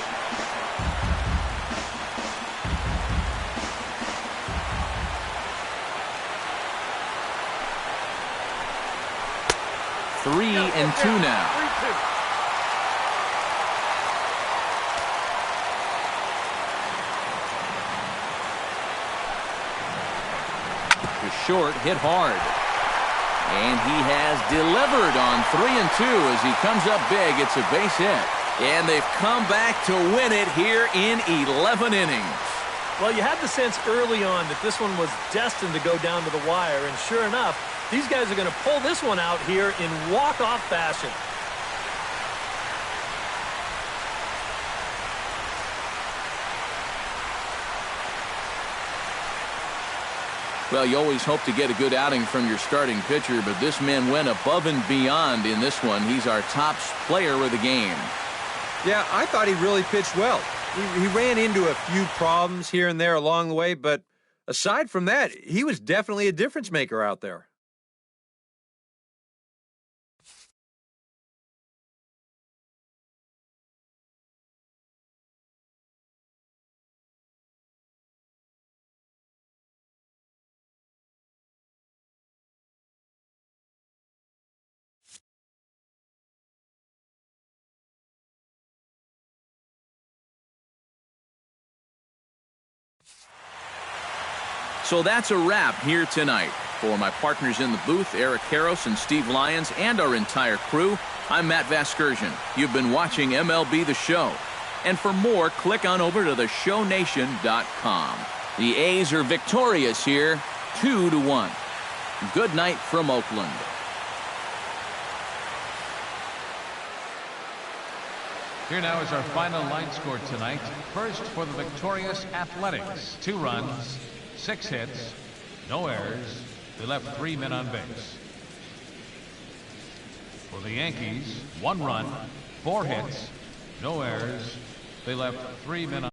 Three and 2 now. To short, hit hard. And he has delivered on 3 and 2 as he comes up big. It's a base hit. And they've come back to win it here in 11 innings. Well, you had the sense early on that this one was destined to go down to the wire, and sure enough, these guys are going to pull this one out here in walk-off fashion. Well, you always hope to get a good outing from your starting pitcher, but this man went above and beyond in this one. He's our top player of the game. Yeah, I thought he really pitched well. He ran into a few problems here and there along the way, but aside from that, he was definitely a difference maker out there. So that's a wrap here tonight. For my partners in the booth, Eric Karros and Steve Lyons, and our entire crew, I'm Matt Vasgersian. You've been watching MLB The Show. And for more, click on over to theshownation.com. The A's are victorious here, 2-1. Good night from Oakland. Here now is our final line score tonight. First for the victorious Athletics, 2 runs, 6 hits, no errors. They left 3 men on base. For the Yankees, 1 run, 4 hits, no errors. They left 3 men on